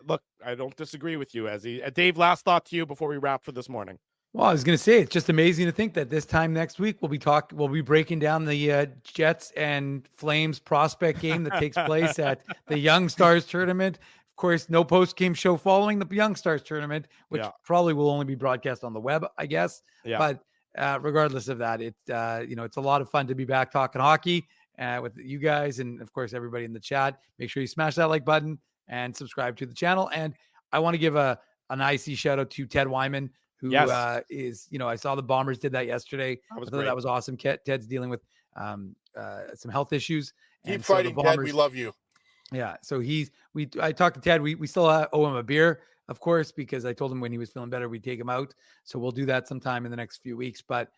Look, I don't disagree with you, Ezzy. Dave, last thought to you before we wrap for this morning. Well, I was going to say, it's just amazing to think that this time next week we'll be breaking down the Jets and Flames prospect game that takes place at the Young Stars tournament. Of course, no post-game show following the Young Stars tournament, which probably will only be broadcast on the web, I guess. Yeah. But regardless of that, it's a lot of fun to be back talking hockey with you guys and, of course, everybody in the chat. Make sure you smash that like button and subscribe to the channel. And I want to give an IC shout out to Ted Wyman, who is, I saw the Bombers did that yesterday. That was awesome. Ted's dealing with some health issues. Keep fighting, Ted. We love you. Yeah. So I talked to Ted. We still owe him a beer, of course, because I told him when he was feeling better, we'd take him out. So we'll do that sometime in the next few weeks. But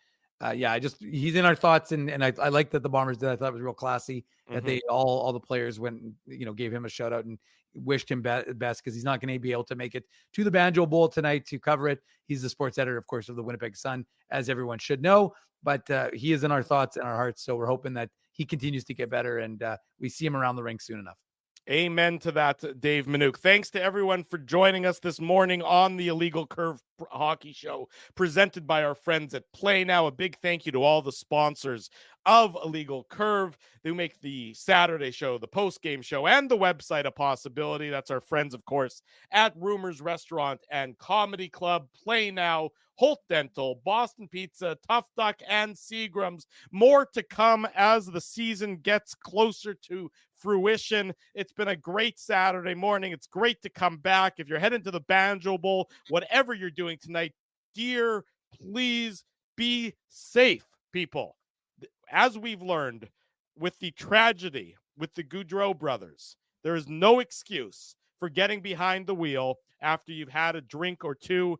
he's in our thoughts. And I like that the Bombers did. I thought it was real classy that they all the players went and, gave him a shout out and wished him best, because he's not going to be able to make it to the Banjo Bowl tonight to cover it. He's the sports editor, of course, of the Winnipeg Sun, as everyone should know, but he is in our thoughts and our hearts. So we're hoping that he continues to get better and we see him around the rink soon enough. Amen to that, Dave Minuk. Thanks to everyone for joining us this morning on the Illegal Curve Hockey Show, presented by our friends at Play Now. A big thank you to all the sponsors of Illegal Curve who make the Saturday show, the post-game show, and the website a possibility. That's our friends, of course, at Rumors Restaurant and Comedy Club, Play Now, Holt Dental, Boston Pizza, Tough Duck, and Seagram's. More to come as the season gets closer to fruition. It's been a great Saturday morning. It's great to come back. If you're heading to the Banjo Bowl, whatever you're doing tonight, please be safe, people. As we've learned with the tragedy with the Goudreau brothers, there is no excuse for getting behind the wheel after you've had a drink or two.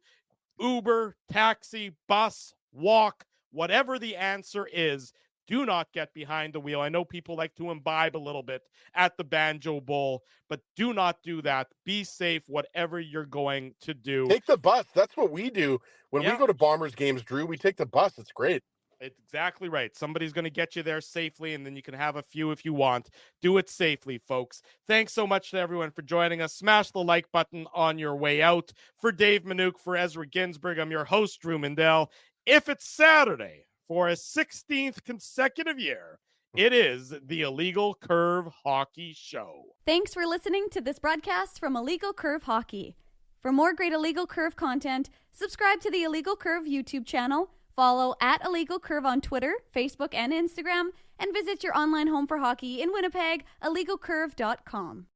Uber, taxi, bus, walk, whatever the answer is, do not get behind the wheel. I know people like to imbibe a little bit at the Banjo Bowl, but do not do that. Be safe, whatever you're going to do. Take the bus. That's what we do. When we go to Bombers games, Drew, we take the bus. It's great. It's exactly right. Somebody's going to get you there safely, and then you can have a few if you want. Do it safely, folks. Thanks so much to everyone for joining us. Smash the like button on your way out. For Dave Minuk, for Ezra Ginsburg, I'm your host, Drew Mindell. If it's Saturday for a 16th consecutive year, it is the Illegal Curve Hockey Show. Thanks for listening to this broadcast from Illegal Curve Hockey. For more great Illegal Curve content, subscribe to the Illegal Curve YouTube channel, follow at Illegal Curve on Twitter, Facebook, and Instagram, and visit your online home for hockey in Winnipeg, illegalcurve.com.